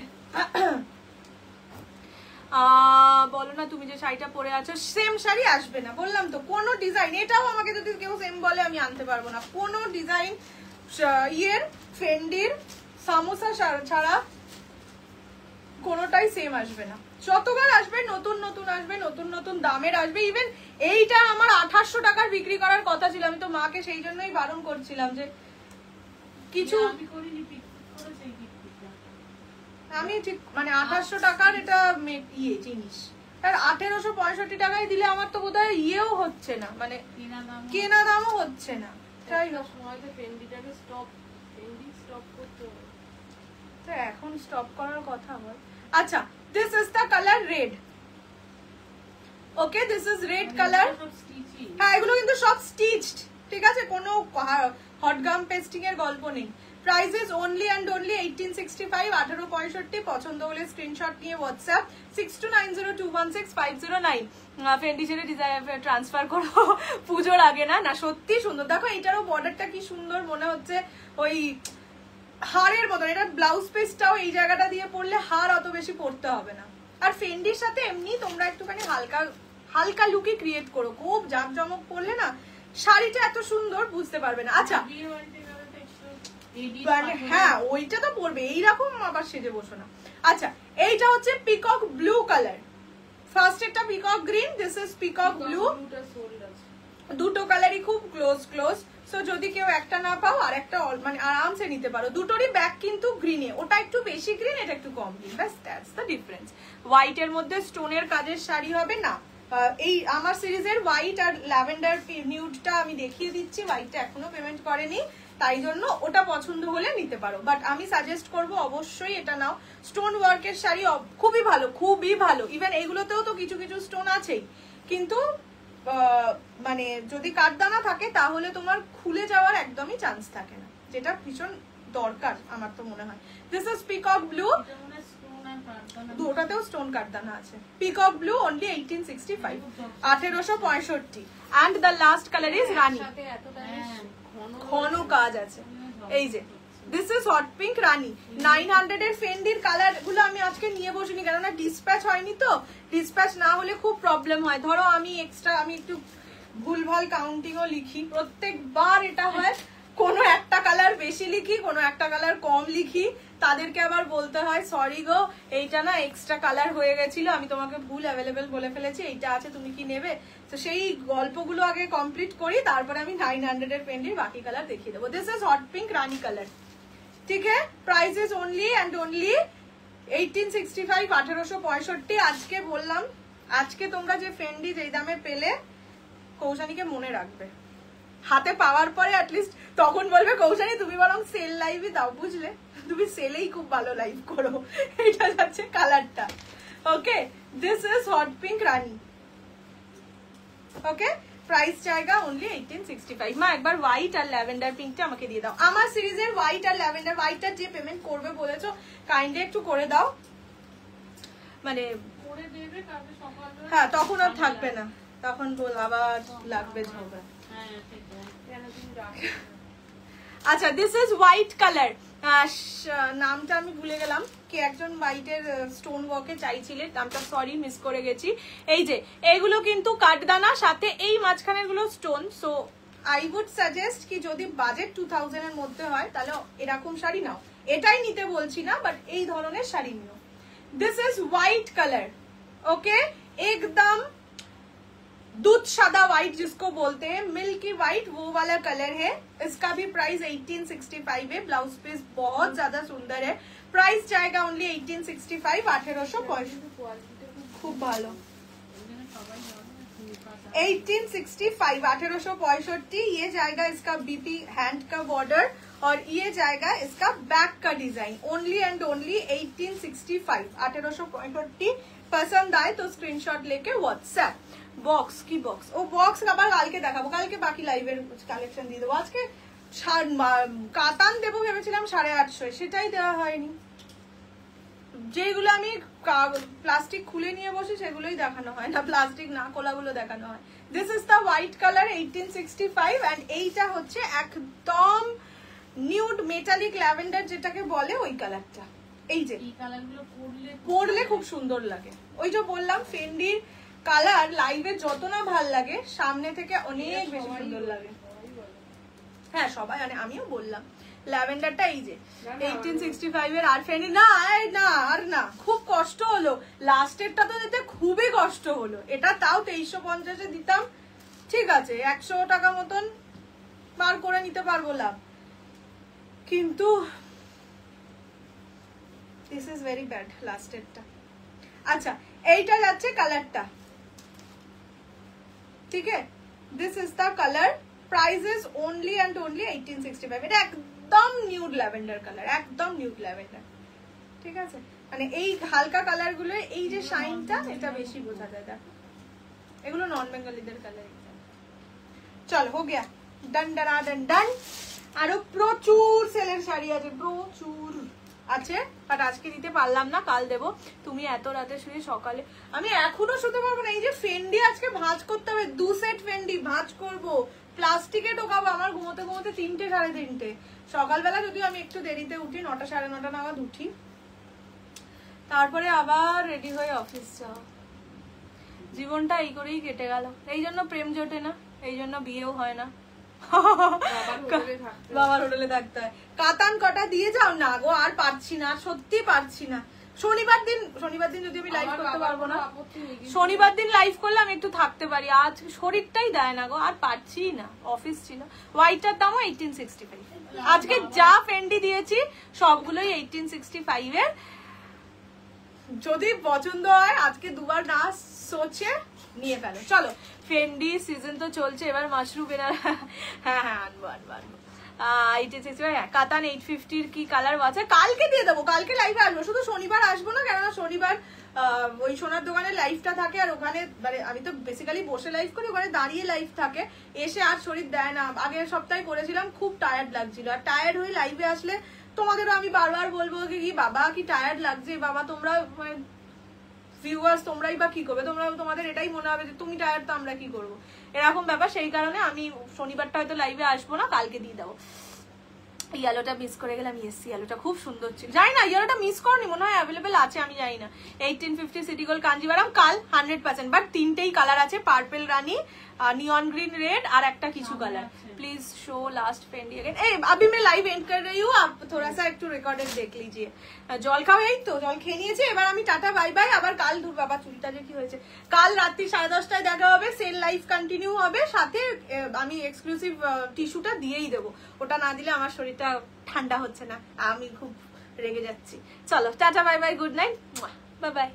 বলো না তুমি যে শাড়িটা পরে আছো সেম শাড়ি আসবে না, বললাম তো। কোন ডিজাইন, এটাও আমাকে যদি কেউ সেম বলে আমি আনতে পারবো না। কোন ডিজাইন ইয়ের ফেন্ডির সামোসা ছাড়া কোনোটাই সেম আসবে না। যতবার আসবে নতুন নতুন আসবে, নতুন নতুন দামের আসবে। ইভেন এইটা আমার 2800 টাকার বিক্রি করার কথা ছিল, আমি তো মাকে সেই জন্যই বারণ করছিলাম যে কিছু আমি ঠিক মানে 2800 টাকার এটা ইয়ে জিনিস, আর 1865 টাকায় দিলে আমার তো বোধহয় ইয়েও হচ্ছে না, মানে কেনা দামও হচ্ছে না। তাই এখন স্টপ করার কথা আমার। আচ্ছা this is the colour red. Okay this is red colour. হ্যাঁ এগুলো কিন্তু সব স্টিচড, ঠিক আছে? কোনো হট গাম পেস্টিং এর গল্প নেই। Price is only and only 1865, 1865। পছন্দ হলে স্ক্রিনশট নিয়ে হোয়াটসঅ্যাপ 6290216509 ফেন্ডি ছেড়ে ডিজাইন ট্রান্সফার করো পুজোর আগে। না না সত্যি সুন্দর, দেখো এটারও বর্ডারটা কি সুন্দর, মনে হচ্ছে ওই হারের মতন। এটা ব্লাউজ পিসটাও এই জায়গাটা দিয়ে পরলে হার অত বেশি পরতে হবে না। আর ফেন্ডির সাথে এমনি তোমরা একটুখানি হালকা হালকা লুকই ক্রিয়েট করো, খুব জাঁকজমক পরলে না শাড়িটা এত সুন্দর বুঝতে পারবে না। আচ্ছা হ্যাঁ ওইটা তো পরবে, এইরকম আবার সেজে বসো না। আচ্ছা এইটা হচ্ছে পিকক ব্লু কালার, ফার্স্ট এটা peacock green, this is peacock blue, দুটো কালারই খুব ক্লোজ। সো যদি কেউ একটা না পাও আর একটা মানে আরামসে নিতে পারো। দুটোরই ব্যাক কিন্তু গ্রিনে, ওটা একটু বেশি গ্রিন, এটা একটু কম গ্রিন, ব্যাস দ্যাটস দ্য ডিফারেন্স। হোয়াইটের মধ্যে স্টোনের কাজের শাড়ি হবে না। এই আমার সিরিজের হোয়াইট আর ল্যাভেন্ডার নিউডটা আমি দেখিয়ে দিচ্ছি, হোয়াইটটা এখনো পেমেন্ট করেনি, তাই জন্য ওটা পছন্দ হলে নিতে পারো, বাট আমি সাজেস্ট করব অবশ্যই এটা নাও। স্টোন ওয়ার্কের শাড়ি খুবই ভালো, খুবই ভালো। ইভেন এগুলোতেও তো কিছু কিছু স্টোন আছেই, কিন্তু মানে যদি কাঠদানা থাকে তাহলে তোমার খুলে যাওয়ার একদমই চান্স থাকে না, যেটা ভীষণ দরকার আমার তো মনে হয়। দিস ইজ পিকক ব্লু, ওটাতেও স্টোন কাঠদানা আছে। Peacock blue only 1865, 1865। And the last colour is rani, ঘন কাজ আছে। এই যে this is hot pink rani, 900 এর ফেন্ডির কালার গুলো আমি আজকে নিয়ে বসিনি, কেননা ডিসপ্যাচ হয়নি তো, ডিসপ্যাচ না হলে খুব প্রবলেম হয়। ধরো আমি একটু ভুলভাল কাউন্টিংও লিখি, প্রত্যেকবার এটা হয়, কোনো একটা কালার বেশি লিখি, কোনো একটা কালার কম লিখি, তাদেরকে আবার বলতে হয় সরি গো, এইটা না এক্সট্রা কালার হয়ে গেছিল, আমি তোমাকে ভুল অ্যাভেলেবেল বলে ফেলেছি, এইটা আছে তুমি কি নেবে। তো সেই গল্পগুলো আগে কমপ্লিট করি, তারপরে আমি 900 এর পেন্ডির বাকি কালার দেখিয়ে দেবো। This is hot pink Rani colour, ঠিক আছে। Price is only and only 1865, 1865। আজকে বললাম, আজকে তোমরা যে ফেন্ডি যেই দামে পেলে, কৌশানীকে মনে রাখবে, হাতে পাওয়ার পরে অ্যাটলিস্ট তখন বলবে কৌশানী তুমি বরং সেল লাইভই দাও, বুঝলে, তুমি সেলেই খুব ভালো লাইভ করো। এটা যাচ্ছে কালারটা, okay. This is hot pink rani, okay. Price জায়গা অনলি 1865। মা একবার হোয়াইট আর ল্যাভেন্ডার পিঙ্কটা আমাকে দিয়ে দাও। আমার সিরিজের হোয়াইট আর ল্যাভেন্ডার, হোয়াইটটার যে পেমেন্ট করবে বলেছো কাইন্ডলি একটু করে দাও, মানে হ্যাঁ তখন আর থাকবে না, তখন বল আবার লাগবে ঝগড়া। আচ্ছা দিস ইজ হোয়াইট কালার, নামটা আমি ভুলে গেলাম, কে একজন হোয়াইটের স্টোন ওয়ার্কে চাইছিলেন, নামটা সরি মিস করে গেছি। এই যে এগুলো কিন্তু কাঠদানা, সাথে এই মাঝখানের গুলো stone. So I would suggest কি যদি বাজেট 2000 এর মধ্যে হয় তাহলে এরকম শাড়ি নাও, এটাই নিতে বলছি না, বাট এই ধরনের শাড়ি নিও। This is white colour, okay, एकदम दूध सादा व्हाइट जिसको बोलते हैं, मिल्की व्हाइट, वो वाला कलर है। इसका भी प्राइस 1865 है। ब्लाउज पीस बहुत ज्यादा सुंदर है। प्राइस जाएगा ओनली 1865, 1865। खूब भालो 1865, 1865। ये जाएगा इसका बीपी हैंड का बॉर्डर, और ये जाएगा इसका बैक का डिजाइन। Only and only 1865, 1865। पसंद आए तो स्क्रीनशॉट लेके व्हाट्सएप। বক্স কি বক্স, ও বক্স আবার কালকে দেখাবো, কালকে বাকি লাইভের কালেকশন দিয়ে দেবো। আজকে কাতান দেবো ভেবেছিলাম 850, সেটাই দেওয়া হয়নি। যেগুলো আমি প্লাস্টিক খুলে নিয়ে বসি সেগুলোই দেখানো হয় না, প্লাস্টিক না খোলাগুলো দেখানো হয়। This is the white colour 1865, and এইটা হচ্ছে একদম নিউড মেটালিক ল্যাভেন্ডার যেটাকে বলে, ওই কালারটা। এই যে পরলে খুব সুন্দর লাগে, ওই যে বললাম ফেন্ডির কালার লাইভে যত না ভাল লাগে, সামনে থেকে অনেক বেশি সুন্দর লাগে। হ্যাঁ সবাই, মানে আমিও বললাম ল্যাভেন্ডারটা এই যে 1865 এর। আর ফেন্ডি না আর না, খুব কষ্ট হলো লাস্টেরটা তো দিতে, খুবই কষ্ট হলো। এটা তাও 2350 দিতাম, ঠিক আছে 100 টাকা মতন বার করে নিতে পারবো লাভ, কিন্তু দিস ইজ ভেরি ব্যাড লাস্টেরটা। আচ্ছা এইটা যাচ্ছে কালারটা, ঠিক আছে। This is the colour, price is only and only 1865। এটা একদম নিউড ল্যাভেন্ডার কালার, একদম নিউড ল্যাভেন্ডার, ঠিক আছে। মানে এই হালকা কালার গুলো, এই যে শাইনটা, এটা বেশি বোঝা যায়। দেখো এগুলো নন বেঙ্গলিদের কালার। চল হো গিয়া, ডান ডান ডান ডান। আরো প্রচুর সেলের শাড়ি আছে, প্রচুর আছে, বাট আজকে দিতে পারলাম না, কাল দেবো। তুমি এত রাতে শুয়ে সকালে, আমি এখনো শুতে পারবো না। এই যে ফেন্ডি আজকে ভাঁজ করতে হবে, 2 সেট ফেন্ডি ভাঁজ করবো, প্লাস্টিকে ঢোকাবো। আমার ঘুমোতে ঘুমোতে 3টে 3:30। সকালবেলা যদিও আমি একটু দেরিতে উঠি, 9টা 9:30 নাগাদ উঠি, তারপরে আবার রেডি হয়ে অফিস যাওয়া। জীবনটা এই করেই কেটে গেল। এই জন্য প্রেম জোটে না, এই জন্য বিয়েও হয় না, বাবার হোটেলে থাকতে হয়। কাতান কটা দিয়ে যাও না গো, আর পারছি না, সত্যি পারছি না। শনিবার দিন যদি আমি লাইভ আমার করতে বাবার পারবো না, কোনো আপত্তি নেই, কিন্তু শনিবার দিন লাইভ করলে আমি একটু থাকতে পারি। আজ শরীরটাই দেয় না গো, আর পারছি না, অফিস ছিল। হোয়াইটটার দামও 1865। আজকে যা ফেন্ডি দিয়েছি সবগুলোই 1865 এর। যদি পছন্দ হয় আজকে দুবার না সোচে নিয়ে ফেলো। চলো, ফেন্ডি সিজন তো চলছে, এবার মাশরুম এনার হ্যাঁ আনবো। কাতান 850 কি কালার আছে, কালকে দিয়ে দেবো, কালকে লাইভে আসবো। শুধু শনিবার আসবো না, কেননা শনিবার ওই সোনার দোকানে লাইভটা থাকে, আর ওখানে মানে আমি তো বেসিক্যালি বসে লাইভ করি, ওখানে দাঁড়িয়ে লাইভ থাকে, এসে আর শরীর দেয় না। আগের সপ্তাহে করেছিলাম, খুব টায়ার্ড লাগছিল, আর টায়ার্ড হয়ে লাইভে আসলে তোমাদেরও আমি বারবার বলবো কি বাবা কি টায়ার্ড লাগছে, বাবা তোমরা মানে ভিউয়ার্স তোমরাই বা কি করবে, তোমাদের এটাই মনে হবে যে তুমি টায়ার্ড তো আমরা কি করবো, এরকম ব্যাপার। সেই কারণে আমি শনিবারটা হয়তো লাইভে আসবো না, কালকে দিয়ে দেবো। ইয়েলোটা মিস করে গেলাম। ইয়েস, ইয়েলোটা খুব সুন্দর ছিল। জানি না ইয়েলোটা মিস করনি, মনে হয় অ্যাভেলেবেল আছে, আমি জানি না। 1850 সিটি গোল্ড কাঞ্জিভারাম কাল 100%, বাট তিনটেই কালার আছে, purple rani, neon green red और একটা কিছু colour. Please show last Fendi again. ए अभी मैं लाइव एंड कर रही हूँ, आप थोड़ा सा একটু রেকর্ডেড দেখ लीजिए। জল খাও, এই তো জল খেয়ে নিয়েছি, এবার আমি টাটা বাই বাই। আবার কাল ধুর বাবা চুলটা যে কি হয়েছে, কাল রাত্রি 10:30টায় দেখা হবে, সেল লাইভ কন্টিনিউ হবে, সাথে আমি এক্সক্লুসিভ টিস্যুটা দিয়েই দেবো, ওটা না দিলে আমার শরীরটা ঠান্ডা হচ্ছে না, আমি খুব রেগে যাচ্ছি। চলো tata bye bye, good night, bye bye.